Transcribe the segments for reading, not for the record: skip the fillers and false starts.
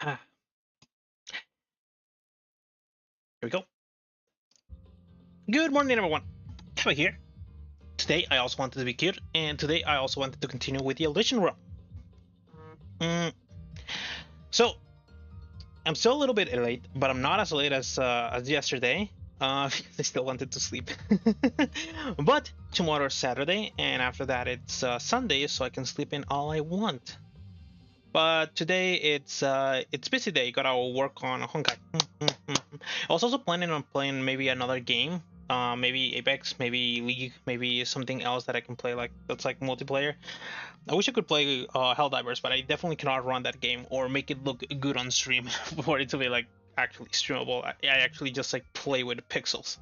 Here we go. Good morning, everyone. Kevin here. Today, I also wanted to be cute, and today I also wanted to continue with the Elysian Realm. So, I'm still a little bit late, but I'm not as late as yesterday. I still wanted to sleep. But tomorrow is Saturday, and after that it's Sunday, so I can sleep in all I want. But today it's busy day. Gotta work on Honkai. I was also planning on playing maybe another game, maybe Apex, maybe League, maybe something else that I can play that's like multiplayer. I wish I could play Helldivers, but I definitely cannot run that game or make it look good on stream for it to be like actually streamable. I actually just like play with pixels,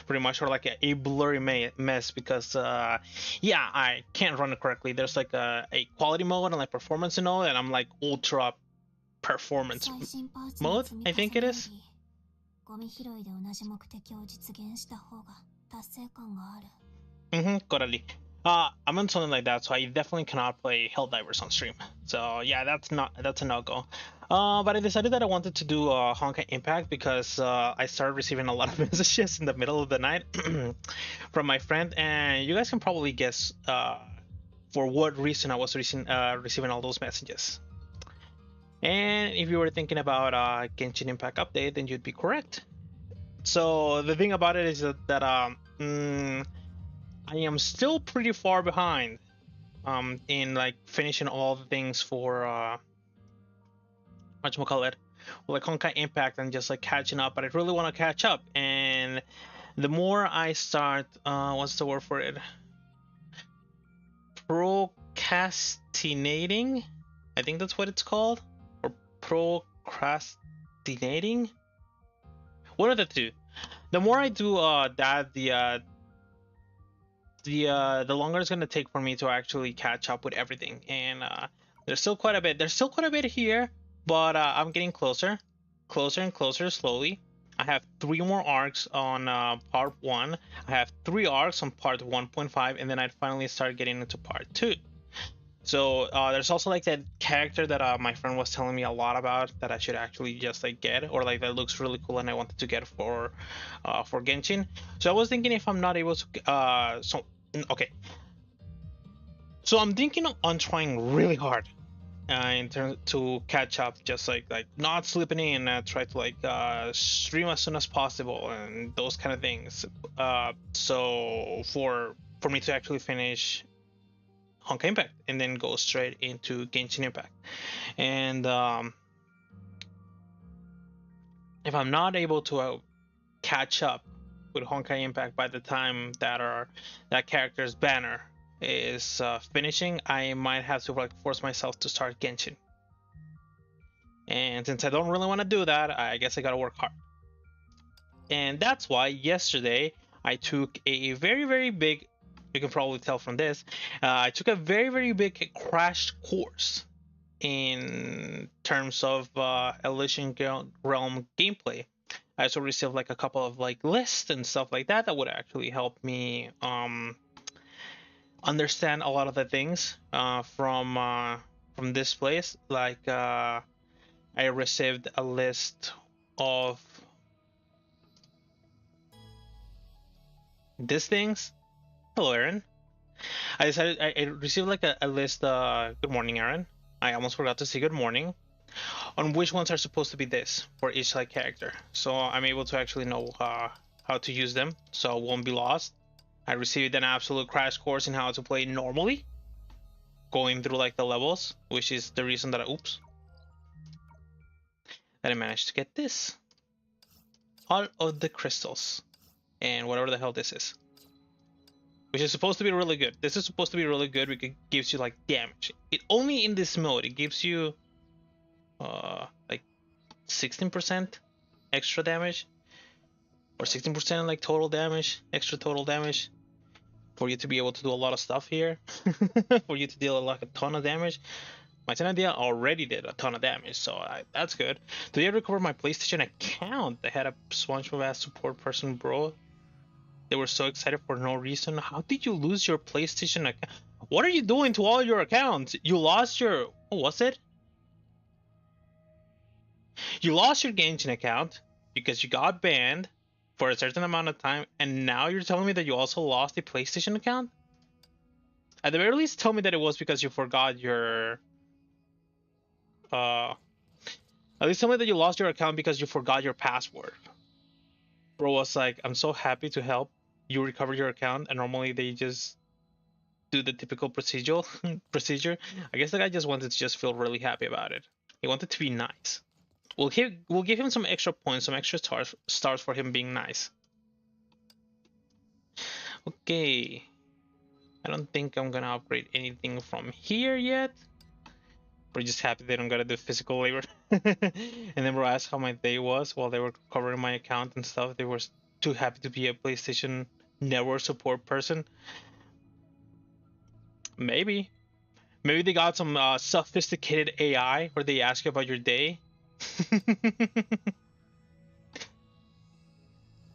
pretty much, or like a blurry mess because yeah, I can't run it correctly. There's like a quality mode and like performance mode, and I'm like ultra performance mode, I think it is. Correctly. I'm on something like that, so I definitely cannot play Helldivers on stream. So yeah, that's a no-go. But I decided that I wanted to do Honkai Impact because I started receiving a lot of messages in the middle of the night from my friend, and you guys can probably guess for what reason I was receiving all those messages. And if you were thinking about Genshin Impact update, then you'd be correct. So the thing about it is that I am still pretty far behind in like finishing all the things for whatchamacallit, like Honkai Impact, and just like catching up. But I really want to catch up, and the more I start what's the word for it, procrastinating, I think that's what it's called, or procrastinating, one of the two. The more I do that, the longer it's gonna take for me to actually catch up with everything. And there's still quite a bit. There's still quite a bit here, but I'm getting closer and closer slowly. I have 3 more arcs on part 1. I have 3 arcs on part 1.5, and then I'd finally start getting into part 2. So there's also like that character that my friend was telling me a lot about that I should actually just like get, or like that looks really cool and I wanted to get for Genshin. So I was thinking, if I'm not able to okay, so I'm thinking on trying really hard in terms to catch up, just like not sleeping in, try to like stream as soon as possible and those kind of things. So for me to actually finish Honkai Impact and then go straight into Genshin Impact. And if I'm not able to catch up with Honkai Impact by the time that character's banner is finishing, I might have to like force myself to start Genshin. And since I don't really want to do that, I guess I gotta work hard. And that's why yesterday I took a very, very big, you can probably tell from this, I took a very, very big crash course in terms of Elysian Realm gameplay. I also received like a couple of like lists and stuff like that that would actually help me understand a lot of the things from this place. Like I received a list of these things. Hello, Aaron. I received like a list. Good morning, Aaron. I almost forgot to say good morning. On which ones are supposed to be this for each like character, so I'm able to actually know how to use them, so I won't be lost. I received an absolute crash course in how to play normally, going through like the levels, which is the reason that I managed to get this, all of the crystals and whatever the hell this is, which is supposed to be really good. This is supposed to be really good because it gives you like damage. It only in this mode it gives you like 16% extra damage, or 16% like total damage, extra total damage, for you to be able to do a lot of stuff here. For you to deal like a ton of damage. My Tenadia already did a ton of damage, so that's good. Did I recover my PlayStation account? I had a SpongeBob ass support person, bro. They were so excited for no reason. How did you lose your PlayStation account? What are you doing to all your accounts? You lost your, what was it? You lost your Genshin account because you got banned for a certain amount of time, and now you're telling me that you also lost the PlayStation account? At the very least, tell me that it was because you forgot your uh at least tell me that you lost your account because you forgot your password. Bro was like, I'm so happy to help you recover your account, and normally they just do the typical procedure. I guess the guy just wanted to just feel really happy about it. He wanted to be nice. We'll give him some extra points, some extra stars for him being nice. Okay. I don't think I'm gonna upgrade anything from here yet. We're just happy they don't gotta do physical labor. And then we're asked how my day was while they were covering my account and stuff. They were too happy to be a PlayStation Network support person. Maybe. Maybe they got some sophisticated AI where they ask you about your day.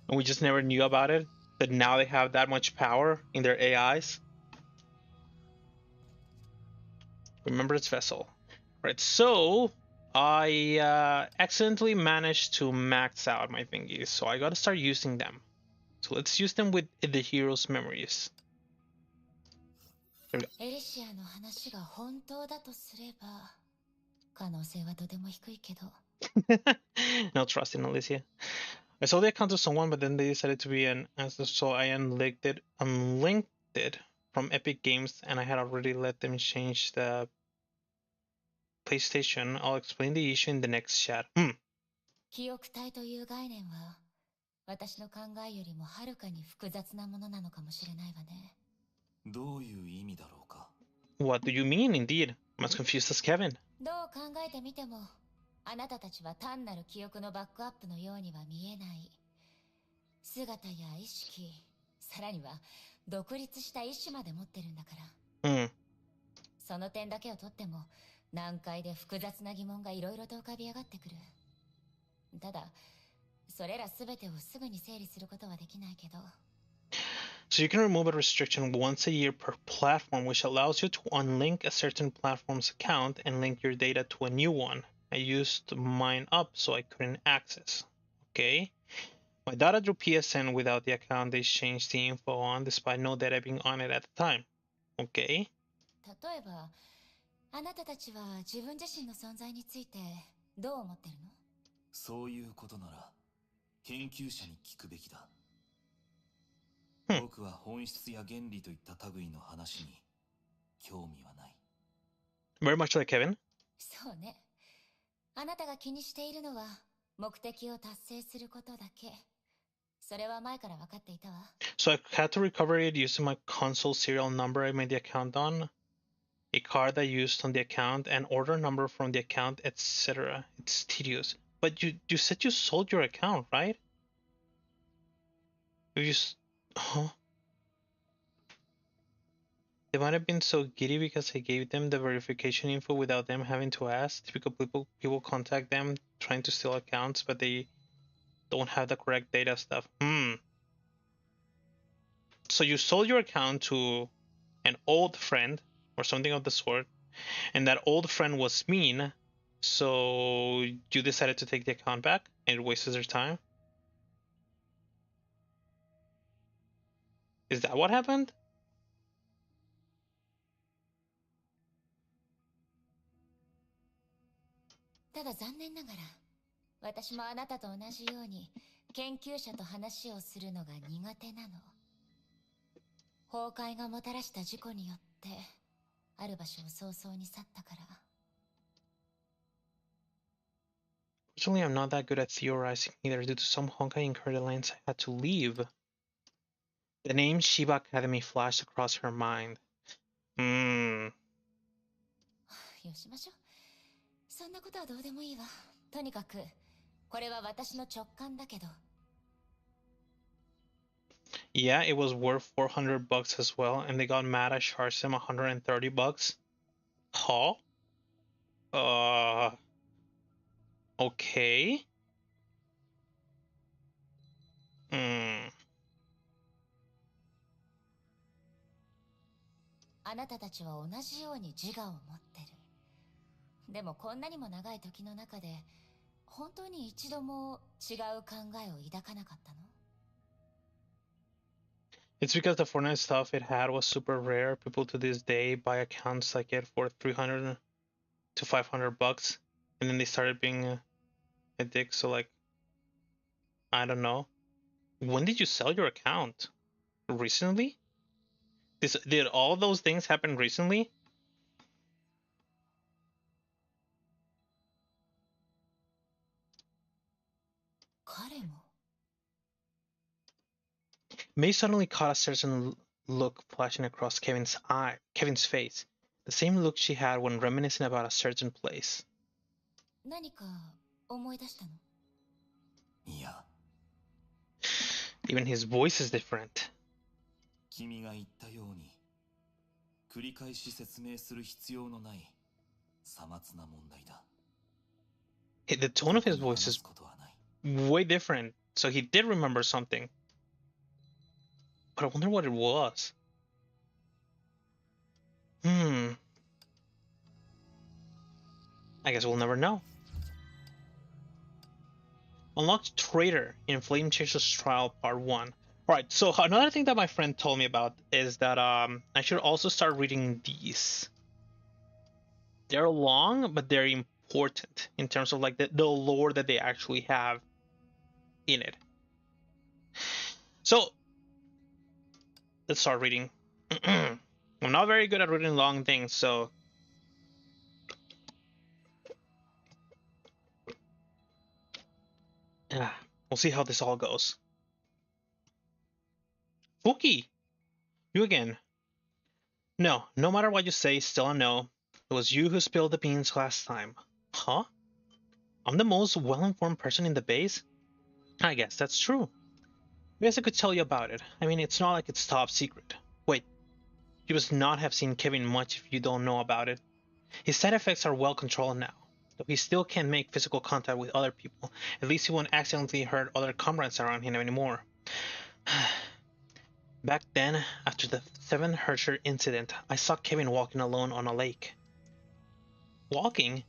And we just never knew about it. That now they have that much power in their AIs. Remembrance vessel. Right, so I accidentally managed to max out my thingies, so I gotta start using them. So let's use them with the hero's memories. There we go. No trust in Elysia. I saw the account of someone, but then they decided to be an answer, so I unlinked it from Epic Games, and I had already let them change the PlayStation. I'll explain the issue in the next chat. 記憶体という概念は私の考えよりもはるかに複雑なものなのかもしれないわね。どういう意味だろうか。What do you mean, indeed? I'm as confused as Kevin. どう考えてみても、あなたたちは単なる記憶のバックアップのようには見えない。姿や意識、さらには独立した意志まで持ってるんだから。その点だけをとっても、難解で複雑な疑問がいろいろと浮かび上がってくる。ただ、それらすべてをすぐに整理することはできないけど。So you can remove a restriction once a year per platform, which allows you to unlink a certain platform's account and link your data to a new one. I used mine up so I couldn't access. Okay. My data drew PSN without the account they changed the info on, despite no data being on it at the time. Okay. 例えば、あなたたちは自分自身の存在についてどう思ってるの？そういうことなら研究者に聞くべきだ。僕は本質や原理といった類の話に興味はない。Very much like Kevin. そうね。あなたが気にしているのは目的を達成することだけ。それは前から分かっていたわ。So I had to recover it using my console serial number I made the account on, a card I used on the account, an order number from the account, etc. It's tedious. But you said you sold your account, right? Huh? They might have been so giddy because I gave them the verification info without them having to ask. Typical people contact them trying to steal accounts, but they don't have the correct data stuff. So you sold your account to an old friend or something of the sort, and that old friend was mean, so you decided to take the account back and it wasted their time? Is that what happened? ただ残念ながら、私もあなたと同じように研究者と話をするのが苦手なの。崩壊がもたらした事故によってある場所を早々に去ったから。Fortunately, I'm not that good at theorizing either. Due to some Honkai incurred alliance, I had to leave. The name Shiba Academy flashed across her mind. よしましょう。そんなことはどうでもいいわ。とにかく、これは私の直感だけど。Yeah, it was worth $400 as well, and they got mad I charged them $130. Huh? Okay. あなたたちは同じように自我を持ってる。でもこんなにも長い時の中で、本当に一度も違う考えを抱かなかったの？ It's because the Fortnite stuff it had was super rare. People to this day buy accounts like it for 300 to 500 bucks, and then they started being a dick. So like, I don't know. When did you sell your account? Recently? Did all those things happen recently? 彼も May suddenly caught a certain look flashing across Kevin's face. The same look she had when reminiscing about a certain place. 何か思い出したの？いや、 Even his voice is different. 君が言ったように繰り返し説明する必要のないさまつな問題だ。 The tone of his voice 話 is すことはない。 way different. So he did remember something. But I wonder what it was. I guess we'll never know. Unlocked Traitor in Flame Chaser's Trial Part 1. Alright, so another thing that my friend told me about is that I should also start reading these. They're long, but they're important in terms of like the lore that they actually have in it. So let's start reading. I'm not very good at reading long things, so we'll see how this all goes. Fuki, you again. No, no matter what you say, still a no. It was you who spilled the beans last time. Huh? I'm the most well-informed person in the base? I guess that's true. I guess I could tell you about it. I mean, it's not like it's top secret. Wait, you must not have seen Kevin much if you don't know about it. His side effects are well controlled now, though he still can't make physical contact with other people. At least he won't accidentally hurt other comrades around him anymore. Back then, after the 7 Hercher incident, I saw Kevin walking alone on a lake. Walking?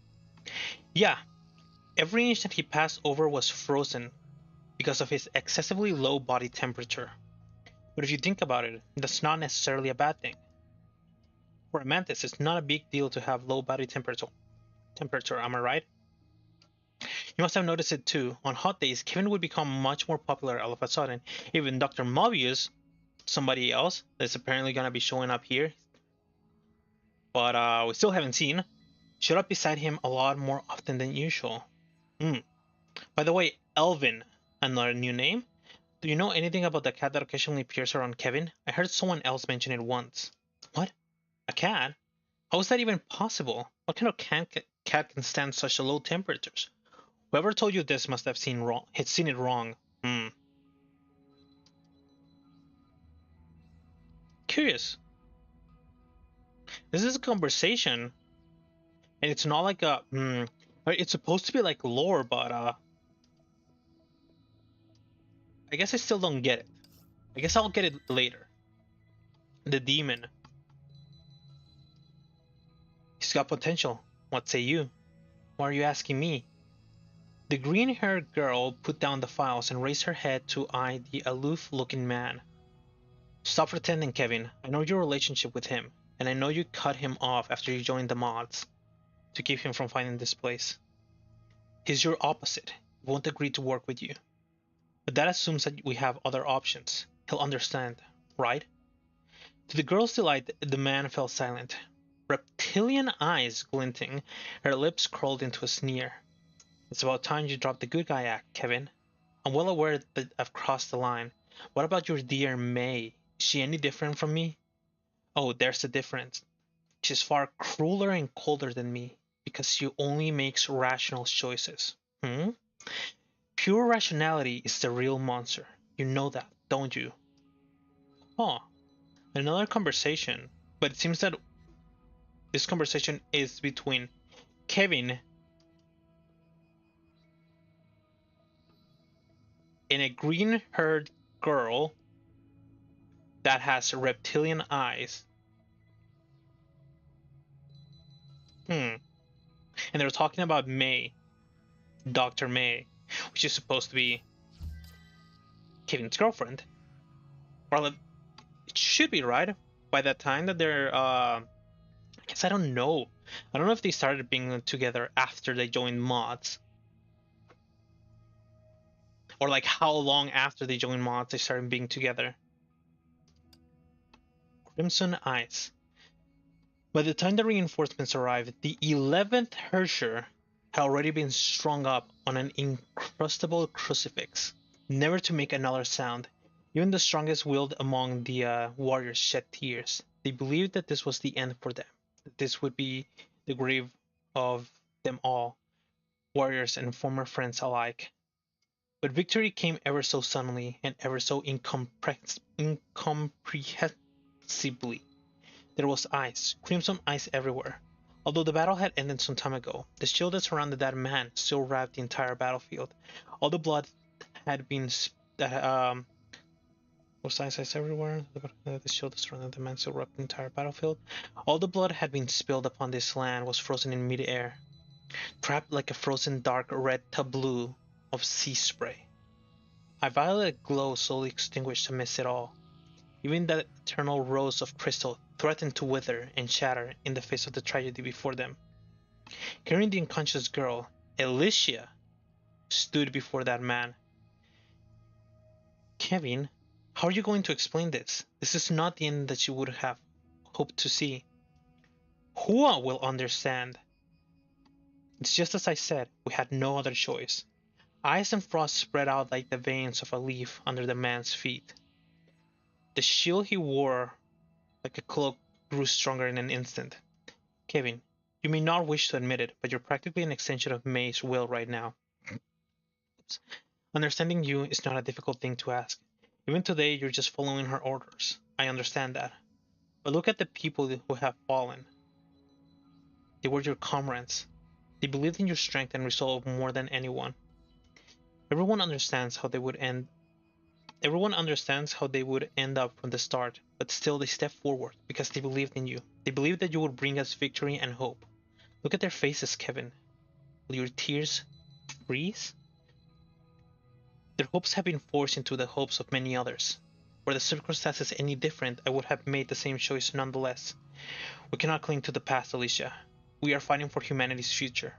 Yeah, every inch that he passed over was frozen because of his excessively low body temperature. But if you think about it, that's not necessarily a bad thing. For a mantis, it's not a big deal to have low body temperature, am I right? You must have noticed it too. On hot days, Kevin would become much more popular all of a sudden. Even Dr. Mobius, somebody else that's apparently gonna be showing up here, but we still haven't seen, showed up beside him a lot more often than usual. By the way, Elvin, another new name? Do you know anything about the cat that occasionally appears around Kevin? I heard someone else mention it once. What? A cat? How is that even possible? What kind of cat can stand such low temperatures? Whoever told you this must have seen it wrong. Curious. This is a conversation, and it's not like a it's supposed to be like lore, but I guess I still don't get it. I guess I'll get it later. The demon. He's got potential. What say you? Why are you asking me? The green-haired girl put down the files and raised her head to eye the aloof-looking man. Stop pretending, Kevin. I know your relationship with him, and I know you cut him off after you joined the mods to keep him from finding this place. He's your opposite. He won't agree to work with you. But that assumes that we have other options. He'll understand, right? To the girl's delight, the man fell silent. Reptilian eyes glinting, her lips curled into a sneer. It's about time you dropped the good guy act, Kevin. I'm well aware that I've crossed the line. What about your dear May? Is she any different from me? Oh, there's the difference. She's far crueler and colder than me, because she only makes rational choices. Pure rationality is the real monster. You know that, don't you? Oh, another conversation. But it seems that this conversation is between Kevin and a green-haired girl that has reptilian eyes. And they're talking about May. Dr. May, which is supposed to be Kevin's girlfriend. Or it should be, right? By that time that they're, I guess I don't know. I don't know if they started being together after they joined mods. Or like how long after they joined mods they started being together. Crimson Ice. By the time the reinforcements arrived, the 11th Hersher had already been strung up on an incrustable crucifix, never to make another sound. Even the strongest willed among the warriors shed tears. They believed that this was the end for them, that this would be the grave of them all, warriors and former friends alike. But victory came ever so suddenly and ever so incomprehensibly. There was ice, crimson ice everywhere. Although the battle had ended some time ago, the shield that surrounded that man still wrapped the entire battlefield. All the blood had been was ice everywhere. The shield that surrounded the man still wrapped the entire battlefield. All the blood had been spilled upon this land was frozen in mid-air, trapped like a frozen dark red tableau of sea spray. A violet glow slowly extinguished amidst it all. Even that eternal rose of crystal threatened to wither and shatter in the face of the tragedy before them. Carrying the unconscious girl, Elysia stood before that man. Kevin, how are you going to explain this? This is not the end that you would have hoped to see. Hua will understand. It's just as I said, we had no other choice. Ice and frost spread out like the veins of a leaf under the man's feet. The shield he wore like a cloak grew stronger in an instant. Kevin, you may not wish to admit it, but you're practically an extension of May's will right now. Oops. Understanding you is not a difficult thing to ask. Even today, you're just following her orders. I understand that. But look at the people who have fallen. They were your comrades. They believed in your strength and resolve more than anyone. Everyone understands how they would end. Everyone understands how they would end up from the start, but still they step forward because they believed in you. They believed that you would bring us victory and hope. Look at their faces, Kevin. Will your tears freeze? Their hopes have been forced into the hopes of many others. Were the circumstances any different, I would have made the same choice nonetheless. We cannot cling to the past, Alicia. We are fighting for humanity's future.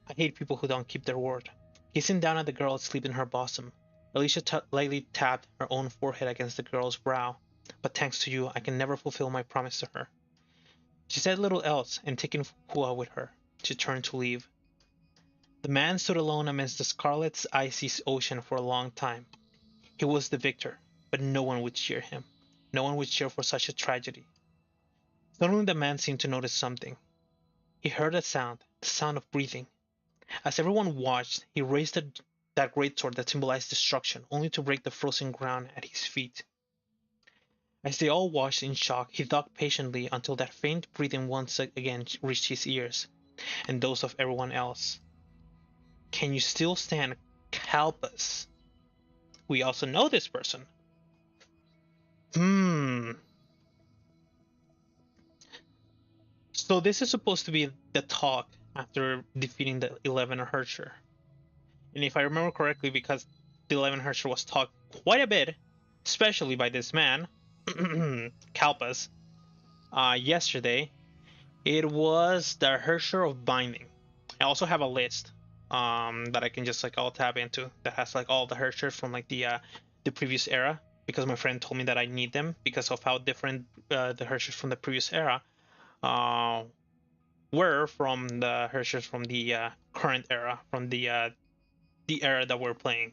I hate people who don't keep their word. Gazing down at the girl asleep in her bosom, Alicia lightly tapped her own forehead against the girl's brow. But thanks to you, I can never fulfill my promise to her. She said little else, and taking Hua with her, she turned to leave. The man stood alone amidst the scarlet's icy ocean for a long time. He was the victor, but no one would cheer him. No one would cheer for such a tragedy. Suddenly the man seemed to notice something. He heard a sound, the sound of breathing. As everyone watched, he raised that great sword that symbolized destruction, only to break the frozen ground at his feet. As they all watched in shock, he thought patiently until that faint breathing once again reached his ears, and those of everyone else. Can you still stand Kalpas? We also know this person. So this is supposed to be the talk after defeating the 11 Herrscher. And if I remember correctly, because the 11 Herrscher was talked quite a bit, especially by this man, Kalpas, yesterday, it was the Herrscher of Binding. I also have a list that I can just like all tab into that has like all the Herrschers from like the previous era, because my friend told me that I need them because of how different the Herrschers from the previous era were from the Herrschers from the current era, from the era that we're playing.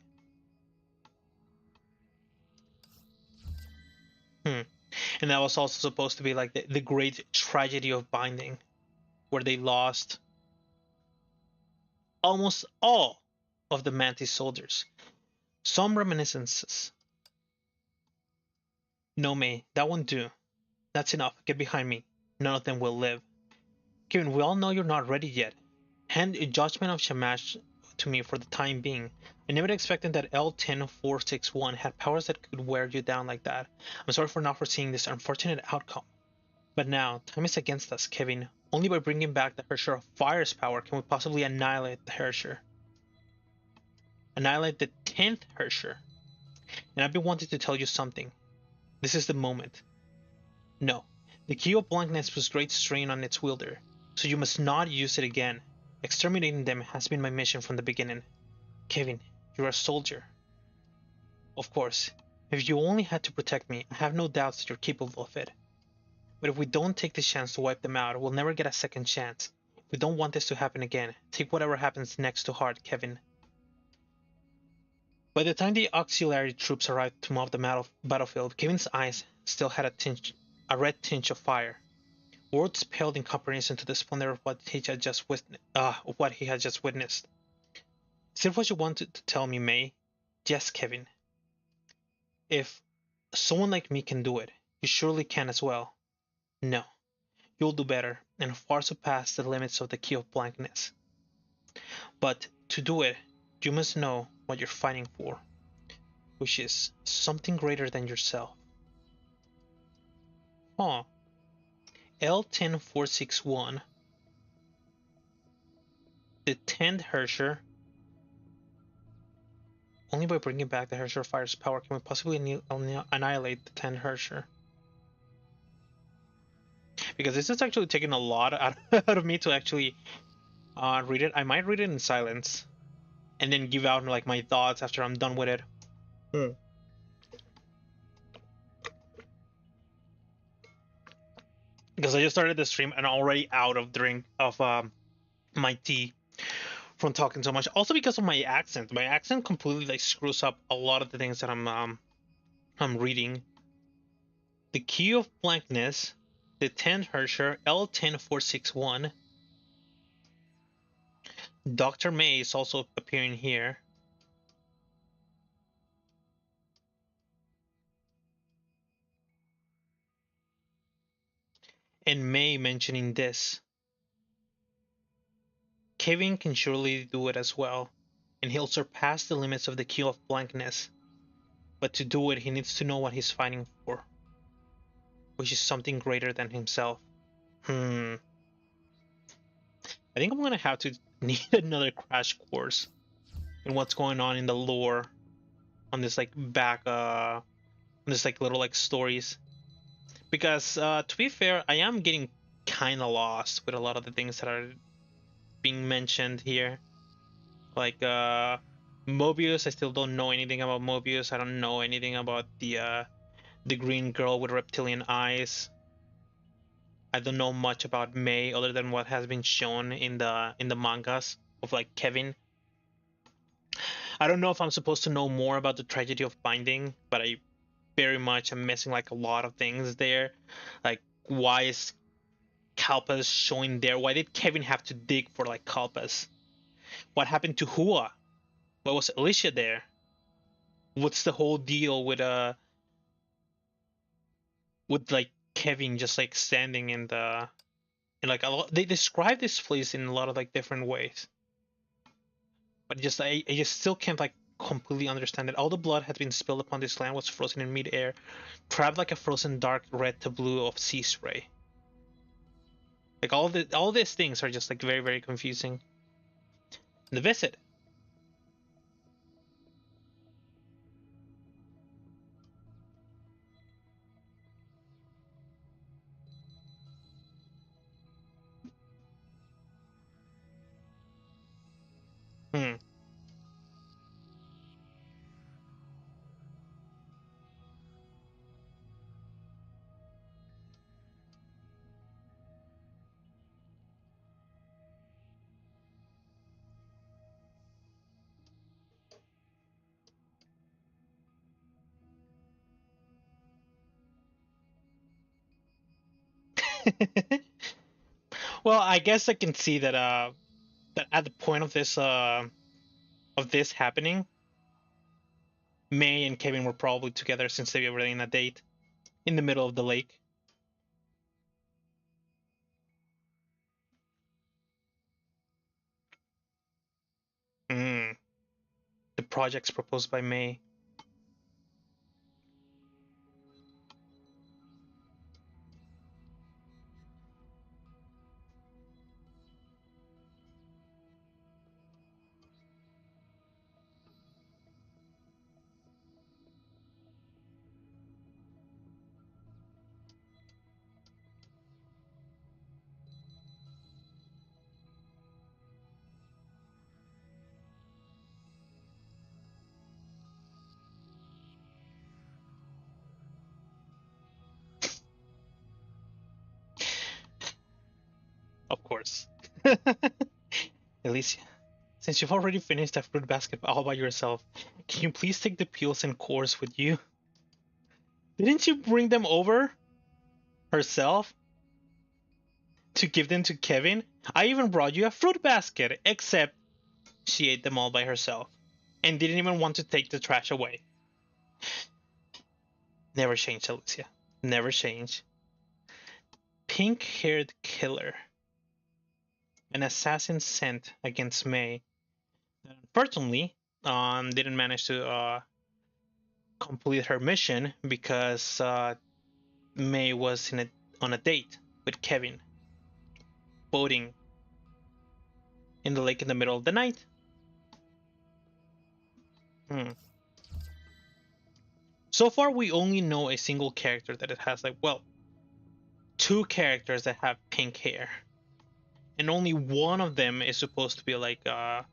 And that was also supposed to be like the great tragedy of Binding, where they lost almost all of the Mantis soldiers. Some reminiscences. No, May, that won't do. That's enough. Get behind me. None of them will live. Kevin, we all know you're not ready yet. Hand a judgment of Shamash to me for the time being. I never expected that L10461 had powers that could wear you down like that. I'm sorry for not foreseeing this unfortunate outcome. But now, time is against us, Kevin. Only by bringing back the Herrscher of Fire's power can we possibly annihilate the Herrscher. annihilate the 10th Hersher. And I've been wanting to tell you something. This is the moment. No, the key of blankness was great strain on its wielder, so you must not use it again. Exterminating them has been my mission from the beginning. Kevin, you're a soldier. Of course, if you only had to protect me, I have no doubts that you're capable of it. But if we don't take this chance to wipe them out, we'll never get a second chance. We don't want this to happen again. Take whatever happens next to heart, Kevin. By the time the auxiliary troops arrived to mob the battlefield, Kevin's eyes still had a red tinge of fire. Words paled in comparison to the splendor of what he had just witnessed. Is it what you wanted to tell me, May? Yes, Kevin. If someone like me can do it, you surely can as well. No, you'll do better, and far surpass the limits of the key of blankness. But to do it, you must know what you're fighting for, which is something greater than yourself. Huh. L10461. The 10th Hersher. Only by bringing back the Hersher Fire's power can we possibly annihilate the 10th Hersher. Because this is actually taking a lot out of me to actually read it. I might read it in silence and then give out like my thoughts after I'm done with it. Because I just started the stream and I'm already out of my tea from talking so much. Also because of my accent. My accent completely like screws up a lot of the things that I'm reading. The Key of Blankness, the 10th Hersher, L10461. Dr. May is also appearing here. And May mentioning this. Kevin can surely do it as well, and he'll surpass the limits of the Key of Blankness. But to do it, he needs to know what he's fighting for, which is something greater than himself. I think I'm gonna have to need another crash course in what's going on in the lore on this like on this like little like stories. Because to be fair, I am getting kind of lost with a lot of the things that are being mentioned here. Like Mobius, I still don't know anything about Mobius. I don't know anything about the green girl with reptilian eyes. I don't know much about May other than what has been shown in the mangas of like Kevin. I don't know if I'm supposed to know more about the tragedy of binding, but I very much am missing like a lot of things there. Like why is Kalpas showing there? Why did Kevin have to dig for like Kalpas? What happened to Hua? Why was Alicia there? What's the whole deal with like Kevin just like standing in the in like a lot? They describe this place in a lot of like different ways, but just I just still can't like completely understand it. All the blood had been spilled upon this land was frozen in mid-air, trapped like a frozen dark red to blue of sea spray. Like all these things are just like very very confusing. The visit. Hmm. Well, I guess I can see that that at the point of this happening, May and Kevin were probably together since they were in a date in the middle of the lake. Mm, the projects proposed by May. Of course. Alicia, since you've already finished that fruit basket all by yourself, can you please take the peels and cores with you? Didn't you bring them over herself to give them to Kevin? I even brought you a fruit basket, except she ate them all by herself and didn't even want to take the trash away. Never change, Alicia. Never change. Pink-haired killer. An assassin sent against May. Unfortunately, didn't manage to complete her mission because May was on a date with Kevin, boating in the lake in the middle of the night. Hmm. So far, we only know a single character that it has like, well, two characters that have pink hair, and only one of them is supposed to be like a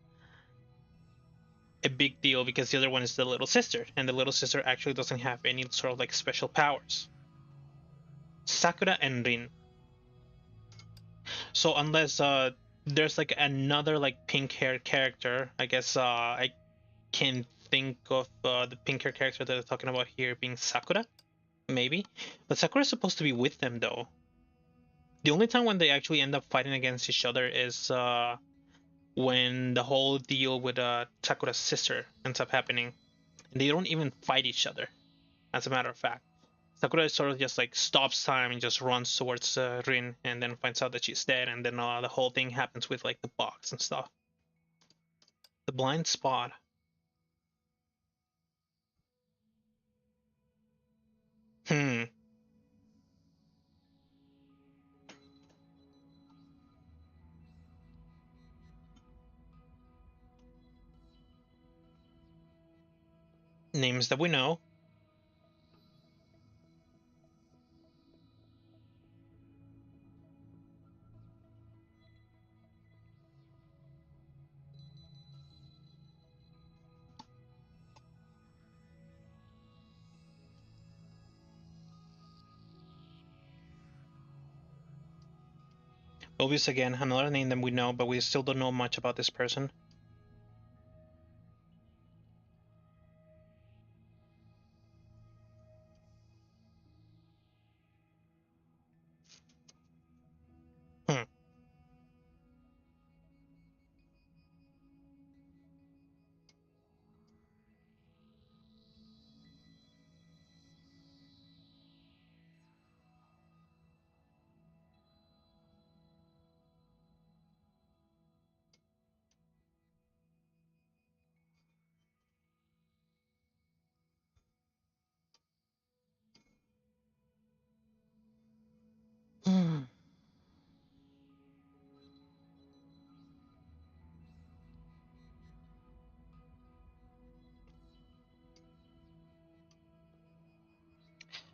big deal because the other one is the little sister, and the little sister actually doesn't have any sort of like special powers. Sakura and Rin. So unless there's like another like pink haired character, I guess I can think of the pink hair character that they're talking about here being Sakura, maybe. But Sakura's supposed to be with them though. The only time when they actually end up fighting against each other is when the whole deal with Sakura's sister ends up happening, and they don't even fight each other. As a matter of fact, Sakura sort of just like stops time and just runs towards Rin, and then finds out that she's dead, and then the whole thing happens with like the box and stuff. The blind spot. Hmm. Names that we know. Obvious again, another name that we know, but we still don't know much about this person. Hmm. Hmm.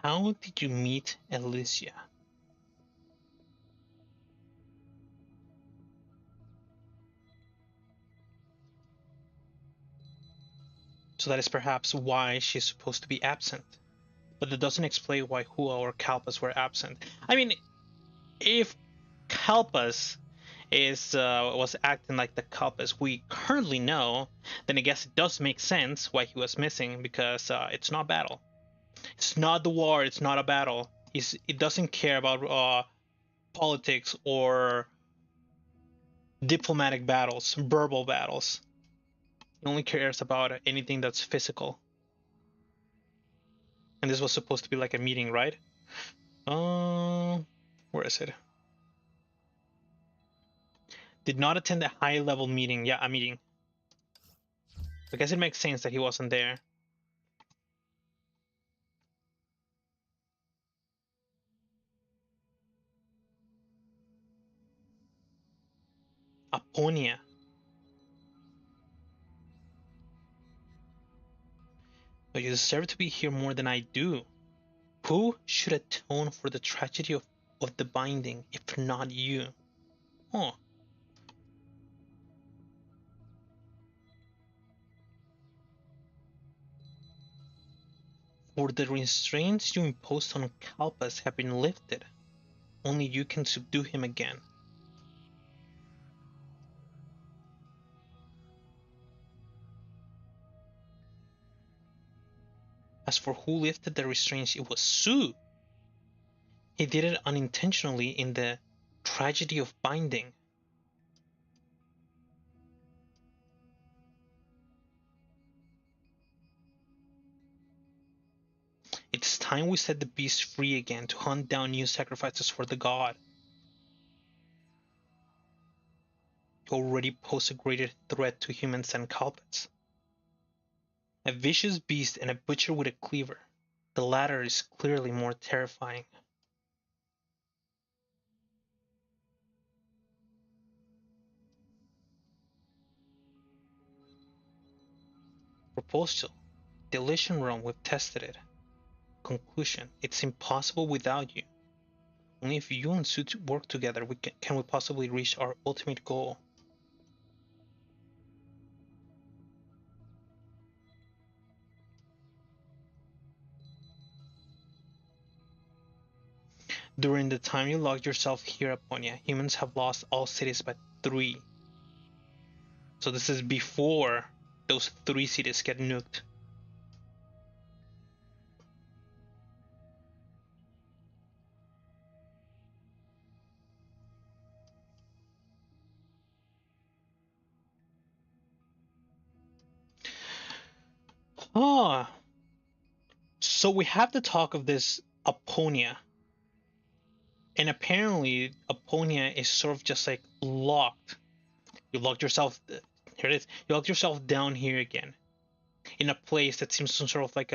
How did you meet Elysia? So that is perhaps why she's supposed to be absent. But that doesn't explain why Hua or Kalpas were absent. I mean, if Kalpas is was acting like the Kalpas we currently know, then I guess it does make sense why he was missing because it's not battle. It's not the war. It's not a battle. It doesn't care about politics or diplomatic battles, verbal battles. It only cares about anything that's physical. And this was supposed to be like a meeting, right? Where is it? Did not attend a high level meeting. Yeah, a meeting. I guess it makes sense that he wasn't there. Aponia. But you deserve to be here more than I do. Who should atone for the tragedy of the binding, if not you? Oh. For the restraints you imposed on Kalpas have been lifted. Only you can subdue him again. As for who lifted the restraints, it was Sue. He did it unintentionally in the tragedy of binding. It's time we set the beast free again to hunt down new sacrifices for the god. You already pose a greater threat to humans than culprits. A vicious beast and a butcher with a cleaver. The latter is clearly more terrifying. Proposal. The Elysian Realm, we've tested it. Conclusion. It's impossible without you. Only if you and Sue work together can we possibly reach our ultimate goal. During the time you locked yourself here, Aponia, humans have lost all cities but 3. So this is before those 3 cities get nuked. Ah, so we have the talk of this Aponia. And apparently Aponia is sort of just like locked. You locked yourself, here it is, you locked yourself down here again. In a place that seems some sort of like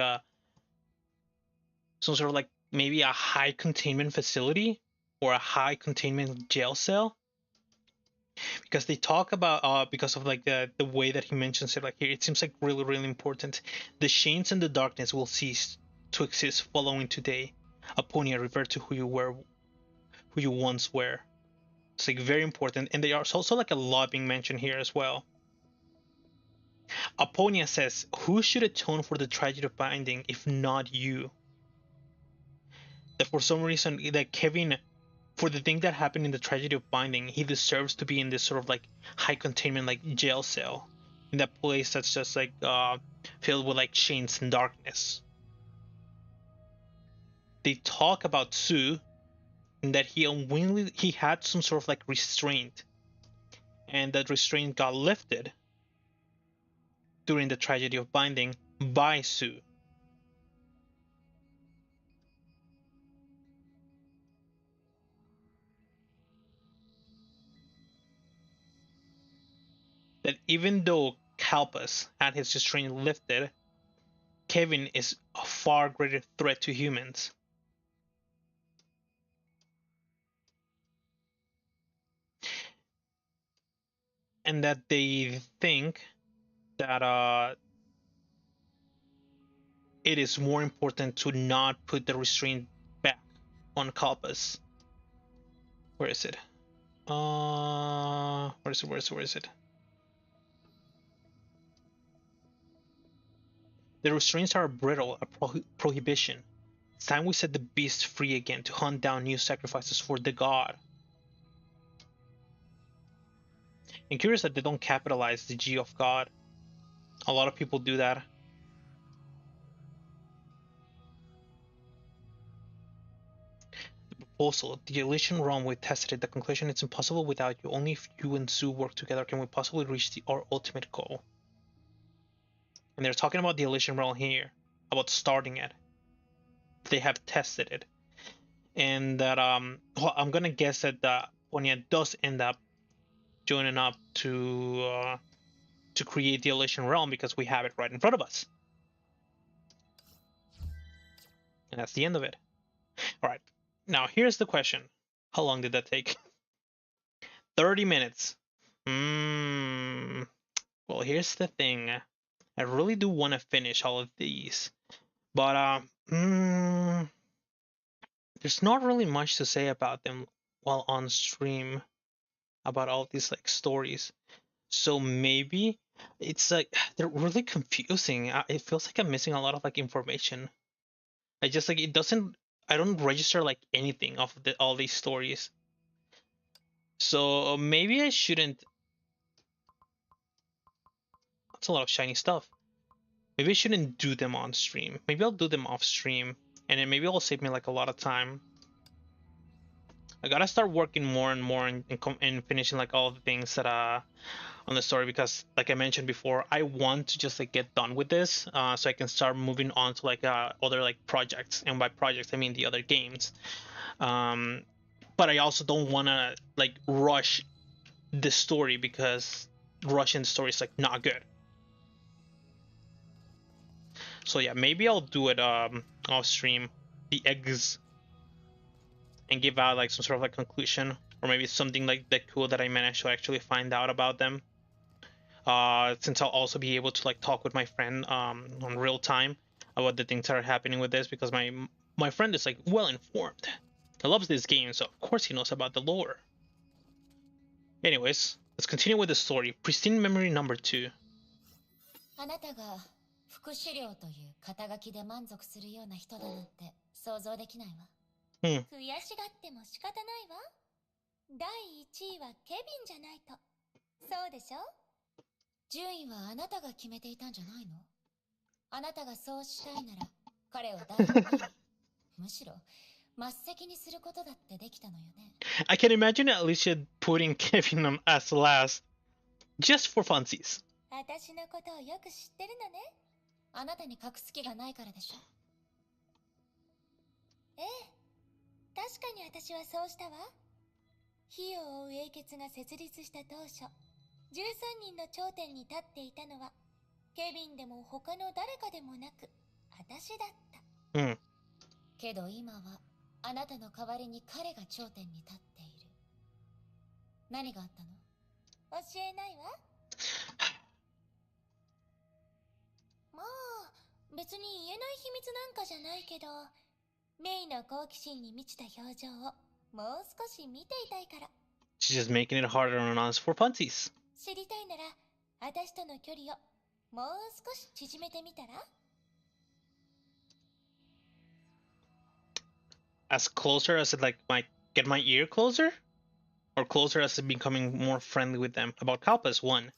maybe a high containment facility or a high containment jail cell, because they talk about because of like the way that he mentions it, like here it seems like really important. The chains and the darkness will cease to exist following today. Aponia, revert to who you once were. It's like very important, and they are also like a lot being mentioned here as well. Aponia says, who should atone for the tragedy of binding if not you? That for some reason that Kevin, for the thing that happened in the tragedy of binding, he deserves to be in this sort of like high containment like jail cell, in that place that's just like filled with like chains and darkness. They talk about Sue and that he had some sort of like restraint, and that restraint got lifted during the tragedy of binding by Sue. That even though Kalpas had his restraint lifted, Kevin is a far greater threat to humans. And that they think that it is more important to not put the restraint back on Kalpas. Where is it? Where is it? The restraints are brittle, a prohibition. It's time we set the beast free again to hunt down new sacrifices for the god. I'm curious that they don't capitalize the G of God. A lot of people do that. The proposal, the Elysian Realm, we tested it. The conclusion, it's impossible without you. Only if you and Sue work together can we possibly reach our ultimate goal. And they're talking about the Elysian Realm here, about starting it. They have tested it, and that well, I'm gonna guess that Ponya does end up joining up to create the Elysian Realm because we have it right in front of us. And that's the end of it. All right. Now here's the question: how long did that take? 30 minutes. Well, here's the thing. I really do want to finish all of these, but there's not really much to say about them while on stream about all these like stories. So maybe it's like they're really confusing. It feels like I'm missing a lot of like information. I just like it doesn't. I don't register like anything of all these stories. So maybe I shouldn't. That's a lot of shiny stuff. Maybe I shouldn't do them on stream. Maybe I'll do them off stream, and then maybe it'll save me like a lot of time. I gotta start working more and more and finishing like all the things that on the story, because like I mentioned before, I want to just like get done with this so I can start moving on to like other like projects, and by projects I mean the other games. But I also don't want to like rush the story, because rushing the story is like not good. So yeah, maybe I'll do it off stream, the eggs, and give out like some sort of like conclusion, or maybe something like that cool that I managed to actually find out about them. Since I'll also be able to like talk with my friend on real time about the things that are happening with this, because my friend is like well informed. He loves this game, so of course he knows about the lore. Anyways, let's continue with the story. Pristine memory number 2. あなたが副資料という肩書きで満足するような人だなんて想像できないわ。悔しがっても仕方ないわ。第1位はケビンじゃないと。そうでしょ？順位はあなたが決めていたんじゃないの？あなたがそうしたいなら彼を第2位。むしろ末席にすることだってできたのよね。I can imagine Alicia putting Kevin on as last, just for funsies. 私のことをよく知ってるのね。あなたに隠す気がないからでしょ。ええ、確かに私はそうしたわ。火を追う英傑が設立した当初、13人の頂点に立っていたのは、ケビンでも他の誰かでもなく、私だった。けど今は、あなたの代わりに彼が頂点に立っている。何があったの？教えないわ。まあ、別に言えない秘密なんかじゃないけど、メイの好奇心に満ちた表情をもう少し見ていたいから。She's just making it harder on us for funsies. 知りたいなら、私との距離をもう少し縮めてみたら？ As closer as it like might get my ear closer? Or closer as it becoming more friendly with them? About Kalpa's 1.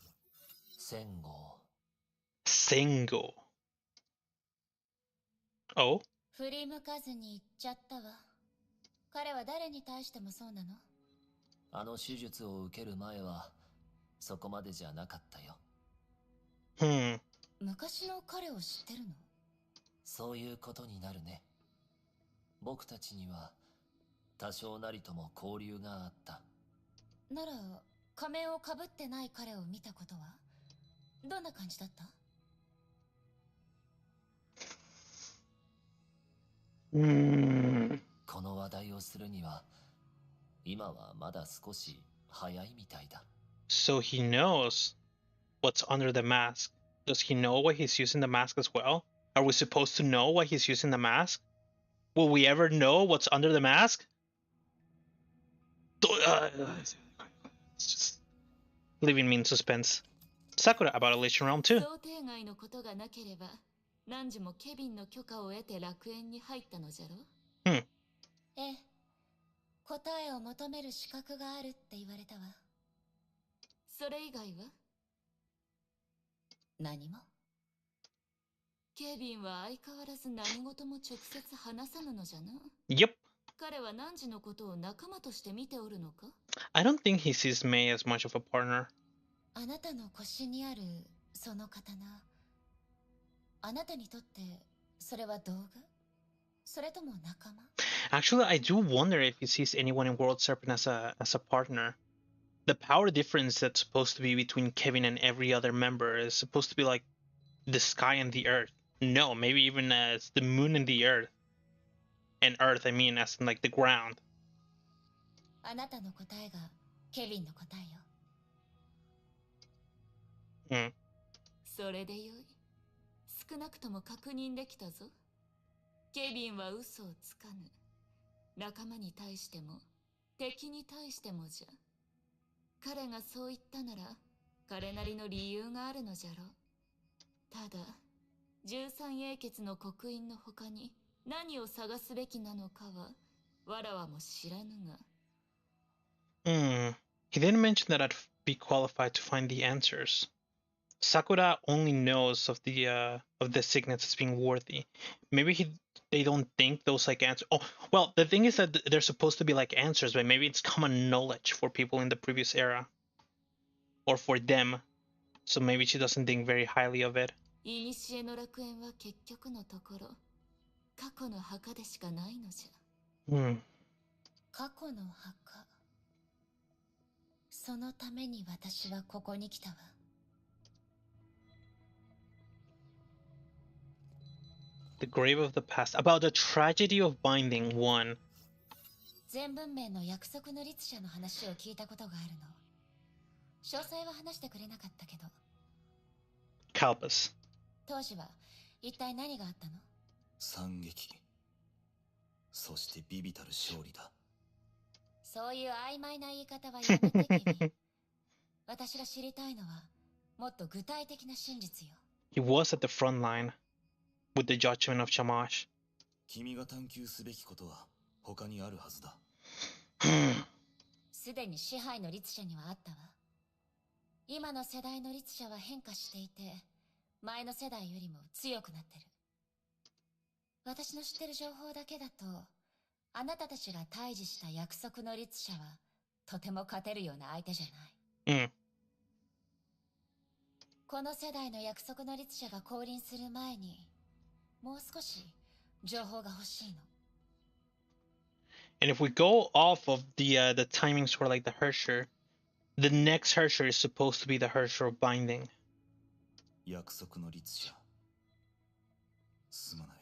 Sengo. Oh? 振り向かずに言っちゃったわ。彼は誰に対してもそうなの？あの手術を受ける前はそこまでじゃなかったよ。昔の彼を知ってるの？そういうことになるね。僕たちには多少なりとも交流があった。なら仮面をかぶってない彼を見たことは？どんな感じだった？この話題をするには今はまだ少し早いみたいだ。 So he knows what's under the mask. Does he know why he's using the mask as well? Are we supposed to know why he's using the mask? Will we ever know what's under the mask? It's just leaving me in suspense. Sakura about Elysian Realm 2. 想定外のことがなければ、何時もケビンの許可を得て楽園に入ったのじゃろ？ええ。答えを求める資格があるって言われたわ。それ以外は？何も。ケビンは相変わらず何事も直接話さぬのじゃな。Yep. 彼は何時のことを仲間として見ておるのか？ I don't think he sees Mei as much of a partner. あなたの腰にあるその刀、あなたにとってそれは道具？それとも仲間？ Actually, I do wonder if he sees anyone in World Serpent as a partner. The power difference that's supposed to be between Kevin and every other member is supposed to be like the sky and the earth. No, maybe even as the moon and the earth. And earth, I mean, as in like the ground. あなたの答えがケビンの答えよ。それでよい。少なくとも確認できたぞ。ケビンは嘘をつかぬ。仲間に対しても、敵に対してもじゃ。彼がそう言ったなら、彼なりの理由があるのじゃろう。ただ、13英傑の刻印の他に何を探すべきなのかは、わらわも知らぬが。He didn't mention that I'd be qualified to find the answers. Sakura only knows of the signets as being worthy. Maybe they don't think those like answers. Oh, well, the thing is that they're supposed to be like answers, but maybe it's common knowledge for people in the previous era or for them. So maybe she doesn't think very highly of it. 古の楽園は結局のところ過去の墓でしかないのじゃ。Hmm. 過去の墓。そのために私はここに来たわ。The Grave of the Past. About the tragedy of binding one. 全文明の約束の律者の話を聞いたことがあるの。詳細は話してくれなかったけど。Kalpus. 当時は一体何があったの？惨劇。そして微々たる勝利だ。そういう曖昧な言い方はやめて君。私が知りたいのはもっと具体的な真実よ。He was at the front line with the judgment of Shamash. 君が探求すべきことは他にあるはずだ。すでに支配の律者にはあったわ。今の世代の律者は変化していて、前の世代よりも強くなってる。私の知ってる情報だけだと、あなたたちが対峙した約束の律者はとても勝てるような相手じゃない。Mm. この世代の約束の律者が降臨する前に、もう少し情報が欲しいの。And if we go off of the timings for like the Hersher, the next Hersher is supposed to be the Hersher of Binding. 約束の律者。すまない。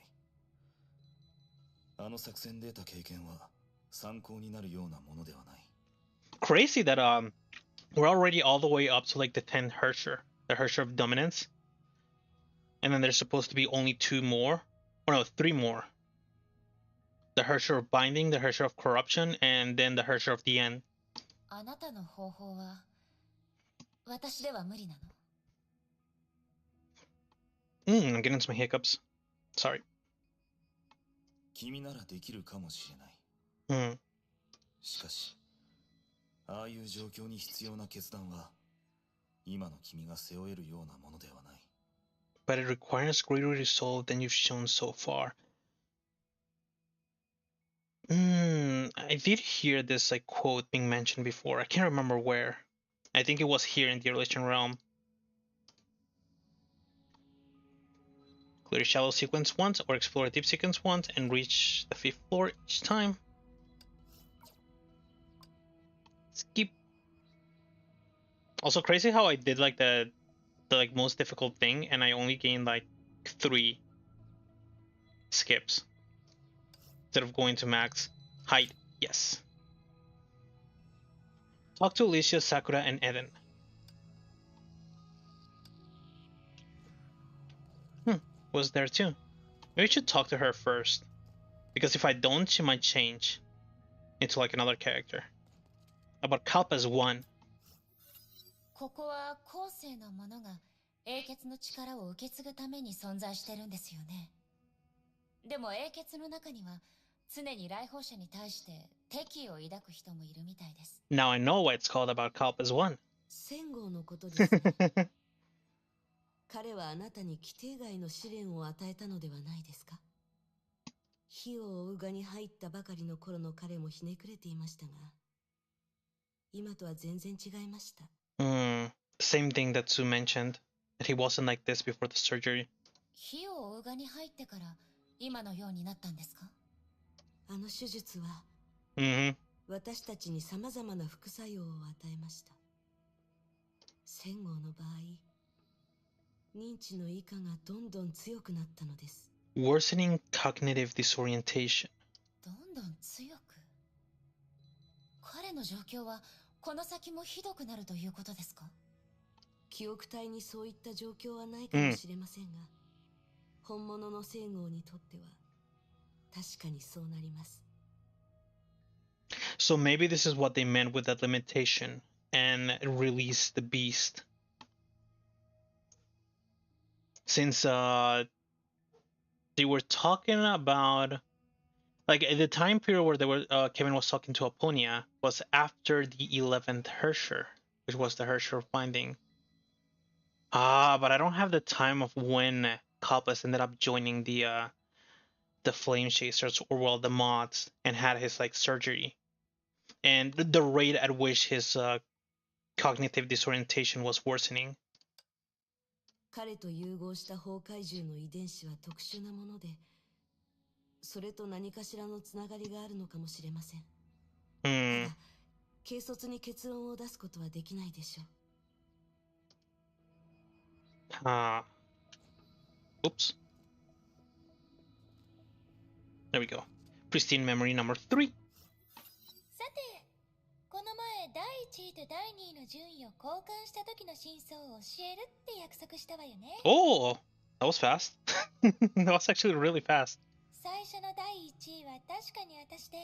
あの作戦で得た経験は参考になるようなものではない。Crazy that we're already all the way up to like the 10th Hersher, the Hersher of Dominance. And then there's supposed to be only 2 more, or no, 3 more. The Hersher of Binding, the Hersher of Corruption, and then the Hersher of the End. あなたの方法は私では無理なの。I'm getting some hiccups. Sorry. 君ならできるかもしれない。しかし、ああいう状況に必要な決断は、今の君が背負えるようなものではない。But it requires greater resolve than you've shown so far. I did hear this like quote being mentioned before. I can't remember where. I think it was here in the Elysian Realm. Clear shallow sequence once or explore a deep sequence once and reach the 5th floor each time. Skip. Also crazy how I did like the like most difficult thing and I only gained like 3 skips instead of going to max height. Yes. Talk to Alicia, Sakura, and Eden. Was there too. Maybe I should talk to her first. Because if I don't, she might change into like another character. About Kalpa's 1. ここは後世の者が英傑の力を受け継ぐために存在してるんですよね。でも英傑の中には常に来訪者に対して敵意を抱く人もいるみたいです。Now I know why it's called about Kalpa's 1. 戦後のことですね。彼はあなたに規定外の試練を与えたのではないですか？火を追うがに入ったばかりの頃の彼もひねくれていましたが、今とは全然違いました。Same thing that Sue mentioned, that he wasn't like this before the surgery. 火を追うがに入ってから今のようになったんですか？あの手術は、私たちに様々な副作用を与えました。戦後の場合、認知の以下がどんどん強くなったのです。Worsening cognitive disorientation. どんどん強く。彼の状況はこの先もひどくなるということですか？記憶体にそういった状況はないかもしれませんが、本物の聖号にとっては確かにそうなります。So maybe this is what they meant with that limitation and release the beast. Since they were talking about like the time period where they were Kevin was talking to Aponia was after the 11th Hersher, which was the Hersher of Binding. But I don't have the time of when Copas ended up joining the Flame Chasers, or well, the mods, and had his like surgery, and the rate at which his cognitive disorientation was worsening. 彼と融合した崩壊獣の遺伝子は特殊なもので、それと何かしらのつながりがあるのかもしれません。ただ、軽率に結論を出すことはできないでしょう。Oops. There we go. Pristine memory number 3. さて、この前第1位と第2位の順位を交換した時の真相を教えるって約束したわよね。Oh, that was fast. That was actually really fast. 最初の第1位は確かに私で、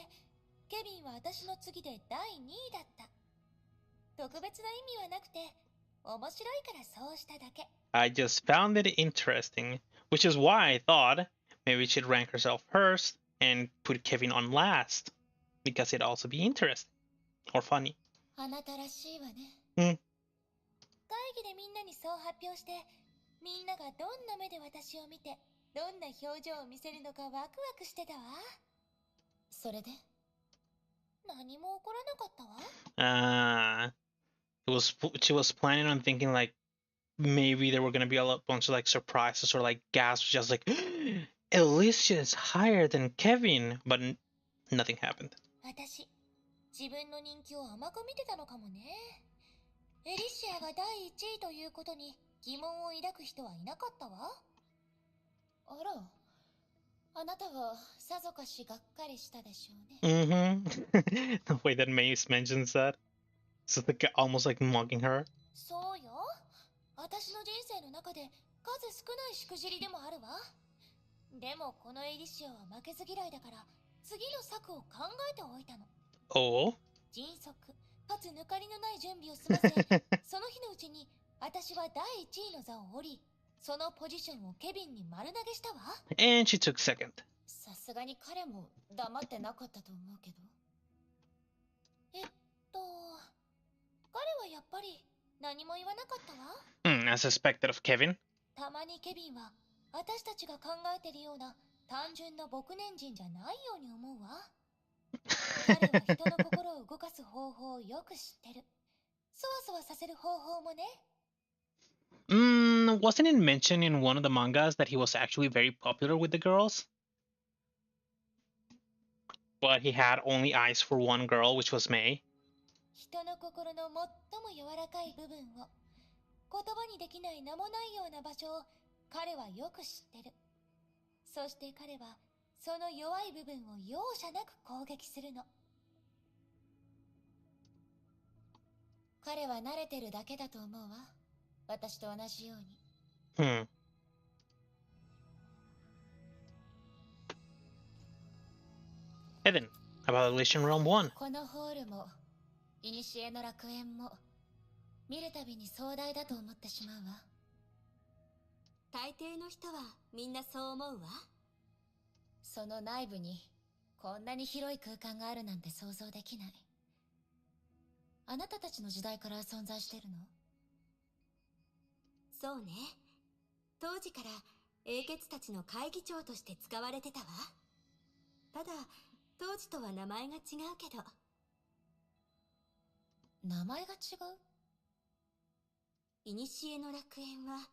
ケビンは私の次で第2位だった。特別な意味はなくて、面白いからそうしただけ。I just found it interesting, which is why I thought maybe she'd rank herself first and put Kevin on last, because it'd also be interesting or funny. あなたらしいわね。会議でみんなにそう発表して、みんながどんな目で私を見て、どんな表情を見せるのかワクワクしてたわ。それで何も起こらなかったわ。She was planning on thinking like maybe there were gonna be a bunch of like surprises or like gasps, just like Elysian is higher than Kevin, but nothing happened. 私、自分の人気を甘く見てたのかもね。エリシアが第1位ということに疑問を抱く人はいなかったわ。あら、あなたはさぞかしがっかりしたでしょうね。The way that Mace mentions that. It's like almost like mocking her. そうよ。私の人生の中で数少ないしくじりでもあるわ。でもこのエリシアは負けず嫌いだから次の策を考えておいたの。Oh? 迅速かつ抜かりのない準備を済ませ、その日のうちに私は第1位の座を降り、そのポジションをケビンに丸投げしたわ。And she took second. さすがに彼も黙ってなかったと思うけど。彼はやっぱり何も言わなかったわ。As suspected of Kevin. たまにケビンは私たちが考えてるような単純な牧年人じゃないように思うわ。彼は人の心を動かす方法をよく知ってる。そわそわさせる方法もね。Wasn't it mentioned in one of the mangas that he was actually very popular with the girls? But he had only eyes for one girl, which was May. 人の心の最も柔らかい部分を、言葉にできない名もないような場所を彼はよく知ってる。そして彼はその弱い部分を容赦なく攻撃するの。彼は慣れてるだけだと思うわ。私と同じように。Hey then, about Elysian Realm 1. このホールも、古の楽園も、見るたびに壮大だと思ってしまうわ。大抵の人はみんなそう思うわ。その内部にこんなに広い空間があるなんて想像できない。あなたたちの時代から存在してるの？そうね。当時から英傑たちの会議長として使われてたわ。ただ、当時とは名前が違うけど。名前が違う？古の楽園は、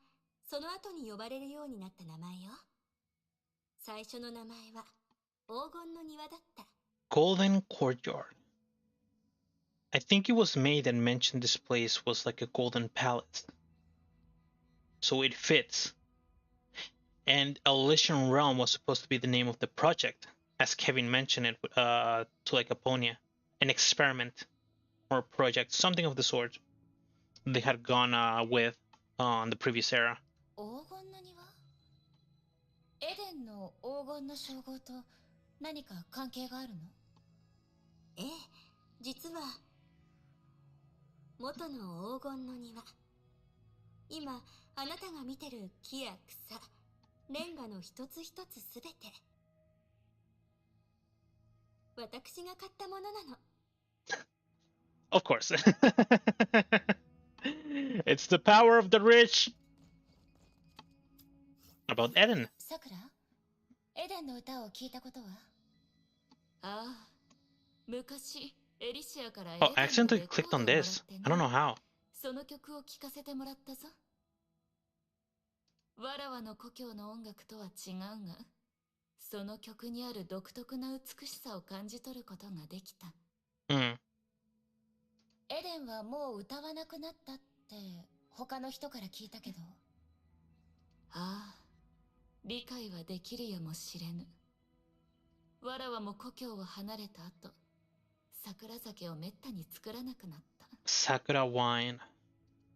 その後に呼ばれるようになった名前よ。最初の名前は黄金の庭だった。Golden Courtyard. I think it was May that mentioned this place was like a golden palace. So it fits. And Elysian Realm was supposed to be the name of the project, as Kevin mentioned it to like Aponia. An experiment or project, something of the sort they had gone with on the previous era. 黄金の庭？エデンの黄金の称号と何か関係があるの？ええ、実は元の黄金の庭。今あなたが見てる木や草、レンガの一つ一つすべて私が買ったものなの。Of course. It's the power of the rich. about Eden? さくら、エデンの歌を聞いたことは？ああ、昔エリシアからエ Oh, デ I ンの accidentally レコー clicked ドを on もらっ this. て I don't know ね。 how. その曲を聴かせてもらったぞ。わらわの故郷の音楽とは違うが、その曲にある独特な美しさを感じ取ることができた。Hmm. エデンはもう歌わなくなったって他の人から聞いたけど。ああ、理解はできるやもしれぬ。わらわも故郷を離れた後、桜酒をめったに作らなくなった。 Sakura wine.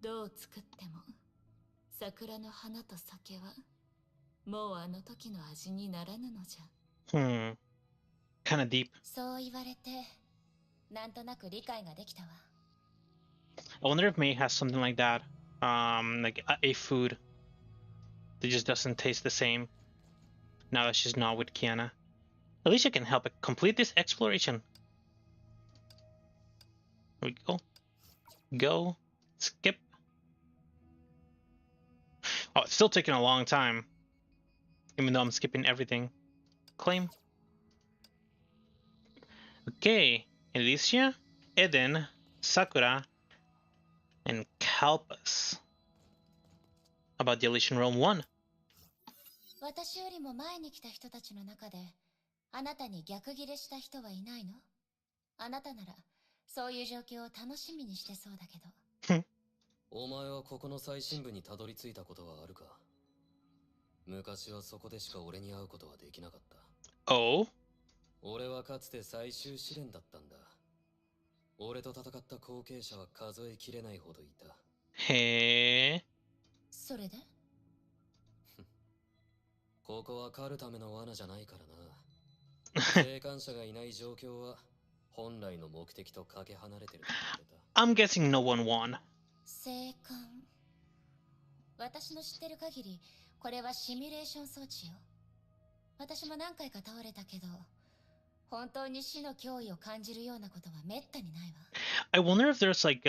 どう作っても桜の花と酒はもうあの時の味にならぬのじゃ。Hmm. Kinda deep. そう言われてなんとなく理解ができたわ。 I wonder if May has something like that. Like a food that just doesn't taste the same now that she's not with Kiana. Alicia can help complete this exploration. Here we go. Go. Skip. Oh, it's still taking a long time. Even though I'm skipping everything. Claim. Okay. Alicia, Eden, Sakura, and Kalpas. About the Elysian Realm 1. 私よりも前に来た人たちの中であなたに逆ギレした人はいないの？あなたならそういう状況を楽しみにしてそうだけど。お前はここの最深部にたどり着いたことはあるか？昔はそこでしか俺に会うことはできなかった。Oh? 俺はかつて最終試練だったんだ。俺と戦った後継者は数えきれないほどいた。へえ。それで？ここは狩るための罠じゃないからな。生還者がいない状況は本来の目的とかけ離れてると言ってた。I'm guessing no one won. 生還。私の知ってる限りこれはシミュレーション装置よ。私も何回か倒れたけど本当に死の脅威を感じるようなことはめったにないわ。 I wonder if there's like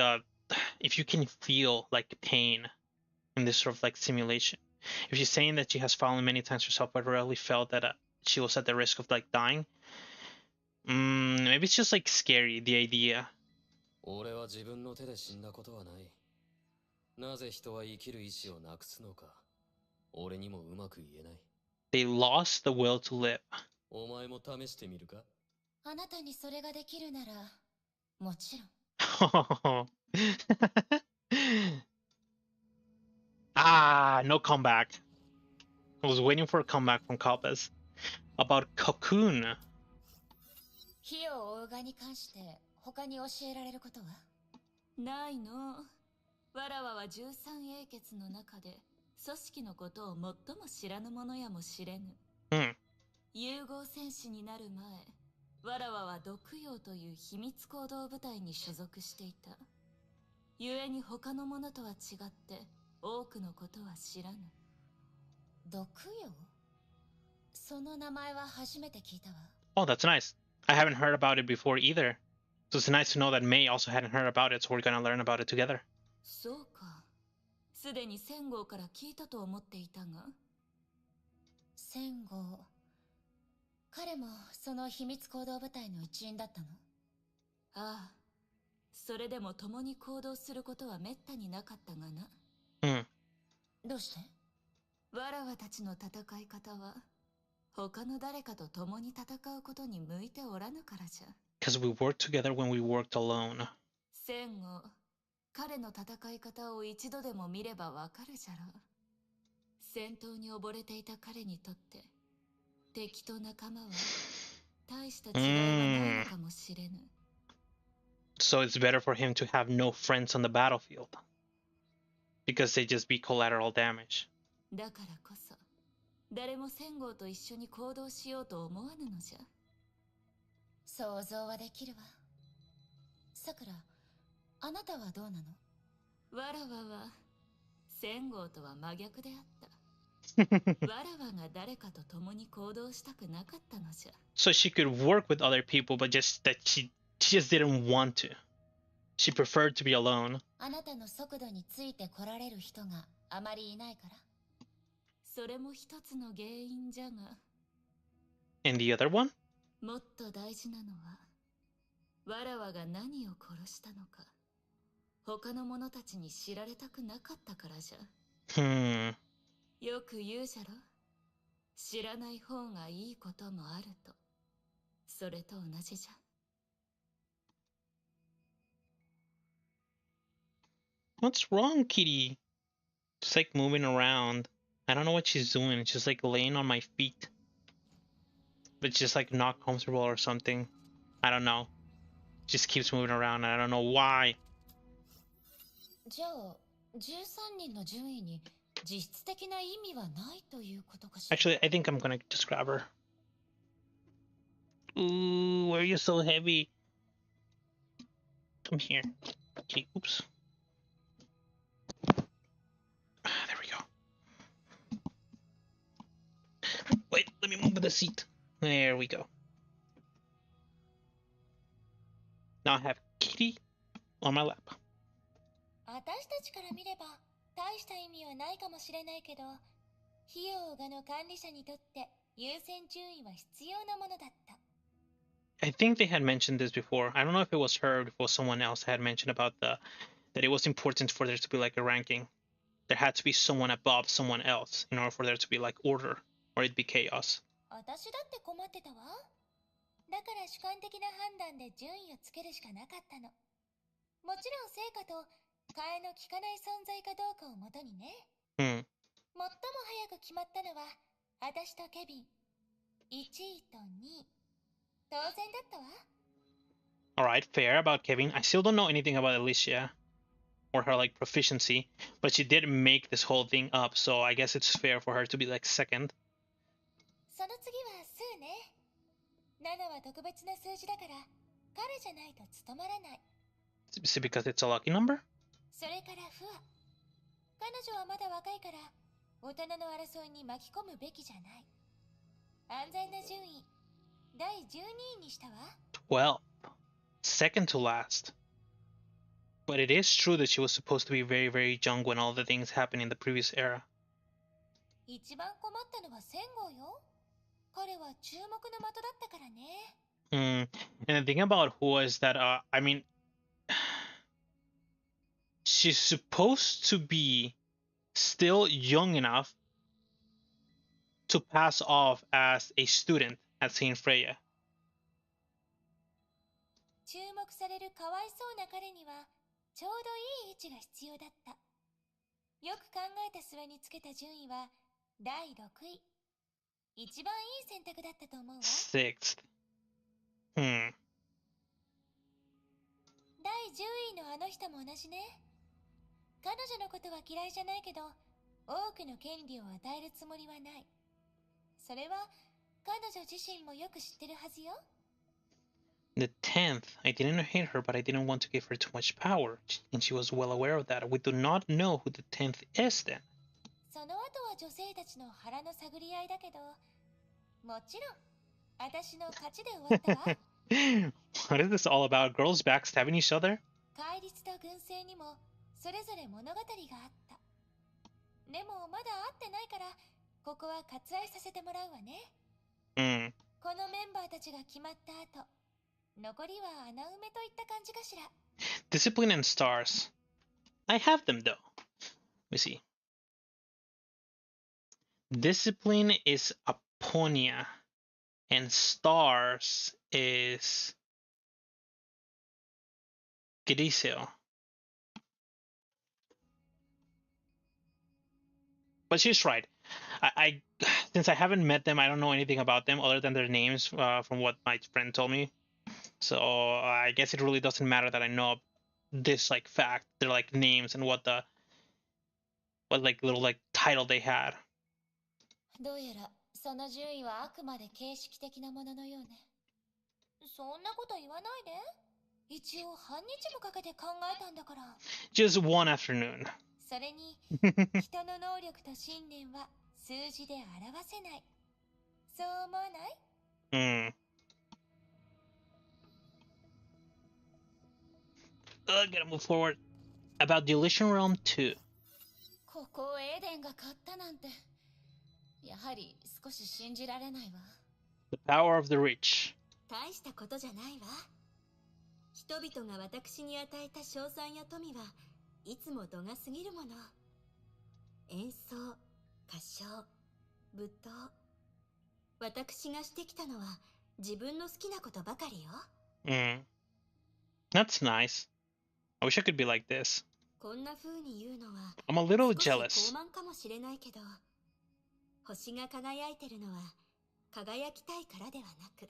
if you can feel like pain in this sort of like simulation. If she's saying that she has fallen many times herself but rarely felt that she was at the risk of like dying. Maybe it's just like scary, the idea. 俺は自分の手で死んだことはない。なぜ人は生きる意志をなくすのか、俺にもうまく言えない。They lost the will to live. お前も試してみるか？あなたにそれができるならもちろん。No comeback. I was waiting for a comeback from Kalpes. About Cocoon. 火を追うがに関して他に教えられることは？ないの。わらわは13英傑の中で組織のことを最も知らぬ者やもしれぬ。融合戦士になる前、わらわは毒陽という秘密行動部隊に所属していた。故に他の者とは違って多くのことは知らぬ。毒陽？その名前は初めて聞いたわ。 Oh, that's nice. I haven't heard about it before either. So it's nice to know that May also hadn't heard about it, so we're gonna learn about it together. そうか。すでに千号から聞いたと思っていたが。千号。彼もその秘密行動部隊の一員だったの？ああ。それでも共に行動することはめったになかったがな。どうして？わらわたちの戦い方は他の誰かと共に戦うことに向いておらぬからじゃ。 Because we worked together when we worked alone. 戦後、彼の戦い方を一度でも見ればわかるじゃろう。戦闘に溺れていた彼にとって敵と仲間は大した違いはないのかもしれぬ。So it's better for him to have no friends on the battlefield. Because they just be collateral damage. だからこそ誰も戦号と一緒に行動しようと思わぬのじゃ。想像はできるわ。さくら、あなたはどうなの？わらわは戦号とは真逆であった。わらわが誰かと共に行動したくなかったのじゃ。So she could work with other people, but just that she just didn't want to. She preferred to be alone. あなたの速度についてこられる人があまりいないから。それも一つの原因じゃが。And the other one? もっと大事なのは、わらわが何を殺したのか、他の者たちに知られたくなかったからじゃ。よく言うじゃろ。知らない方がいいこともあると。それと同じじゃ。What's wrong, Kitty? Just like moving around. I don't know what she's doing. It's just like laying on my feet. But it's just like not comfortable or something. I don't know. Just keeps moving around. I don't know why. じゃあ、13人の順位に実質的な意味はないということかしら。Actually, I think I'm gonna just grab her. Ooh, why are you so heavy? Come here. Okay, oops. There we go. Wait, let me move the seat. There we go. Now I have Kitty on my lap. 私たちから見れば大した意味はないかもしれないけど、費用がの管理者にとって優先順位は必要なものだった。I think they had mentioned this before. I don't know if it was her or if it was someone else had mentioned about that it was important for there to be like a ranking. There had to be someone above someone else in order for there to be like order, or it'd be chaos. 私だって困ってたわ。だから主観的な判断で順位をつけるしかなかったの。もちろん成果と替えの利かない存在かどうかをもとにね。最も早く決まったのは私とケビン。1位と2位。当然だったわ。Alright, fair about Kevin. I still don't know anything about Alicia or her like proficiency, but she did make this whole thing up, so I guess it's fair for her to be like second. その次はスーね。7は特別な数字だから彼じゃないと務まらない。Is it because it's a lucky number? それからフア。彼女はまだ若いから大人の争いに巻き込むべきじゃない。安全な順位第12位にしたわ。Well, second to last. But it is true that she was supposed to be very, very young when all the things happened in the previous era. 一番困ったのはセンゴよ。彼は注目の的だったからね。And the thing about Hua is that, I mean, she's supposed to be still young enough to pass off as a student at Saint Freya. 注目されるかわいそうな彼にはちょうどいい位置が必要だった。よく考えた末につけた順位は第6位。一番いい選択だったと思うわ。Sixth. 第10位のあの人も同じね。彼女のことは嫌いじゃないけど、多くの権利を与えるつもりはない。それは彼女自身もよく知ってるはずよ。The 10th, I didn't hate her, but I didn't want to give her too much power, and she was well aware of that. We do not know who the 10th is then. その後は女性たちの腹の探り合いだけど、もちろん、私の勝ちで終わったわ。What is this all about? Girls backstabbing each other? 戒律と軍政にもそれぞれ物語があった。でもまだ会ってないから、ここは割愛させてもらうわね。このメンバーたちが決まった後、残りは穴埋めといった感じかしら。Discipline and stars. I have them though. Let me see. Discipline is Aponia, and stars is Griseo. But she's right. I since I haven't met them, I don't know anything about them other than their names from what my friend told me. So I guess it really doesn't matter that I know this like fact, their like names and what like little like title they had. どうやらその順位はあくまで形式的なもののようね。そんなこと言わないで。一応半日もかけて考えたんだから。Just one afternoon. それに人の能力と信念は数字で表せない。そう思わない？Gotta move forward. About the Elysian Realm 2. ここをエデンが買ったなんてやはり少し信じられないわ。 The power of the rich. 大したことじゃないわ。人々が私に与えた賞賛や富はいつも度が過ぎるもの。演奏、歌唱、舞踏。私がしてきたのは自分の好きなことばかりよ。That's nice. I wish I could be like this. こんな風に言うのは I'm a little 少し jealous. 高慢かもしれないけど、星が輝いてるのは輝きたいからではなく、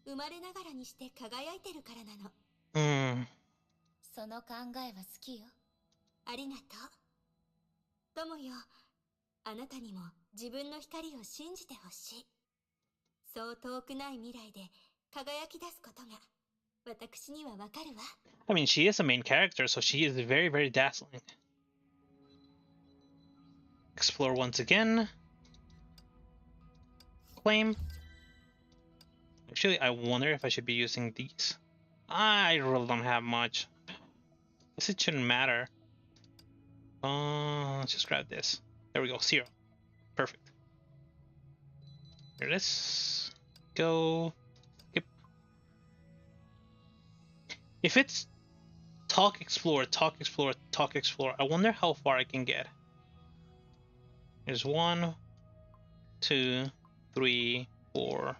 生まれながらにして輝いてるからなの。その考えは好きよ。ありがとう。友よ、あなたにも自分の光を信じてほしい。そう遠くない未来で輝き出すことが私にはわかるわ。I mean, she is a main character, so she is very, very dazzling. Explore once again. Claim. Actually, I wonder if I should be using these. I really don't have much. Guess it shouldn't matter. Let's just grab this. There we go, 0. Perfect. Here, let's go. Yep. If it's talk, explore, talk, explore, talk, explore, I wonder how far I can get. There's 1, 2, 3, 4.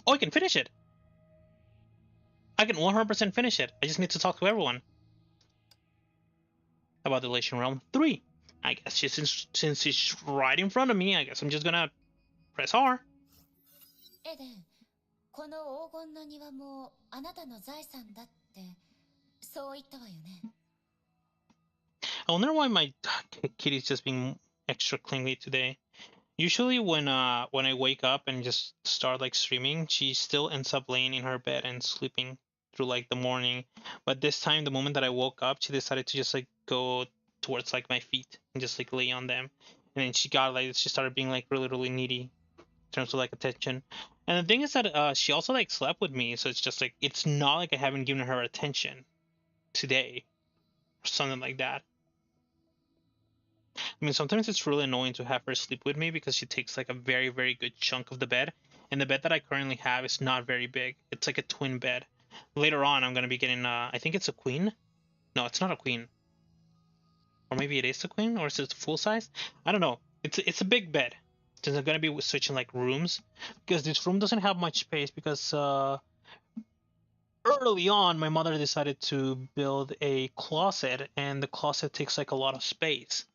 Oh, I can finish it! I can 100% finish it. I just need to talk to everyone. About the Elysian Realm 3. I guess just since it's right in front of me, I guess I'm just gonna press R. エデン、この黄金の庭もあなたの財産だってそう言ったわよね。I wonder why my kitty's just being extra clingy today. Usually when I wake up and just start like streaming, she still ends up laying in her bed and sleeping through like the morning. But this time, the moment that I woke up, she decided to just like go towards like my feet and just like lay on them. And then she started being like really, really needy in terms of like attention. And the thing is that she also like slept with me, so it's just like it's not like I haven't given her attention today or something like that. I mean, sometimes it's really annoying to have her sleep with me because she takes like a very, very good chunk of the bed. And the bed that I currently have is not very big. It's like a twin bed. Later on, I'm going to be getting, I think it's a queen. No, it's not a queen. Or maybe it is a queen, or is it full size? I don't know. It's a big bed. Since I'm going to be switching like rooms. Because this room doesn't have much space because early on, my mother decided to build a closet. And the closet takes like a lot of space.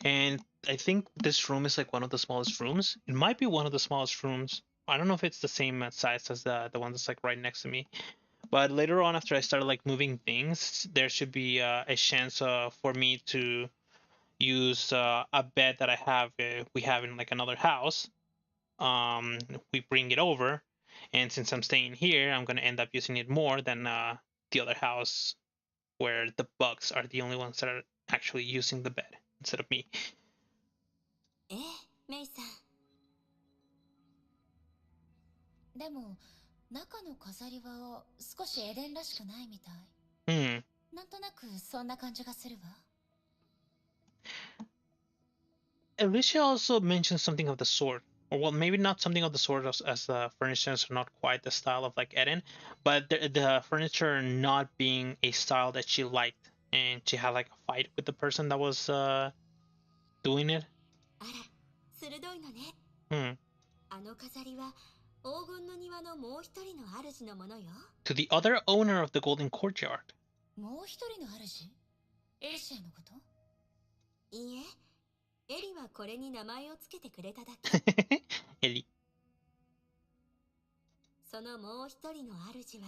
And I think this room is like one of the smallest rooms. It might be one of the smallest rooms. I don't know if it's the same size as the one that's like right next to me. But later on, after I started like moving things, there should be a chance for me to use a bed that I have. We have in like another house. We bring it over, and since I'm staying here, I'm gonna end up using it more than the other house, where the bugs are the only ones that are actually using the bed instead of me. ええ、メイさん。でも中の飾りは少しエデンらしくないみたい。なんとなくそんな感じがするわ。Alicia also mentioned something of the sort. Or well, maybe not something of the sort as the furniture is not quite the style of like Eden, but the furniture not being a style that she liked, and she had like a fight with the person that was doing it. あら、鋭いのね。あの飾りは黄金の庭のもう一人の主のものよ。To the other owner of the golden courtyard. もう一人の主？エリシアのこと？いいえ、エリはこれに名前をつけてくれただけ。エリ。そのもう一人の主は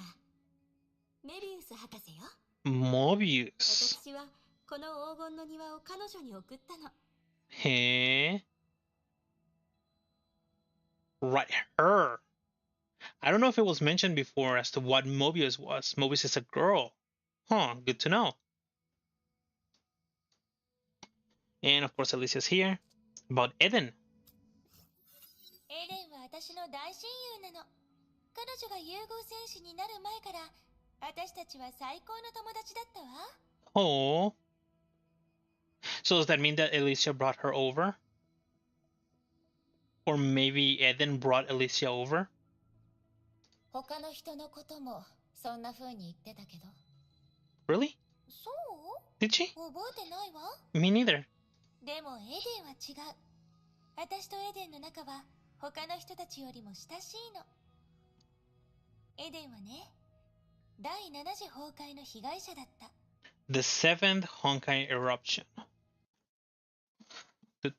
メビウス博士よ。モビウス。私はこの黄金の庭を彼女に送ったの。へえ。Right, her. I don't know if it was mentioned before as to what Mobius was. Mobius is a girl. Huh, good to know. And of course, Alicia's here. About Eden. エレンは私の大親友なの。彼女が融合戦士になる前から私たちは最高の友達だったわ。Oh. So does that mean that Alicia brought her over? Or maybe Eden brought Elysia over? 他の人のこともそんな風に言ってたけど。 Really? そう？ Did she? 覚えてないわ。 Me neither. でもエデンは違う。私とエデンの仲は他の人たちよりも親しいの。エデンはね、第7次崩壊の被害者だった。 The 7th Honkai eruption. Let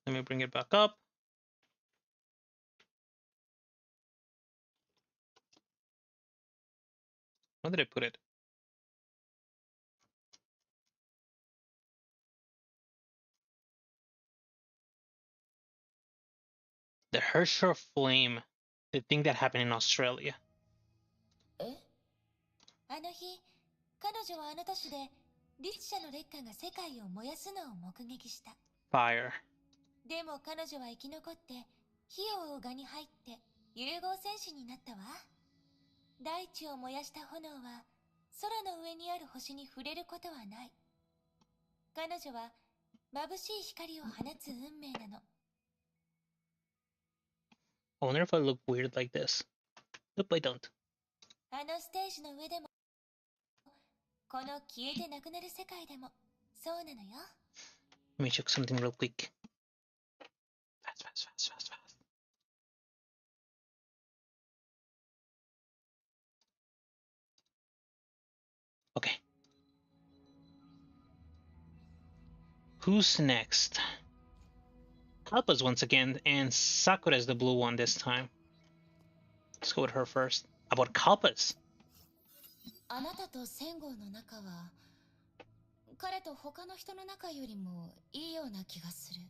me bring it back up. Where did I put it? The Herrscher Flame. The thing that happened in Australia. え？あの日、彼女はあの都市で律者の烈火が世界を燃やすのを目撃した。 Fire. でも彼女は生き残って火を追う蛾に入って融合戦士になったわ。大地を燃やした炎は空の上にある星に触れることはない。彼女は眩しい光を放つ運命なの。 I wonder if I look weird like this. Nope, I don't. あのステージの上でも、この消えてなくなる世界でもそうなのよ。 Let me check something real quick. Fast. Okay. Who's next? Kalpa's once again, and Sakura's the blue one this time. Let's go with her first. About Kalpa's. あなたと千号の仲は彼と他の人の仲よりもいいような気がする。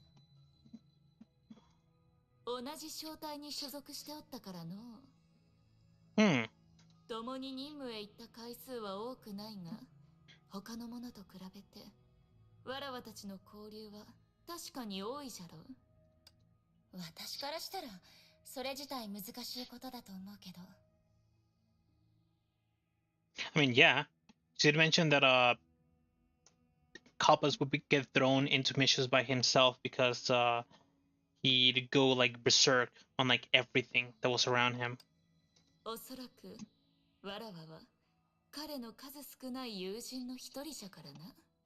同じ小隊に所属しておったからの。共に任務へ行った回数は多くないが、他の者と比べてわらわたちの交流は確かに多いじゃろう。私からしたらそれ自体難しいことだと思うけど。 I mean, yeah. She had mentioned that Kalpas would get thrown into missions by himself because he'd go like berserk on like everything that was around him. おそらくわらわは彼の数少ない友人の一人じゃからな。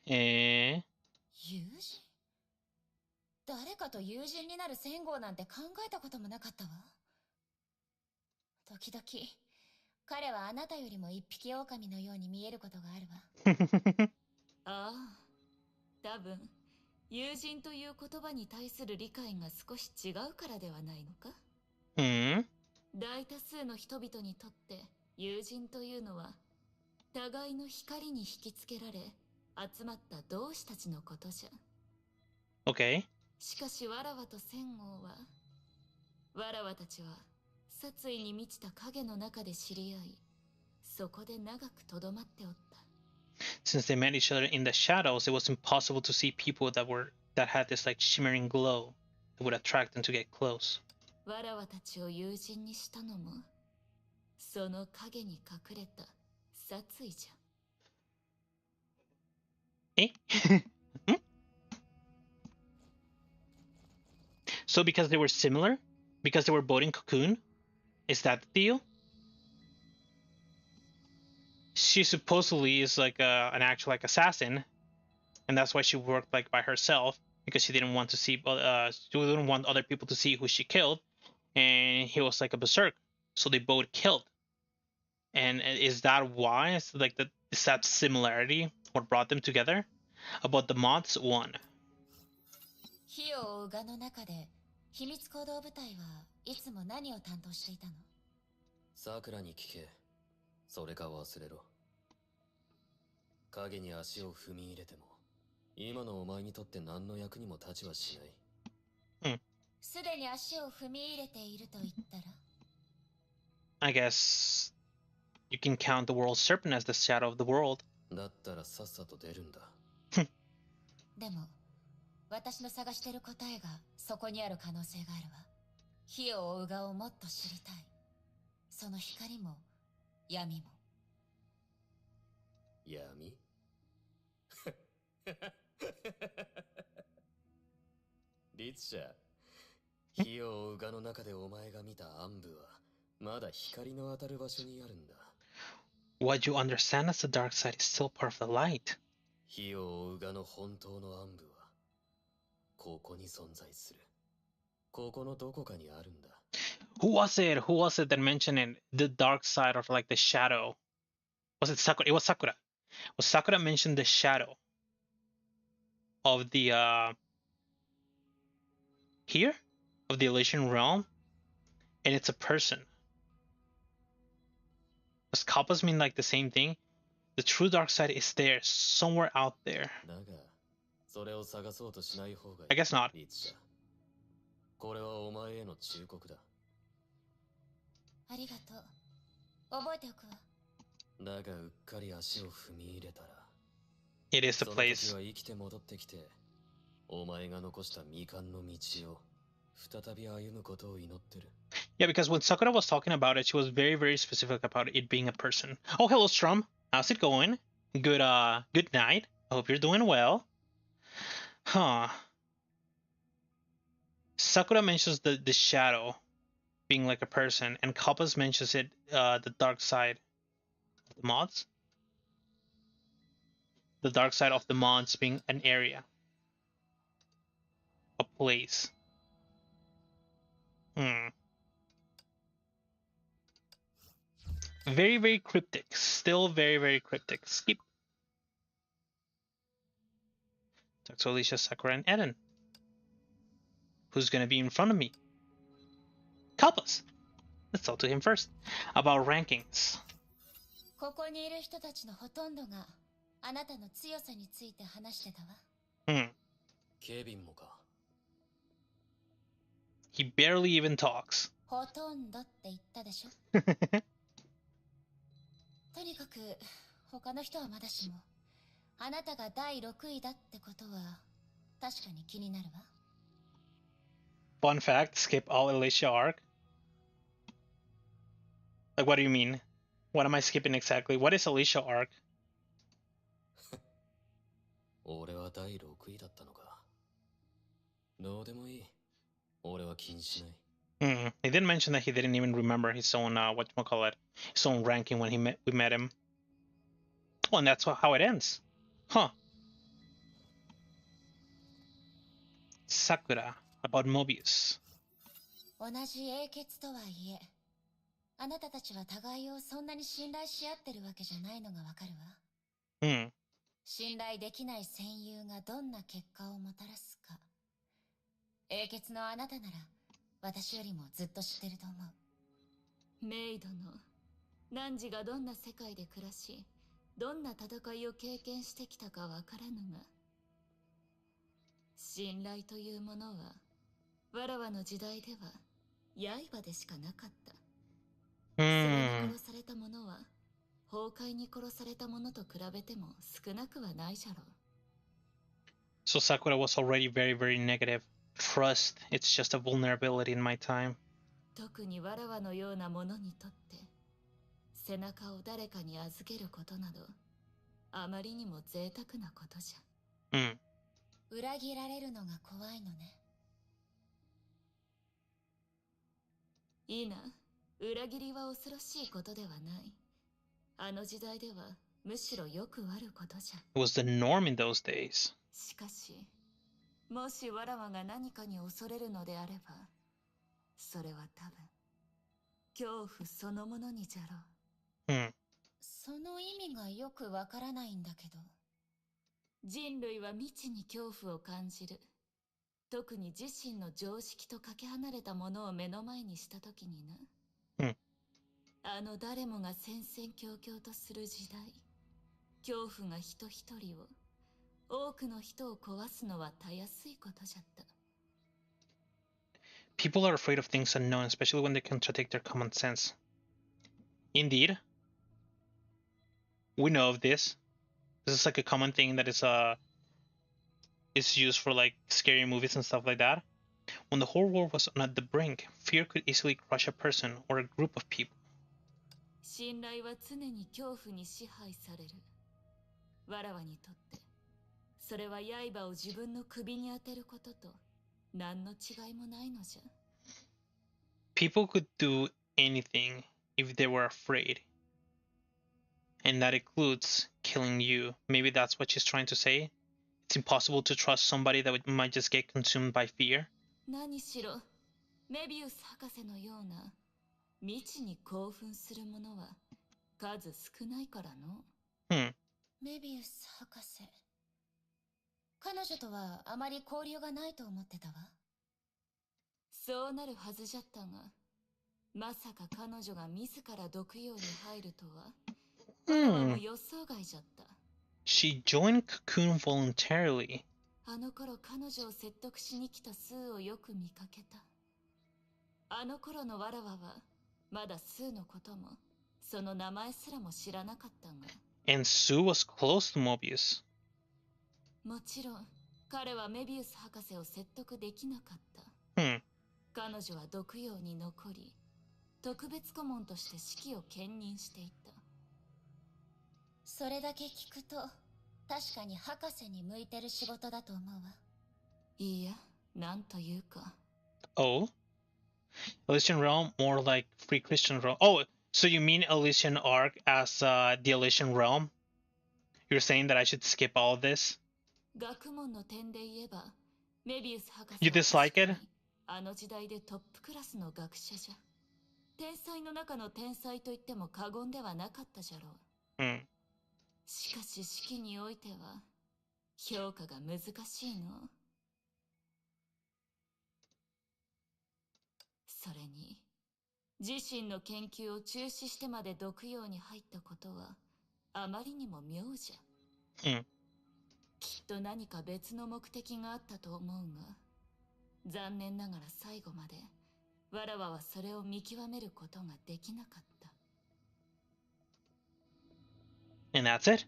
友人？誰かと友人になる千号なんて考えたこともなかったわ。時々彼はあなたよりも一匹狼のように見えることがあるわ。ああ、多分友人という言葉に対する理解が少し違うからではないのか。大多数の人々にとって友人というのは互いの光に引きつけられ集まった同志たちのことじゃ。 Okay. しかしわらわと千号は、わらわたちは殺意に満ちた影の中で知り合い、そこで長くとどまっておった。 Since they met each other in the shadows, it was impossible to see people that had this like shimmering glow that would attract them to get close. わらわたちを友人にしたのも、その影に隠れた殺意じゃ。So because they were similar? Because they were both in Cocoon? Is that the deal? She supposedly is like an actual like assassin, and that's why she worked like by herself because she didn't want to see she didn't want other people to see who she killed, and he was like a berserk, so they both killed. And is that why? Is like is that similarity what brought them together? About the moths, one. 火を追う蛾の中で秘密行動部隊はいつも何を担当していたの？桜に聞け。それか忘れろ。影に足を踏み入れても今のお前にとって何の役にも立ちはしない。すでに足を踏み入れていると言ったら？ I guess you can count the world serpent as the shadow of the world. だったらさっさと出るんだ。でも私の探してる答えがそこにある可能性があるわ。火を追う蛾をもっと知りたい。その光も闇も。闇？律者、火を追うがの中でお前が見た暗部はまだ光の当たる場所にあるんだ。What you understand as the dark side is still part of the light. 火を追うがの本当の暗部はここに存在する。ここのどこかにあるんだ。Who was it? Who was it that mentioned it? The dark side of like the shadow. Was it Sakura? It was Sakura. Was Sakura mentioned the shadow of the here of the Elysian Realm, and it's a person. Does kappas mean like the same thing? The true dark side is there somewhere out there. だが、それを探そうとしない方がいい。I guess not. リツシャ。これはお前への忠告だ。ありがとう。覚えておくわ。だがうっかり足を踏み入れたら、It is the その時 place. は生きて戻ってきて、お前が残した未完の道を再び歩むことを祈ってる。Yeah, because when Sakura was talking about it, she was very, very specific about it being a person. Oh, hello, Strum. How's it going? Good night. I hope you're doing well. Huh. Sakura mentions the shadow being like a person, and Kappas mentions it, the dark side of the mods. The dark side of the mods being an area, a place. Very, very cryptic. Still very, very cryptic. Skip. Talk to Alicia, Sakura, and Eden. Who's gonna be in front of me? Kappas. Let's talk to him first. About rankings. ここにいる人たちのほとんどがあなたの強さについて話してたわ。ケビンもか。He barely even talks. ほとんどって言ったでしょ。とにかく他の人はまだしも、あなたが第6位だってことは確かに気になるわ。Fun fact, skip all Alicia arc. Like, what do you mean? What am I skipping exactly? What is Alicia arc? 俺は第6位だったのか。どうでもいい。俺は気にしない。He did mention that he didn't even remember his own, whatchamacallit, his own ranking when we met him. Oh, and that's how it ends. Huh. Sakura, about Mobius. 同じ英傑とはいえ、あなたたちは互いをそんなに信頼し合ってるわけじゃないのがわかるわ。信頼できない戦友がどんな結果をもたらすか。英傑のあなたなら私よりもずっと知ってると思う。メイドの汝がどんな世界で暮らし、どんな戦いを経験してきたかわからぬが、信頼というものはわらわの時代では刃でしかなかった。それに殺された者は崩壊に殺された者と比べても少なくはないじゃろう。So Sakura was already very, very negative. Trust, it's just a vulnerability in my time. 特にわらわのような者にとって背中を誰かに預けることなどあまりにも贅沢なことじゃ。裏切られるのが怖いのね。いいな、裏切りは恐ろしいことではない。あの時代ではむしろよくあることじゃ。It was the norm in those days. しかし、もしわらわが何かに恐れるのであれば、それは多分恐怖そのものにじゃろう。その意味がよくわからないんだけど、人類は未知に恐怖を感じる。特に自身の常識とかけ離れたものを目の前にしたときにな。あの誰もが戦々恐々とする時代、恐怖が人一人を、多くの人を壊すのはたやすいことじゃった。People are afraid of things unknown, especially when they contradict their common sense. Indeed. We know of this. This is like a common thing that is used for like scary movies and stuff like that. When the whole world was on the brink, fear could easily crush a person or a group of people. 信頼は常に恐怖に支配される。わらわにとって、それは刃を自分の首に当てることと何の違いもないのじゃ。people could do anything if they were afraid. And that includes killing you. Maybe that's what she's trying to say. It's impossible to trust somebody that might just get consumed by fear. 何しろメビウス博士のような未知に興奮する者は数少ないからの。メビウス博士、彼女とはあまり交流がないと思ってたわ。そうなるはずじゃったが、まさか彼女が自ら毒用に入るとは。予想外じゃった。She joined Cocoon voluntarily. あの頃彼女を説得しに来たスーをよく見かけた。あの頃のわらわはまだスーのこともその名前すらも知らなかったが。And Sue was close to Mobius. もちろん彼はメビウス博士を説得できなかった。彼女は毒用に残り、特別顧問として指揮を兼任していた。それだけ聞くと確かに博士に向いてる仕事だと思うわ。いいや、なんというか。Oh? Elysian Realm, more like Free Christian Realm. Oh, so you mean Elysian Arc as the Elysian Realm? You're saying that I should skip all of this? 学問の点で言えば、メビウス博士は You dislike it? あの時代でトップクラスの学者じゃ。天才の中の天才と言っても過言ではなかったじゃろう。しかし式においては評価が難しいの。それに自身の研究を中止してまで毒用に入ったことはあまりにも妙じゃ。きっと何か別の目的があったと思うが、残念ながら最後までわらわはそれを見極めることができなかった。And that's it?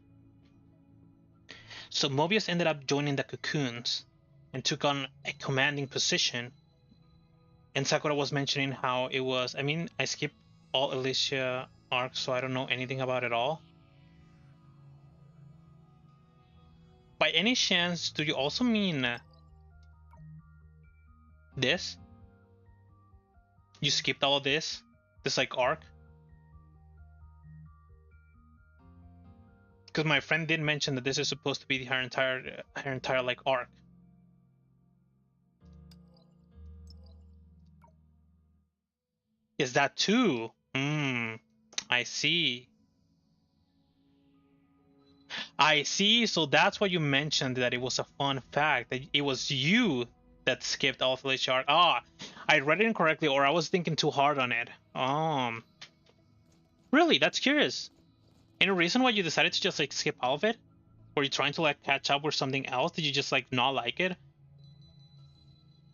So Mobius ended up joining the Cocoons and took on a commanding position. And Sakura was mentioning how it was, I mean, I skipped all Elysia arcs, so I don't know anything about it all. By any chance, do you also mean this? You skipped all of this? This like arc? Because my friend did mention that this is supposed to be her entire like arc. Is that too? I see. I see. So that's why you mentioned that it was a fun fact that it was you that skipped all of the arc. Ah, I read it incorrectly, or I was thinking too hard on it. Really? That's curious. Any reason why you decided to just like skip all of it? Were you trying to like catch up with something else? Did you just like not like it?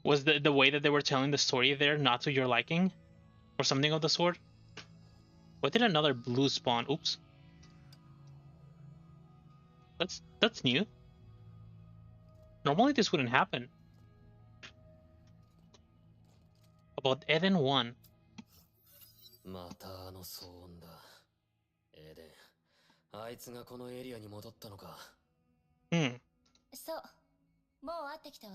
Was the way that they were telling the story there not to your liking? Or something of the sort? What did another blue spawn? Oops. That's new. Normally this wouldn't happen. About Eden 1. またあの騒音だ。エデン、あいつがこのエリアに戻ったのか。そう、もう会ってきたわ。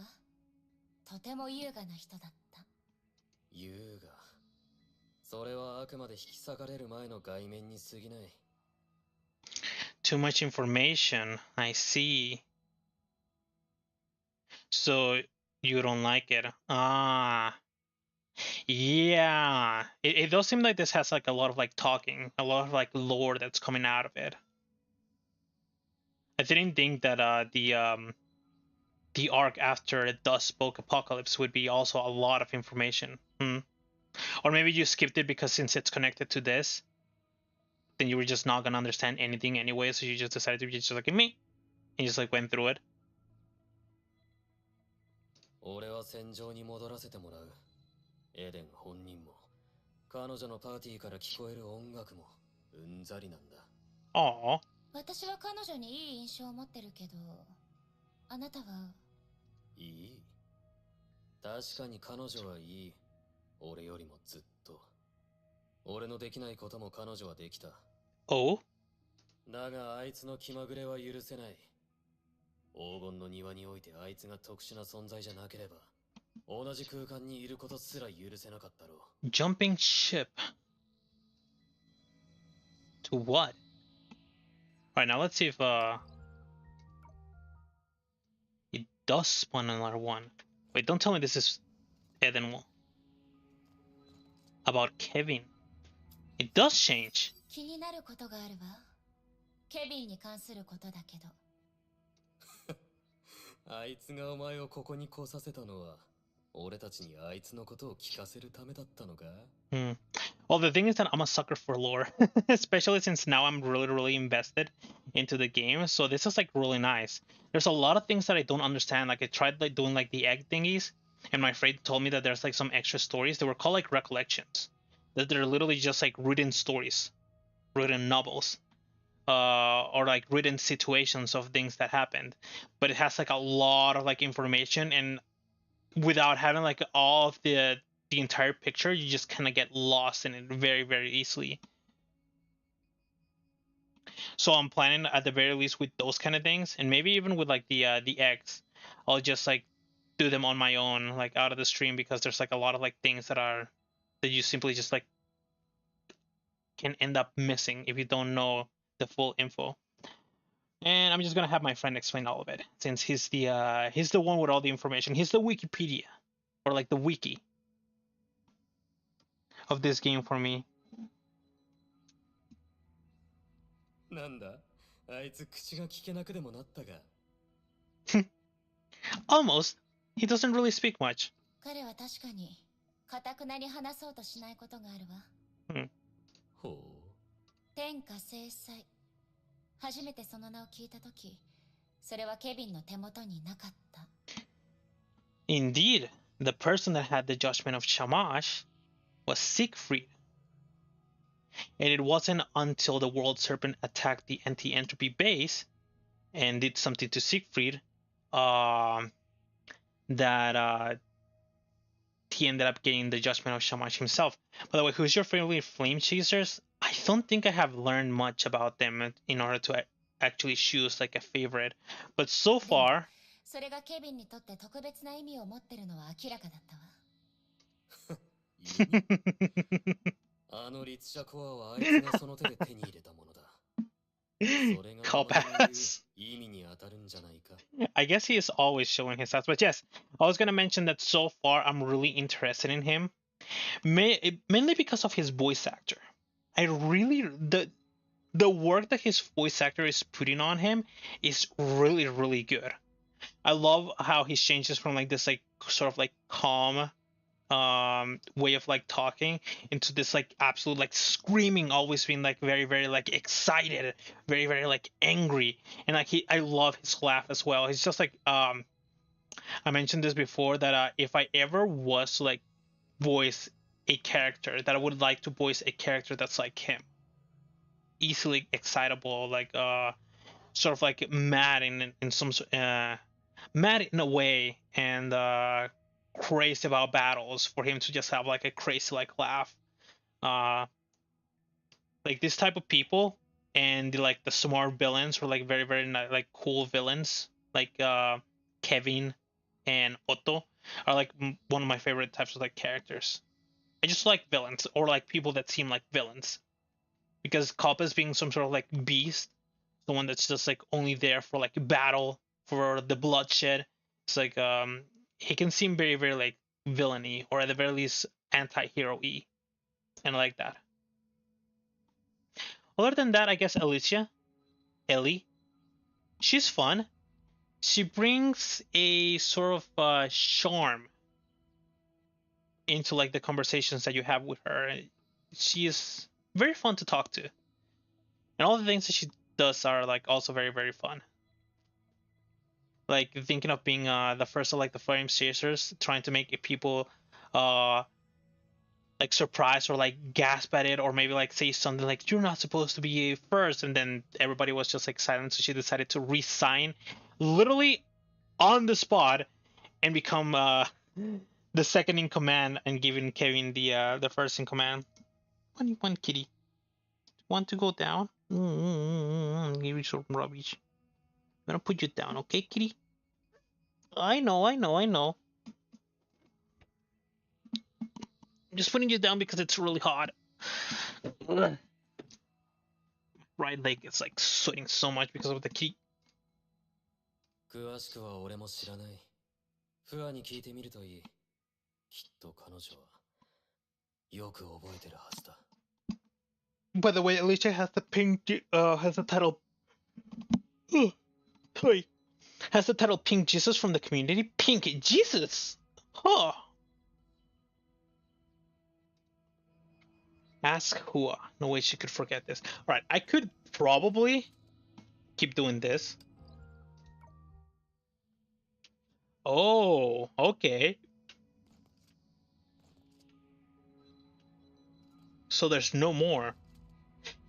とても優雅な人だった。優雅。それはあくまで引き裂かれる前の外面に過ぎない。Too much information. I see. So you don't like it. Ah. Yeah. It does seem like this has like a lot of like talking, a lot of like lore that's coming out of it. I didn't think that the arc after Dust Spoke Apocalypse would be also a lot of information. Or maybe you skipped it because since it's connected to this, then you were just not gonna understand anything anyway, so you just decided to be just like me, and you just like went through it. 俺は戦場に戻らせてもらう。エデン本人も彼女のパーティーから聞こえる音楽もうんざりなんだ。ああ。私は彼女にいい印象を持ってるけど、あなたは？いい。確かに彼女はいい。俺よりもずっと。俺のできないことも彼女はできた。お？だがあいつの気まぐれは許せない。黄金の庭においてあいつが特殊な存在じゃなければ、Jumping ship. To what? Alright, now let's see if it does spawn another one. Wait, don't tell me this is Eden about Kevin. It does change. 気になることがあるわ。ケビンに関することだけど。あいつがお前をここに来させたのは、俺たちにあいつのことを聞かせるためだったのか? Well, the thing is that I'm a sucker for lore, especially since now I'm really invested into the game. So this is like really nice. There's a lot of things that I don't understand. Like I tried like doing like the egg thingies, and my friend told me that there's like some extra stories. They were called like recollections. That they're literally just like written stories, written novels, or like written situations of things that happened. But it has like a lot of like information, and without having like all of the entire picture, you just kind of get lost in it very easily. So I'm planning at the very least with those kind of things, and maybe even with like the eggs, I'll just like do them on my own, like out of the stream, because there's like a lot of like things that you simply just like can end up missing if you don't know the full info. And I'm just gonna have my friend explain all of it, since he's the one with all the information. He's the Wikipedia, or like the wiki of this game for me. Almost. He doesn't really speak much. 彼は確かに、堅くなに話そうとしないことがあるわ。天下制裁。初めてその名を聞いたとき、それはケビンの手元になかった。Indeed, the person that had the judgment of Shamash was Siegfried. And it wasn't until the World Serpent attacked the anti-entropy base and did something to Siegfried that he ended up getting the judgment of Shamash himself. By the way, who's your favorite flame chasers? I don't think I have learned much about them in order to actually choose like a favorite. But so far... それがケビンにとって特別な意味を持ってるのは明らかだったわ。あの律者コアはあいつがその手で手に入れたものだ。Cop ass. I guess he is always showing his ass. But yes, I was going to mention that so far I'm really interested in him. Mainly because of his voice actor. I really... The work that his voice actor is putting on him is really good. I love how he changes from like this like sort of like calm way of like talking into this like absolute like screaming, always being like very like excited, very like angry, and like I love his laugh as well. He's just like I mentioned this before that if I ever was to like voice a character, that I would like to voice a character that's like him, easily excitable, like sort of like mad in some mad in a way, and crazy about battles, for him to just have like a crazy like laugh, like this type of people, and like the smart villains, or like very like cool villains, like Kevin and Otto are like one of my favorite types of like characters. I just like villains, or like people that seem like villains, because Kappa's being some sort of like beast, someone that's just like only there for like battle, for the bloodshed. It's like he can seem very like villainy, or at the very least anti-hero-y, and I like that. Other than that, I guess Ellie, she's fun. She brings a sort of charm into like the conversations that you have with her. She is very fun to talk to, and all the things that she does are like also very fun. Like thinking of being the first of like the flame chasers, trying to make people like surprised or like gasp at it, or maybe like say something like you're not supposed to be first, and then everybody was just like silent, so she decided to resign literally on the spot and become the second in command, and giving Kevin the first in command. What do you want, kitty? Want to go down? Give you some rubbish. I'm gonna put you down, okay, kitty? I know. just putting you down because it's really hot. Right leg is like sweating so much because of the key. 詳しくは俺も知らない。フアに聞いてみるといい。きっと彼女はよく覚えてるはずだ。By the way, Alicia has the has the title. Sorry. Has the title Pink Jesus from the community. Pink Jesus? Huh. Ask Hua. No way she could forget this. Alright, I could probably keep doing this. Oh, okay. So there's no more.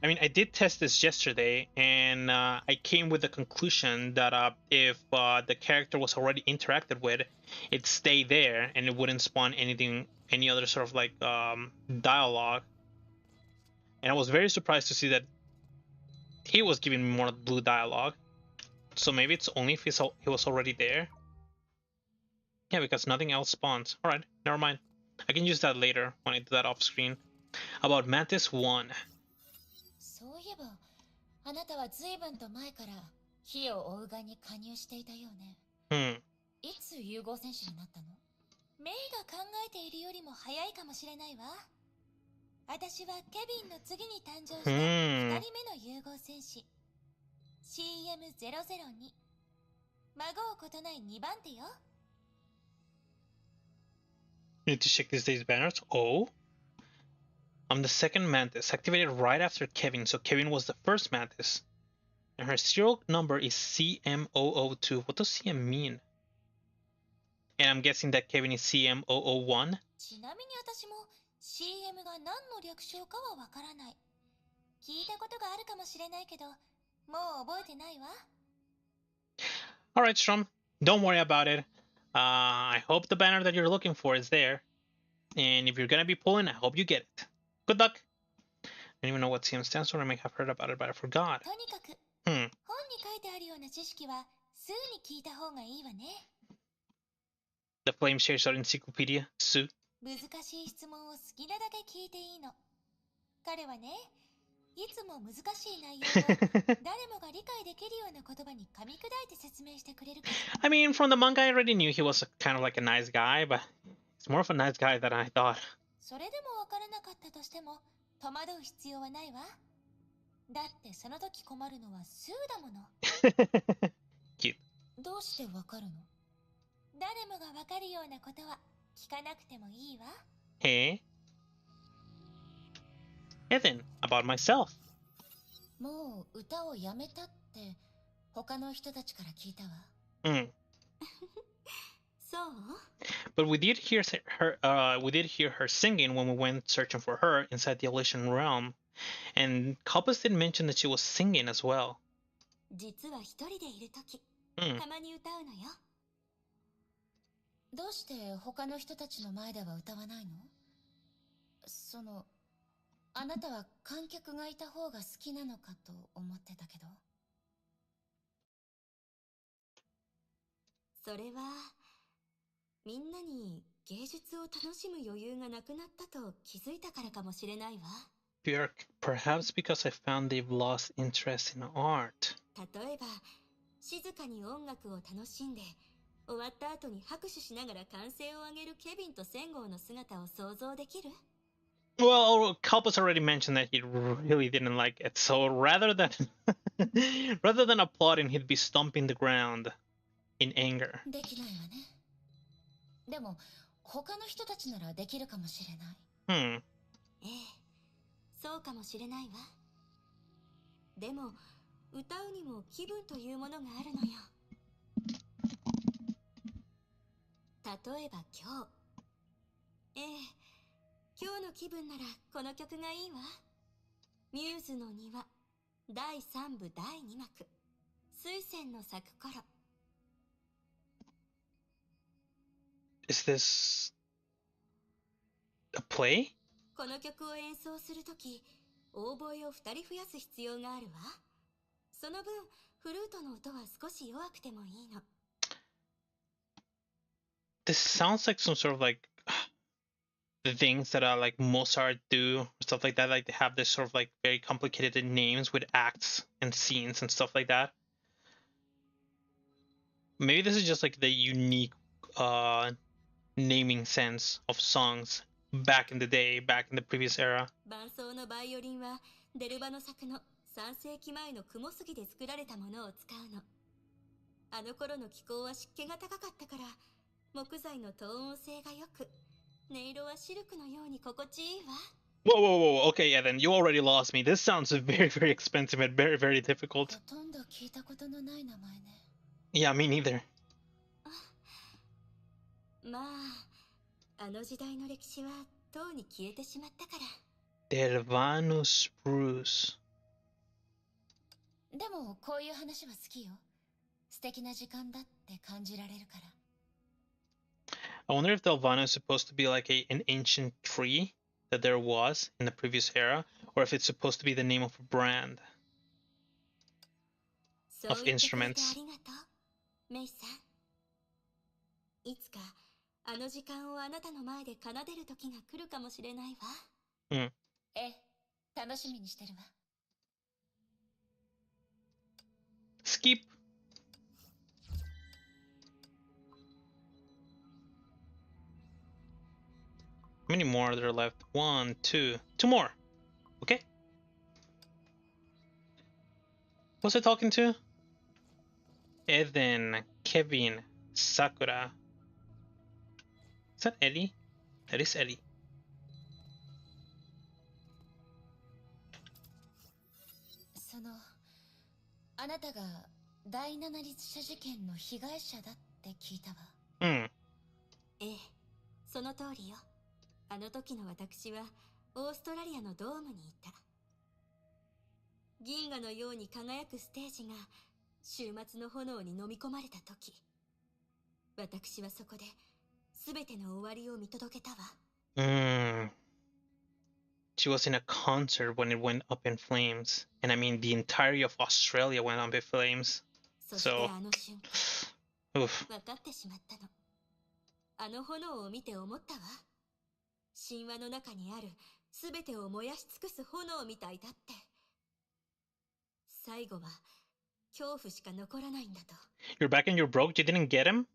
I mean, I did test this yesterday, and I came with the conclusion that if the character was already interacted with, it'd stay there, and it wouldn't spawn any other sort of like dialogue. And I was very surprised to see that he was giving me more blue dialogue. So maybe it's only if he was already there. Yeah, because nothing else spawns. Alright, never mind. I can use that later when I do that off screen. About Mantis 1. そういえば、あなたは随分と前から火を追う側に加入していたよね。いつ融合戦士になったの？メイが考えているよりも早いかもしれないわ。私はケビンの次に誕生した2人目の融合戦士。CM002。孫を異ない2番手よ。Need to check these days banners. Oh. I'm the second Mantis, activated right after Kevin, so Kevin was the first Mantis. And her serial number is CM002. What does CM mean? And I'm guessing that Kevin is CM001? ちなみに私も CM が何の略称かはわからない。聞いたことがあるかもしれないけど、もう覚えてないわ。Alright, Strom. Don't worry about it. I hope the banner that you're looking for is there. And if you're gonna be pulling, I hope you get it. Good luck. I don't even know what CM stands for. I may have heard about it, but I forgot. とにかく、本に書いてあるような知識はすぐに聞いた方がいいわね。The Flame Shares Our Encyclopedia, Sue. 難しい質問を好きなだけ聞いていいの。彼はね、いつも難しい内容を誰もが理解できるような言葉に噛み砕いて説明してくれるから。I mean, from the manga, I already knew he was kind of like a nice guy, but he's more of a nice guy than I thought. それでもわからなかったとしても、戸惑う必要はないわ。だってその時困るのはスーだもの。Cute. どうしてわかるの？誰もがわかるようなことは聞かなくてもいいわ。Hey. And then, about myself. もう歌をやめたって他の人たちから聞いたわ。そう？ But we did hear her singing when we went searching for her inside the Elysian Realm, and Kalpus did mention that she was singing as well. 実は一人でいるとき、たまに歌うのよ。どうして他の人たちの前では歌わないの？あなたは観客がいた方が好きなのかと思ってたけど。それはみんなに芸術を楽しむ余裕がなくなったと気づいたからかもしれないわ。Perhaps because I found they've lost interest in art. 例えば、静かに音楽を楽しんで、終わった後に拍手しながら歓声を上げるケビンとセンゴーの姿を想像できる？ Well, Kalpus already mentioned that he really didn't like it, so rather than applauding, he'd be stomping the ground in anger. できないわね。でも他の人たちならできるかもしれない。ええ、そうかもしれないわ。でも歌うにも気分というものがあるのよ。例えば今日。今日の気分ならこの曲がいいわ。ミューズの庭第3部第2幕水仙の咲く頃。Is this a play? この曲を演奏するとき、オーボエを2人増やす必要があるわ。その分、フルートの音は少し弱くてもいいの。This sounds like some sort of like the things that like Mozart do, stuff like that. Like they have this sort of like very complicated names with acts and scenes and stuff like that. Maybe this is just like the unique naming sense of songs back in the day, back in the previous era. 伴奏のバイオリンはデルバの作の3世紀前の雲杉で作られたものを使うの。あの頃の気候は湿気が高かったから木材の等温性が良く、音色はシルクのように心地いいわ。 Whoa, whoa, whoa. Okay, yeah, then you already lost me. This sounds very, very expensive and very, very difficult. ほとんど聞いたことのない名前ね。Yeah, me neither. まあ、あの時代の歴史はとうに消えてしまったから。Dervanus Bruce. でもこういう話は好きよ。素敵な時間だって感じられるから。I wonder if Delvano is supposed to be like an ancient tree that there was in the previous era, or if it's supposed to be the name of a brand of instruments. メイさん、いつかあの時間をあなたの前で奏でる時が来るかもしれないわ。ええ、楽しみにしてるわ。Skip. How many more are there left? 1, 2 more. Okay. What's it talking to? Eden, Kevin, Sakura. Is that Ellie? That is Ellie. その、あなたが第七律者事件の被害者だって聞いたわ。ええ、その通りよ。あの時の私はオーストラリアのドームにいた。銀河のように輝くステージが終末の炎に飲み込まれた時、私はそこで全ての終わりを見届けたわ。She was in a concert when it went up in flames. And I mean, the entirety of Australia went up in flames. そしてあの瞬間、Oof. 分かってしまったの。あの炎を見て思ったわ。神話の中にある全てを燃やし尽くす炎みたいだって。最後は恐怖しか残らないんだと。 You're back and you're broke? You didn't get him?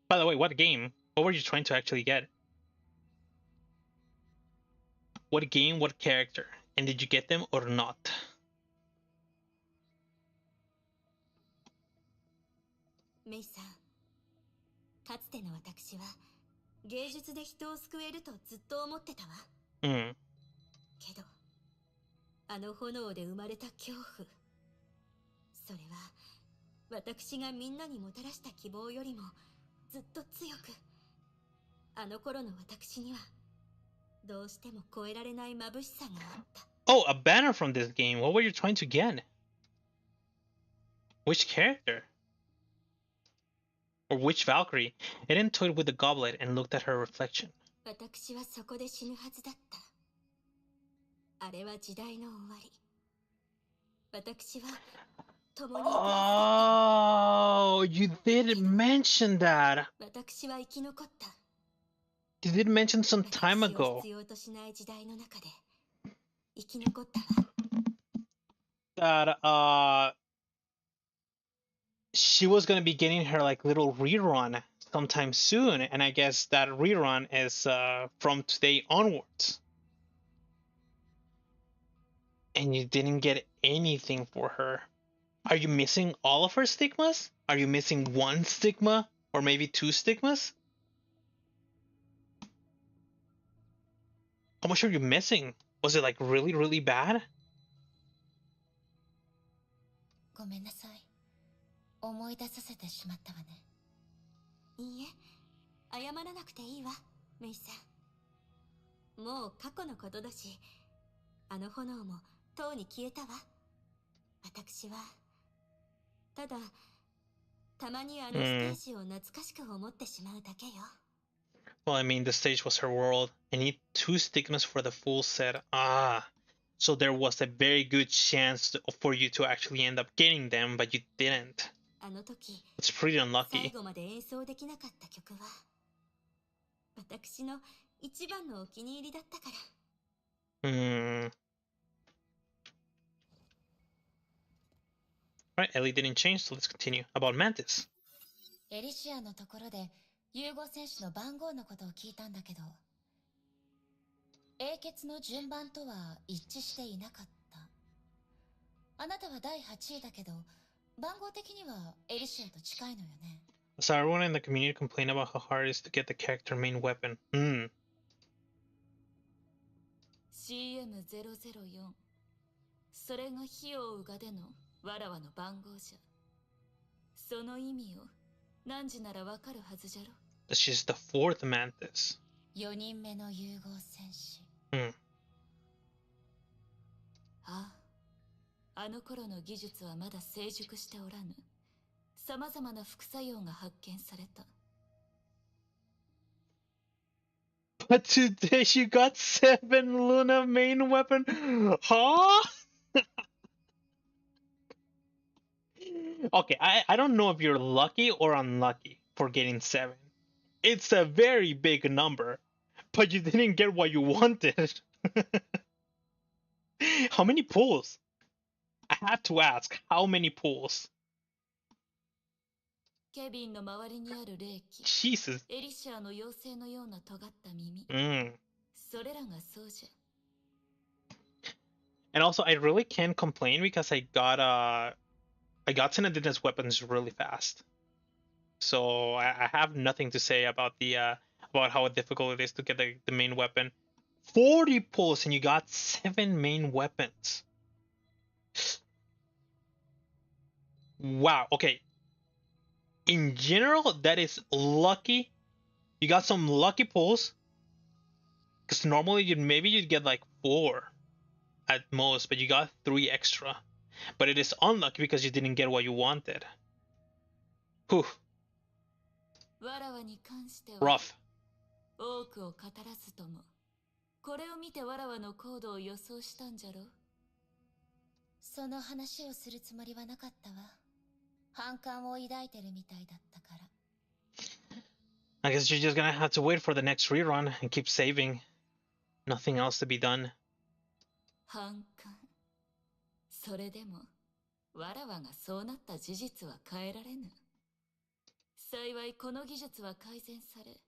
By the way, what game? What were you trying to actually get? What game, what character? And did you get them or not? メイさん、かつての私は芸術で人を救えるとずっと思ってたわ。けど、あの炎で生まれた恐怖、それは私がみんなにもたらした希望よりもずっと強く、あの頃の私にはどうしても超えられない眩しさがあった。 Oh, a banner from this game. What were you trying to get? Which character? Or which Valkyrie? Eden toyed with the goblet and looked at her reflection. 私はそこで死ぬはずだった。あれは時代の終わり。私は共に Oh, you did mention that. 私は生き残った。 You did mention some time ago 必要としない時代の中で生き残ったわ。that she was gonna be getting her like little rerun sometime soon, and I guess that rerun is from today onwards. And you didn't get anything for her. Are you missing all of her stigmas? Are you missing one stigma or maybe two stigmas? How much are you missing? Was it like really, really bad? ごめんなさい。思い出させてしまったわね。いいえ、謝らなくていいわ、メイさん。もう過去のことだし、あの炎もとうに消えたわ。私はただたまにあのステージを懐かしく思ってしまうだけよ。 Well, I mean, the stage was her world. I need 2 stigmas for the full set. Ah, so there was a very good chance for you to actually end up getting them, but you didn't. あの時、 It's pretty 最 unlucky. 後まで演奏できなかった曲は、私の一番のお気に入りだったから。Alright, Ellie didn't change, so let's continue. About Mantis. エリシアのところで融合選手の番号のことを聞いたんだけど、英傑の順番とは一致していなかった。あなたは第8位だけど、番号的にはエリシアと近いのよね。So everyone in the community complained about how hard it is to get the character main weapon. CM004。それが火を追うがでのわらわの番号じゃ。その意味を何時ならわかるはずじゃろ。She's the fourth Mantis. 4人目の融合戦士。ああ、あの頃の技術はまだ成熟しておらぬ。様々な副作用が発見された。But today she got 7 Luna main weapon. Huh? Okay, I don't know if you're lucky or unlucky for getting 7. It's a very big number, but you didn't get what you wanted. How many pulls? I have to ask, how many pulls? ケビンの周りにある霊気。Jesus. エリシアの妖精のような尖った耳。それらがそうじゃ。And also, I really can't complain because I got Tenedina's weapons really fast. So I have nothing to say about about how difficult it is to get the main weapon. 40 pulls and you got 7 main weapons. Wow, okay. In general, that is lucky. You got some lucky pulls. Because normally you'd get like 4 at most, but you got 3 extra. But it is unlucky because you didn't get what you wanted. Whew. Rough. 多くを語らずとも、これを見てわらわの行動を予想したんじゃろ。その話をするつもりはなかったわ。反感を抱いてるみたいだったから。I guess you're just gonna have to wait for the next rerun and keep saving. Nothing else to be done. 反感。それでも、わらわがそうなった事実は変えられぬ。幸いこの技術は改善され、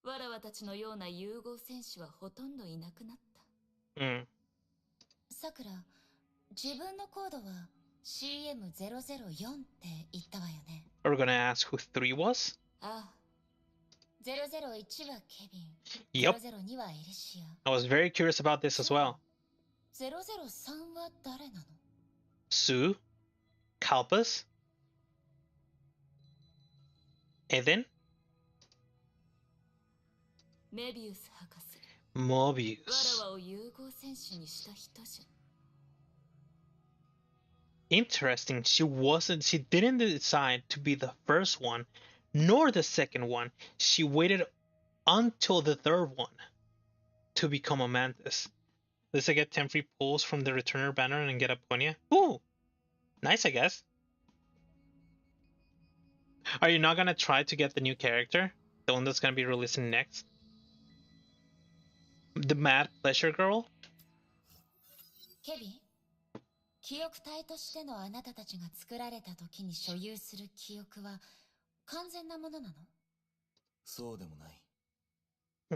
わらわたちのような融合戦士はほとんどいなくなった。さくら、自分のコードは CM004 って言ったわよね。Are we gonna ask who 3 was? ああ。001はケビン。Yep. 002はエリシア。I was very curious about this as well. 003は誰なの？ Sue? Kalpus? Eden? メビウス博士。Mobius. わらわを融合戦士にした人じゃ。Interesting. She didn't decide to be the first one, nor the second one. She waited until the third one to become a Mantis. Does I get 10 free pulls from the returner banner and get a Ponya? Ooh! Nice, I guess. Are you not gonna try to get the new character? The one that's gonna be releasing next? The Mad Pleasure Girl? ケビン、記憶体としてのあなたたちが作られた時に所有する記憶は完全なものなの？そうでもな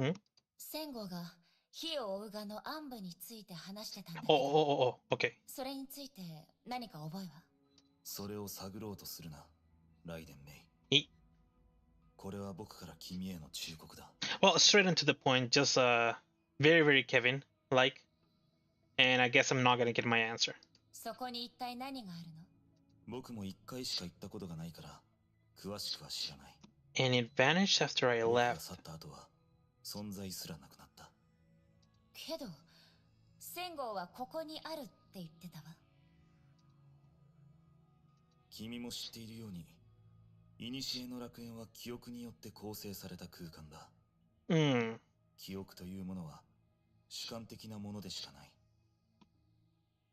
い。戦後が火を追うがの暗部について話してたんだけど、okay. それについて何か覚えは？それを探ろうとするな、ライデンメイ。これは僕から君への忠告だ。Well, straight into the point, just very, very Kevin-like. And I guess I'm not gonna get my answer. そこに一体何があるの？僕も1回しか行ったことがないから、詳しくは知らない。And it vanished after I left. 僕が去った後は存在すらなくなった。けど、戦後はここにあるって言ってたわ。君も知っているように、古の楽園は記憶によって構成された空間だ。記憶というものは主観的なものでしかない。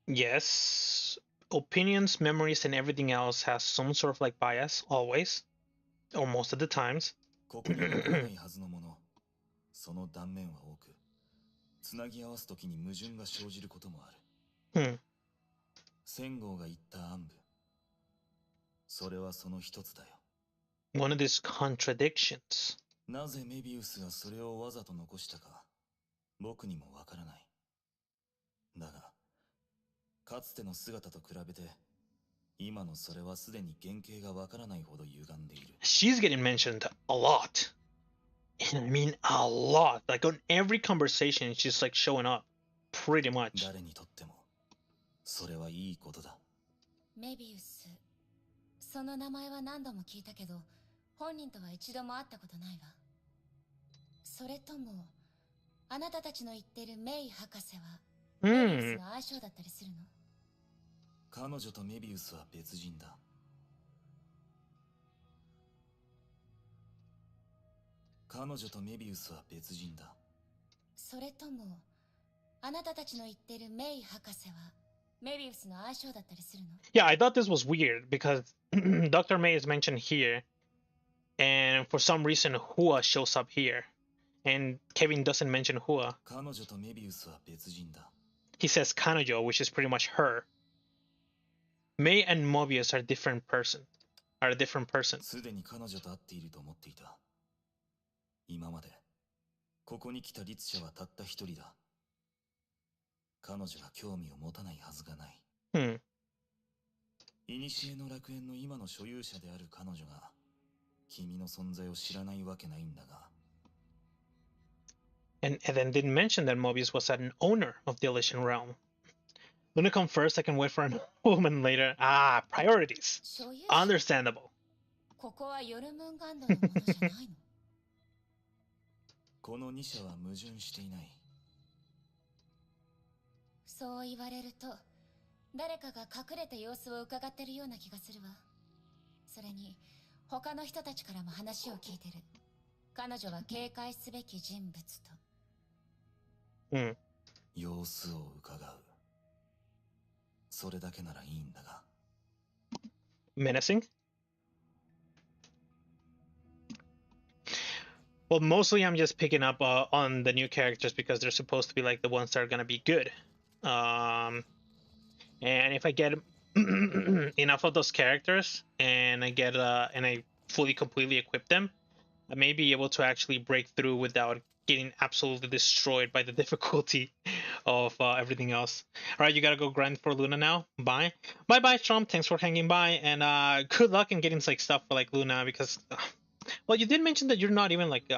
Yes, opinions, memories, and everything else has some sort of like bias, always, or most of the times. ここに残らないはずのもの、その断面は多く、つなぎ合わすときに矛盾が生じることもあHmm. る。仙号が言った暗部、それはその一つだよ。One of these contradictions. なぜメビウスがそれをわざと残したか、僕にもわからない。だが、かつての姿と比べて、今のそれはすでに原型がわからないほど歪んでいる。She's getting mentioned a lot. And I mean a lot. Like on every conversation, she's like showing up. Pretty much. 誰にとっても、それはいいことだ。メビウス、その名前は何度も聞いたけど、本人とは一度も会ったことないわ。それとも、あなたたちの言ってるメイ博士は、メビウスの相性だったりするの？彼女とメビウスは別人だ。彼女とメビウスは別人だ。それとも、あなたたちの言ってるメイ博士は、メビウスの相性だったりするの？ Yeah, I thought this was weird because Dr. May is mentioned here, and for some reason Hua shows up here, and Kevin doesn't mention Hua. 彼女とメビウスは別人だ。He says Kanojo, which is pretty much her. May and Mobius are different person. Are a different person. すでに彼女と会っていると思っていた。今まで、ここに来た律者はたった一人だ。彼女が興味を持たないはずがない。Hmm. 古の楽園の今の所有者である彼女が、君の存在を知らないわけないんだが。And then didn't mention that Mobius was an owner of the Elysian Realm. Luna come first, I can wait for a woman later. Ah, priorities. Understandable. ここはヨルムンガンドのものじゃないの？この二者は矛盾していない。そう言われると、誰かが隠れて様子を伺ってるような気がするわ。それに、他の人たちからも話を聞いてる。彼女は警戒すべき人物と。Hmm. 様子を伺う。それだけならいいんだが。Menacing? Well, mostly I'm just picking up on the new characters because they're supposed to be like the ones that are gonna be good. And if I get enough of those characters and I fully completely equip them, I may be able to actually break through without getting absolutely destroyed by the difficulty of everything else. All right, you gotta go grind for Luna now. Bye. Bye, Strom. Thanks for hanging by, and good luck in getting like stuff for like Luna because, well, you did mention that you're not even like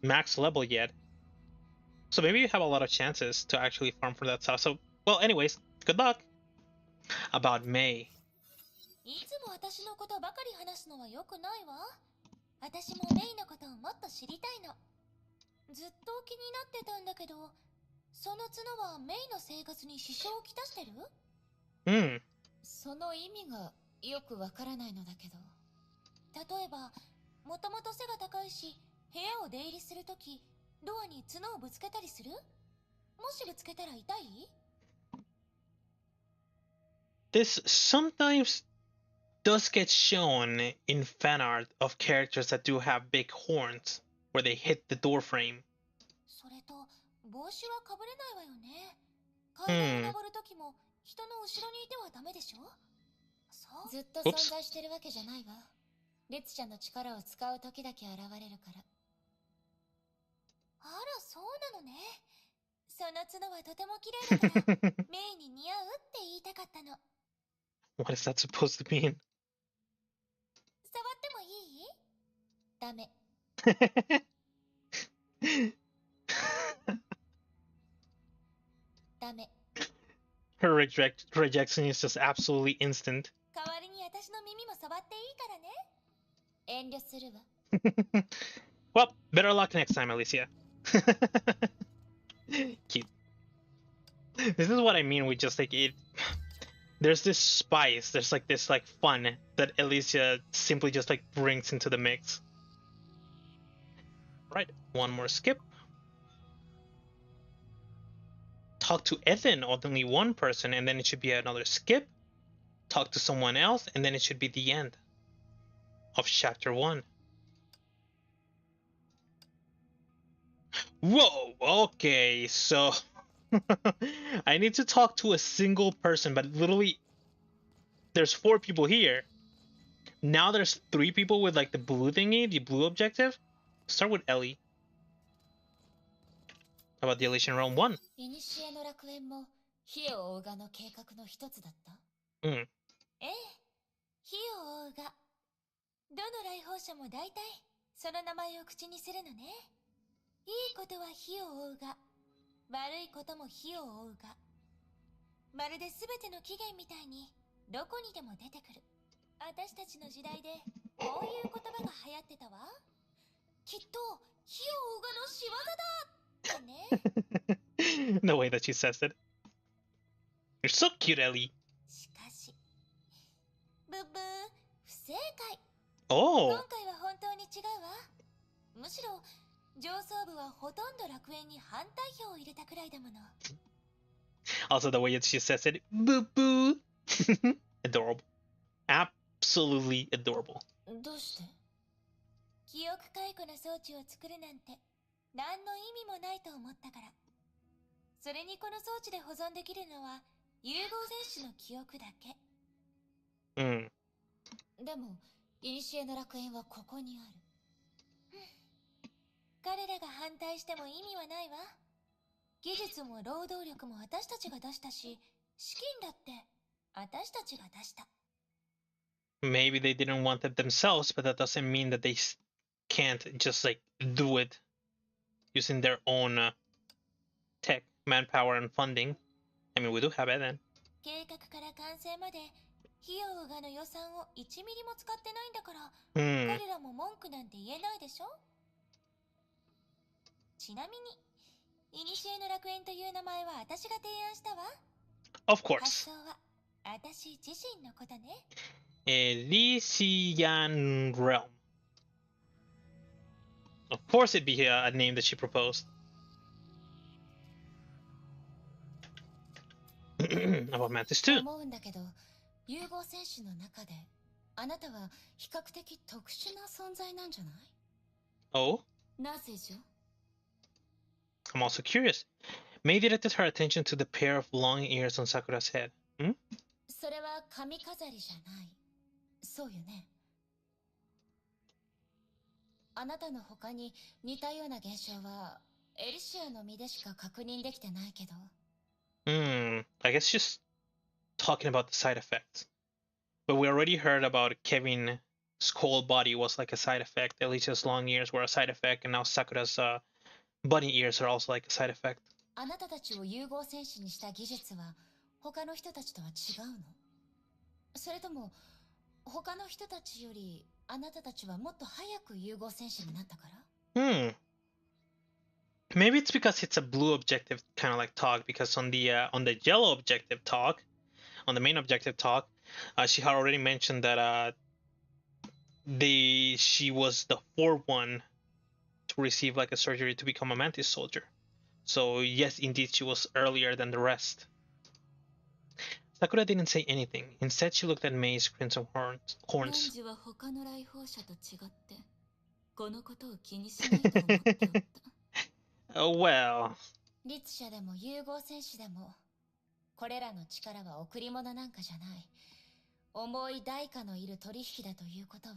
max level yet, so maybe you have a lot of chances to actually farm for that stuff. So, well, anyways, good luck. About May. いつも私のことばかり話すのは良くないわ。私もメイのことをもっと知りたいの。ずっと気になってたんだけど、その角はメイの生活に支障をきたしてる？その意味がよくわからないのだけど。例えば、もともと背が高いし、部屋を出入りするとき、ドアに角をぶつけたりする？もしぶつけたら痛い？ This sometimes does get shown in fan art of characters that do have big horns where they hit the door frame. それと、帽子はかぶれないわよね。階段を登るときも、人の後ろにいてはダメでしょ？そう。ずっと存在してるわけじゃないわ。律ちゃんの力を使うときだけ現れるから。あら、そうなのね。その角はとても綺麗だから、メイに似合うって言いたかったの。What is that supposed to mean? 触ってもいい？ダメ。ダメ。Her rejection is just absolutely instant. 代わりに私の耳も触っていいからね。遠慮するわ。Well, better luck next time, Alicia. Cute. This is what I mean with just like it. There's this spice, there's like this like fun that Elysia simply just like brings into the mix. Right, one more skip. Talk to Ethan, only one person, and then it should be another skip. Talk to someone else, and then it should be the end of chapter 1. Whoa, okay, so I need to talk to a single person, but literally there's 4 people here. Now there's 3 people with like the blue thingy, the blue objective. Start with Ellie. How about the Elysian Realm 1? 古の楽園も火を追うがの計画の一つだった？えええ、火を追うが。どの来訪者も大体その名前を口にするのね。いいことは火を追うが、悪いことも火を追うが。まるで全ての起源みたいにどこにでも出てくる。私たちの時代でこういう言葉が流行ってたわ。きっと火を追うがの仕業だってね。The way that she says it. You're so cute, Ellie. しかし、ブッブー、不正解。Oh. 今回は本当に違うわ。むしろ上層部はほとんど楽園に反対票を入れたくらいだもの。Also, the way that she says it, boo boo. Adorable. Absolutely adorable. どうして？記憶解雇の装置を作るなんて何の意味もないと思ったから。それにこの装置で保存できるのは融合戦士の記憶だけ。でも、古の楽園はここにある。彼らが反対しても意味はないわ。技術も労働力も私たちが出したし、資金だって私たちが出した。Maybe they didn't want it themselves, but that doesn't mean that they can't just like do it using their own tech, manpower, and funding. I mean, we do have it then. 計画から完成まで費用がの予算を1ミリも使ってないんだから、彼らも文句なんて言えないでしょ。ちなみに、古の楽園という名前は私が提案したわ。Of course. 発想は私自身のことね。Elysian Realm. Of course it'd be a name that she proposed. About Mantis too. 思うんだけど、融合戦士の中であなたは比較的特殊な存在なんじゃない？ Oh? なぜじゃ？ I'm also curious. May directed her attention to the pair of long ears on Sakura's head. それは髪飾りじゃない。そうよね。あなたの他に似たような現象はエリシアの身でしか確認できてないけど。I guess she's talking about the side effects. But we already heard about Kevin's whole body was like a side effect. Alicia's long ears were a side effect, and now Sakura's bunny ears are also like a side effect. あなたたちを融合戦士にした技術は他の人たちとは違うの？それとも他の人たちよりあなたたちはもっと早く融合戦士になったから？ Maybe it's because it's a blue objective kind of like talk, because on the yellow objective talk, on the main objective talk, she had already mentioned that she was the fourth one to receive like a surgery to become a mantis soldier. So yes, indeed, she was earlier than the rest. Sakura didn't say anything. Instead, she looked at May's crimson horns. Well. 律者でも融合戦士でも、これらの力は贈り物なんかじゃない。重い代価のいる取引だということは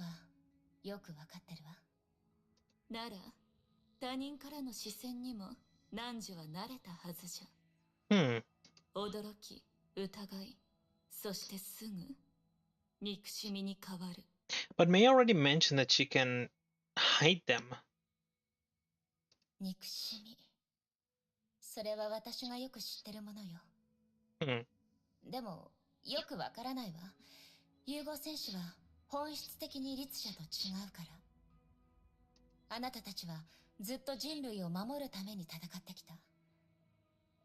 よくわかってるわ。なら、他人からの視線にも汝は慣れたはずじゃ。驚き、疑い、そしてすぐ憎しみに変わる。But May already mentioned that she can hide them. 憎しみ。それは私がよく知ってるものよ。でも、よくわからないわ。融合戦士は本質的に律者と違うから。あなたたちはずっと人類を守るために戦ってきた。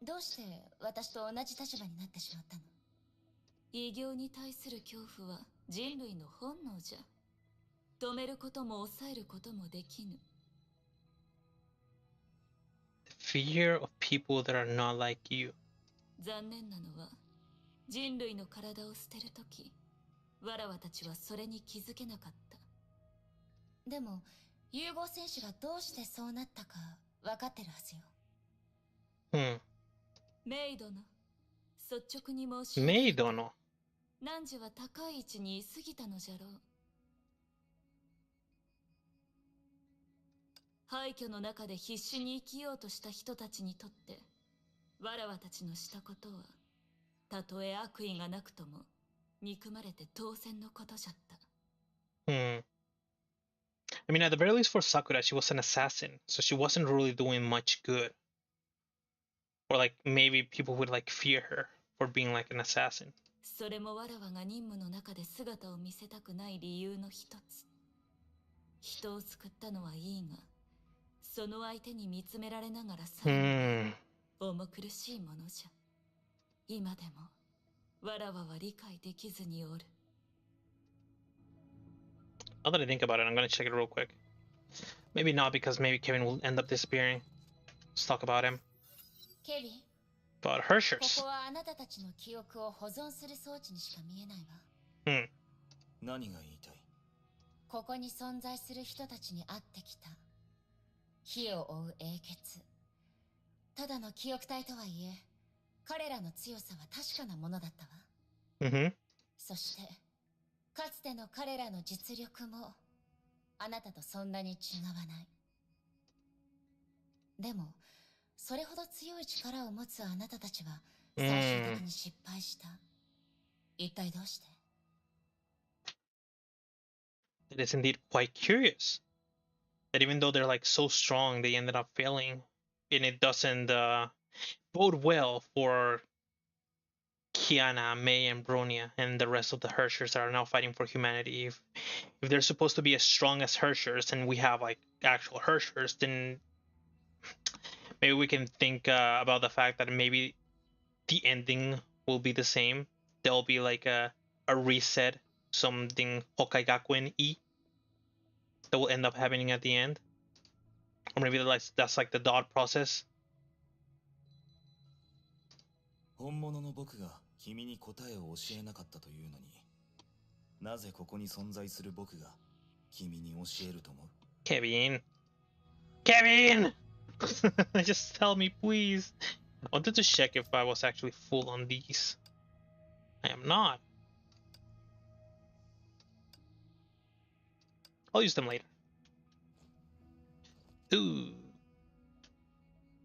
どうして私と同じ立場になってしまったの？異形に対する恐怖は人類の本能じゃ。止めることも抑えることもできぬ。Fear of people that are not like you. 残念なのは、人類の体を捨てるとき、わらわたちはそれに気づけなかった。でも、融合戦士がどうしてそうなったか分かってるはずよ。メイ殿、率直に申しメイ殿。汝は高い位置に居すぎたのじゃろう。廃墟の中で必死に生きようとした人たちにとって、わらわたちのしたことは、たとえ悪意がなくとも、憎まれて当然のことじゃった。I mean, at the very least for Sakura, she was an assassin, so she wasn't really doing much good. Or like maybe people would like fear her for being like an assassin. それもわらわが任務の中で姿を見せたくない理由の一つ。人を救ったのはいいが、その相手に見つめられながら去るのは重苦しいものじゃ。今でもわらわは理解できずにおる。Now that I think about it, I'm gonna check it real quick. Maybe not, because maybe Kevin will end up disappearing. Let's talk about him. ケビン、 About こ Hershers. こはあなたたちの記憶を保存する装置にしか見えないわ。何が言いたい？ここに存在する人たちに会ってきた。火を追う英傑。ただの記憶体とはいえ、彼らの強さは確かなものだったわ。そして、かつての彼らの実力も、あなたとそんなに違わない。でも、それほど強い力を持つあなたたちは、最終的に失敗した。一体どうして？ It is indeed quite curious that even though they're like so strong, they ended up failing, and it doesn't bode well for Kiana, May, and Bronia, and the rest of the Hershers that are now fighting for humanity. If they're supposed to be as strong as Hershers, and we have like actual Hershers, then maybe we can think about the fact that maybe the ending will be the same. There'll be like a reset, something Honkai Gakuen-y that will end up happening at the end. Or maybe that's like the thought process. 本物の僕が君に答えを教えなかったというのに、なぜここに存在する僕が君に教えると思う？ Kevin! Just tell me, please. I wanted to check if I was actually full on these. I am not. I'll use them later. Ooh.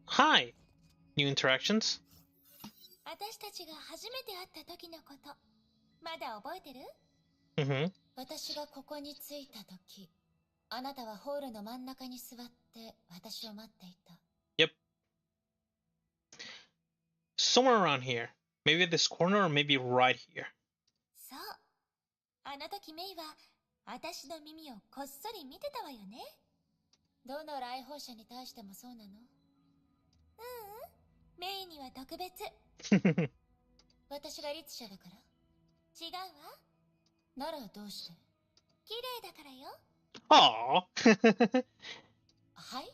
Hi! New interactions? 私たちが初めて会った時のこと、まだ覚えてる？私がここに着いた時、あなたはホールの真ん中に座って私を待っていた。Yep. Somewhere around here. Maybe at this corner or maybe right here. そう。あの時メイは私の耳をこっそり見てたわよね。どの来訪者に対してもそうなの？メイには特別。私が律者だから？違うわ。ならどうして？綺麗だからよ。Aww. はい？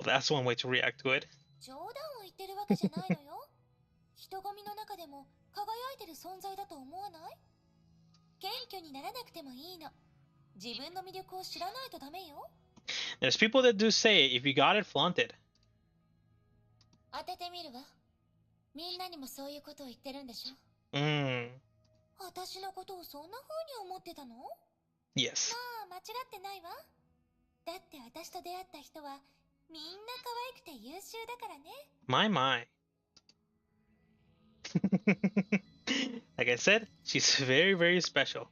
That's one way to react to it. 冗談を言ってるわけじゃないのよ。人混みの中でも輝いてる存在だと思わない？謙虚にならなくてもいいの。自分の魅力を知らないとダメよ。There's people that do say, if you got it, flaunt it. 当ててみるわ。みんなにもそういうことを言ってるんでしょ？私のことをそんな風に思ってたの？ Yes. まあ、間違ってないわ。だって私と出会った人はみんな可愛くて優秀だからね。My. Like I said, she's very, very special.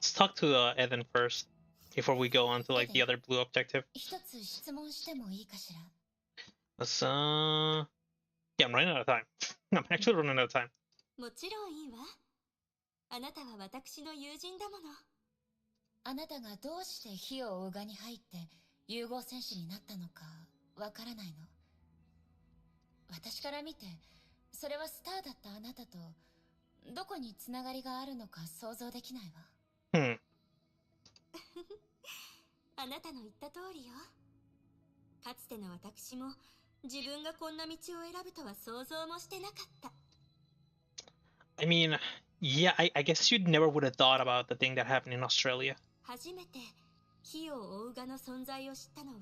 Let's talk to Eden first before we go on to like the other blue objective. 一つ質問してもいいかしら？ Let's yeah, I'm running out of time. I'm actually running out of time. もちろんいいわ。あなたは私の友人だもの。あなたがどうして火を追うがに入って融合戦士になったのかわからないの。私から見て、それはスターだったあなたとどこにつながりがあるのか想像できないわ。あなたの言った通りよ。かつての私も自分がこんな道を選ぶとは想像もしてなかった。I mean, yeah, I guess you never would have thought about the thing that happened in Australia. 初めて火を追うがの存在を知ったのは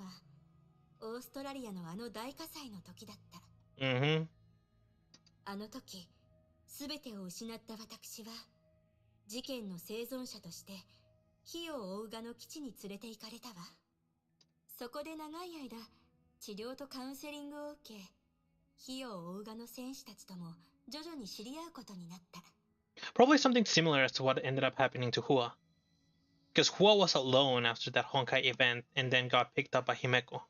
オーストラリアのあの大火災の時だった。あの時全てを失った私は事件の生存者として火を追うがの基地に連れて行かれたわ。そこで長い間治療とカウンセリングを受け、火を追うがの戦士たちとも徐々に知り合うことになった。Probably something similar as to what ended up happening to Hua. Because Hua was alone after that Honkai event and then got picked up by Himeko.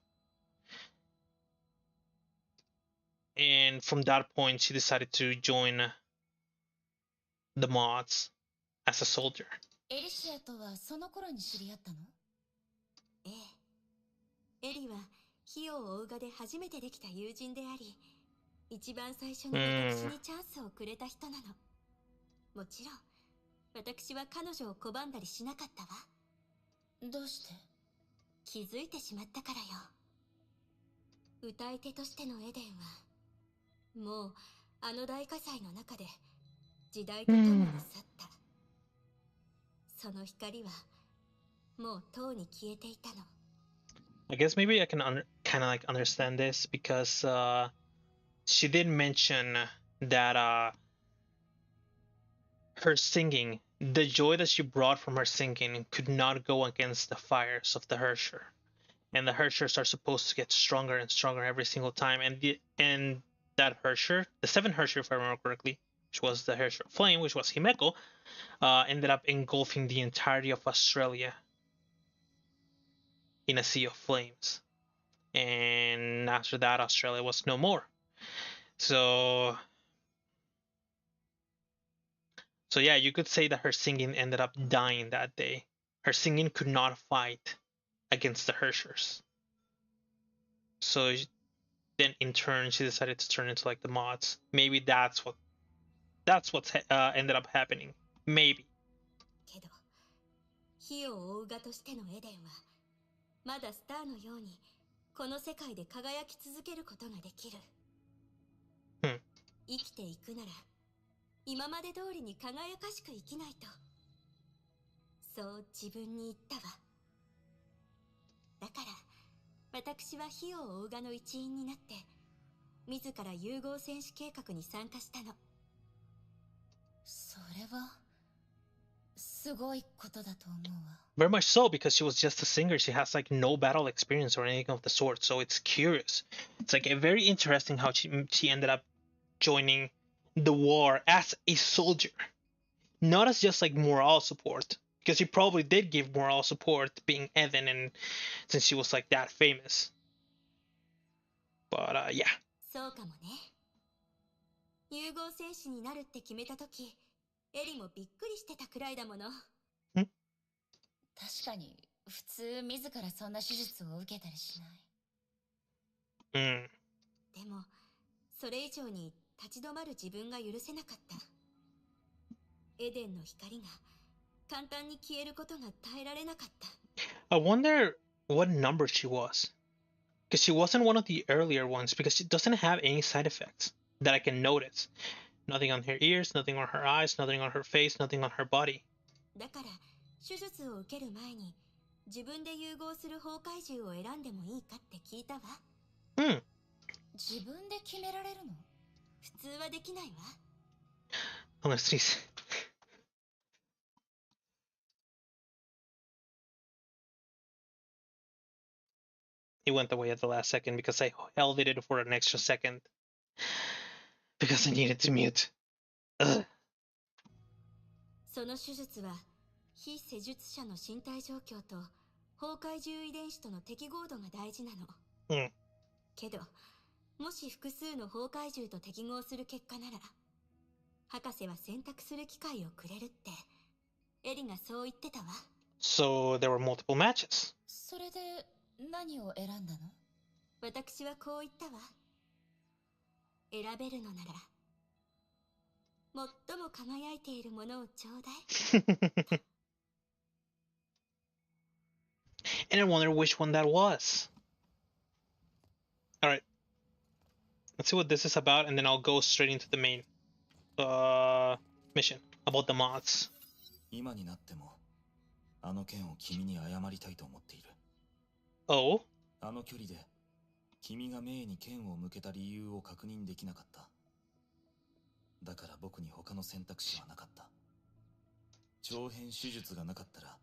And from that point, she decided to join the mods as a soldier. エリシアとはその頃に知り合ったの？ええ。エリは火を追うがで初めてできた友人であり、一番最初に私にチャンスをくれた人なの。もちろん、私は彼女を拒んだりしなかったわ。どうして？気づいてしまったからよ。歌い手としてのエデンは、もうあの大火災の中で時代とともに去った。その光はもうとうに消えていたの。I guess maybe I can kind of like understand this because she did mention that her singing, the joy that she brought from her singing, could not go against the fires of the Hersher, and the Hershers are supposed to get stronger and stronger every single time. And that Hersher, the seventh Hersher, if I remember correctly, which was the Hersher Flame, which was Himeko, ended up engulfing the entirety of Australia in a sea of flames. And after that, Australia was no more. So yeah, you could say that her singing ended up dying that day. Her singing could not fight against the Hershers. So then in turn, she decided to turn into like the mods. Maybe that's what's ended up happening. Maybe. けど、火を追うがとしてのエデンは、まだスターのようにこの世界で輝き続けることができる。生きていくなら、今まで通りに輝かしく生きないと。そう自分に言ったわ。だから、私は火を追うがの一員になって、自ら融合戦士計画に参加したの。それはすごいことだと思うわ。Very much so, because she was just a singer. She has like no battle experience or anything of the sort. So it's curious. It's like very interesting how she ended up joining the war as a soldier, not as just like morale support, because she probably did give morale support being Evan, and since she was like that famous. But yeah. そうかもね。融合戦士になるって決めたとき、エリもびっくりしてたくらいだもの。確かに普通自らそんな手術を受けたりしない。でもそれ以上に立ち止まる自分が許せなかった。エデンの光が簡単に消えることが耐えられなかった。I wonder what number she was, because she wasn't one of the earlier ones, because she doesn't have any side effects that I can notice. Nothing on her ears, nothing on her eyes, nothing on her face, nothing on her body. だから手術を受ける前に自分で融合する崩壊獣を選んでもいいかって聞いたわ。自分で決められるの？普通はできないわ。I'm gonna sneeze. It went away at the last second because I held it for an extra second. Because I needed to mute. Ugh. その手術は非施術者の身体状況と崩壊獣遺伝子との適合度が大事なの。けど、もし複数の崩壊獣と適合する結果なら、博士は選択する機会をくれるって、エリがそう言ってたわ。So there were multiple matches. それで何を選んだの？私はこう言ったわ。選べるのなら、最も輝いているものをちょうだい。And I wonder which one that was. Alright. Let's see what this is about, and then I'll go straight into the main mission about the mods. 今になってもあの件を君に謝りたいと思っている。Oh? あの距離で君がメイに剣を向けた理由を確認できなかった。だから僕に他の選択肢はなかった。長編手術がなかったら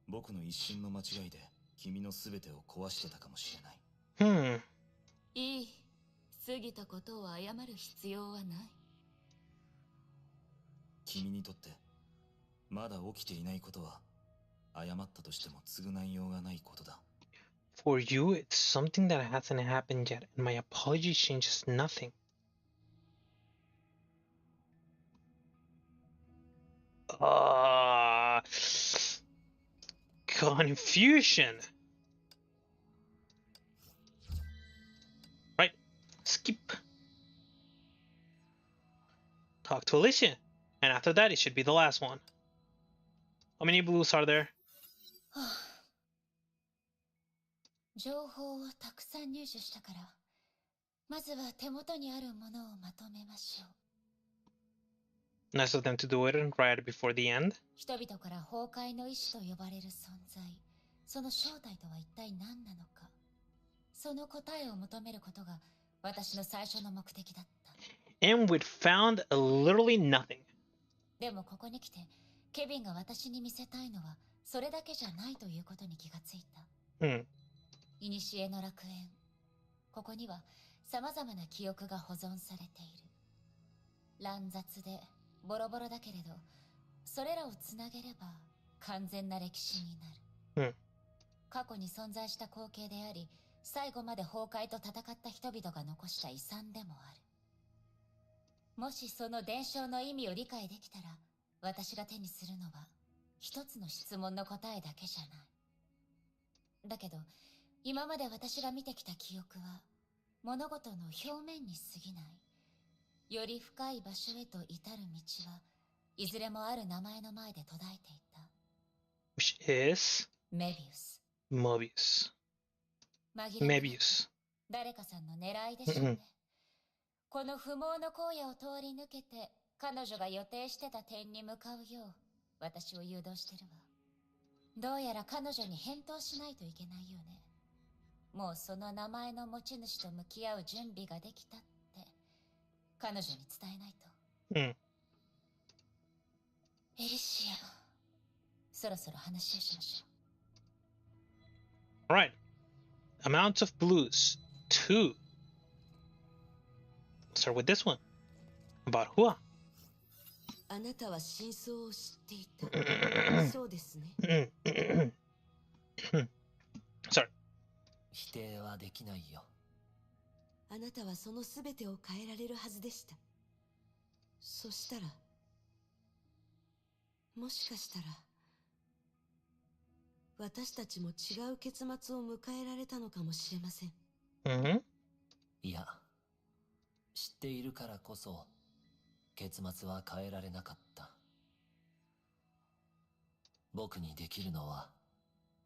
僕の一瞬の間違いで君の全てを壊してたかもしれない。いい。過ぎたことを謝る必要はない。君にとってまだ起きていないことは謝ったとしても償いようがないことだ。For you, it's something that hasn't happened yet, and my apology changes nothing. Confusion. Right. Skip. Talk to Elysian. And after that, it should be the last one. How many blues are there? 情報をたくさん入手したから、まずは手元にあるものをまとめましょう。Nice of them to do it right before the end. 人々から崩壊の意志と呼ばれる存在、その正体とは一体何なのか、その答えを求めることが私の最初の目的だった。And we'd found literally nothing. でもここに来て、ケビンが私に見せたいのはそれだけじゃないということに気がついた。古の楽園。ここには様々な記憶が保存されている。乱雑でボロボロだけれど、それらをつなげれば完全な歴史になる。過去に存在した光景であり、最後まで崩壊と戦った人々が残した遺産でもある。もしその伝承の意味を理解できたら、私が手にするのは一つの質問の答えだけじゃない。だけど、今まで私が見てきた記憶は物事の表面に過ぎない。より深い場所へと至る道はいずれもある名前の前で途絶えていた。Which is? メビウス。Mobius. 紛れもなく Mebius. 誰かさんの狙いでしょうね。この不毛の荒野を通り抜けて彼女が予定してた点に向かうよう私を誘導してるわ。どうやら彼女に返答しないといけないよね。もうその名前の持ち主と向き合う準備ができたって彼女に伝えないと。エリシア、そろそろ話をしましょう。Alright. Amounts of blues. 2. Start with this one. About Hua. あなたは真相を知っていた。そうですね。Sorry. 否定はできないよ。あなたはその全てを変えられるはずでした。そしたら、もしかしたら、私たちも違う結末を迎えられたのかもしれません。いや、知っているからこそ結末は変えられなかった。僕にできるのは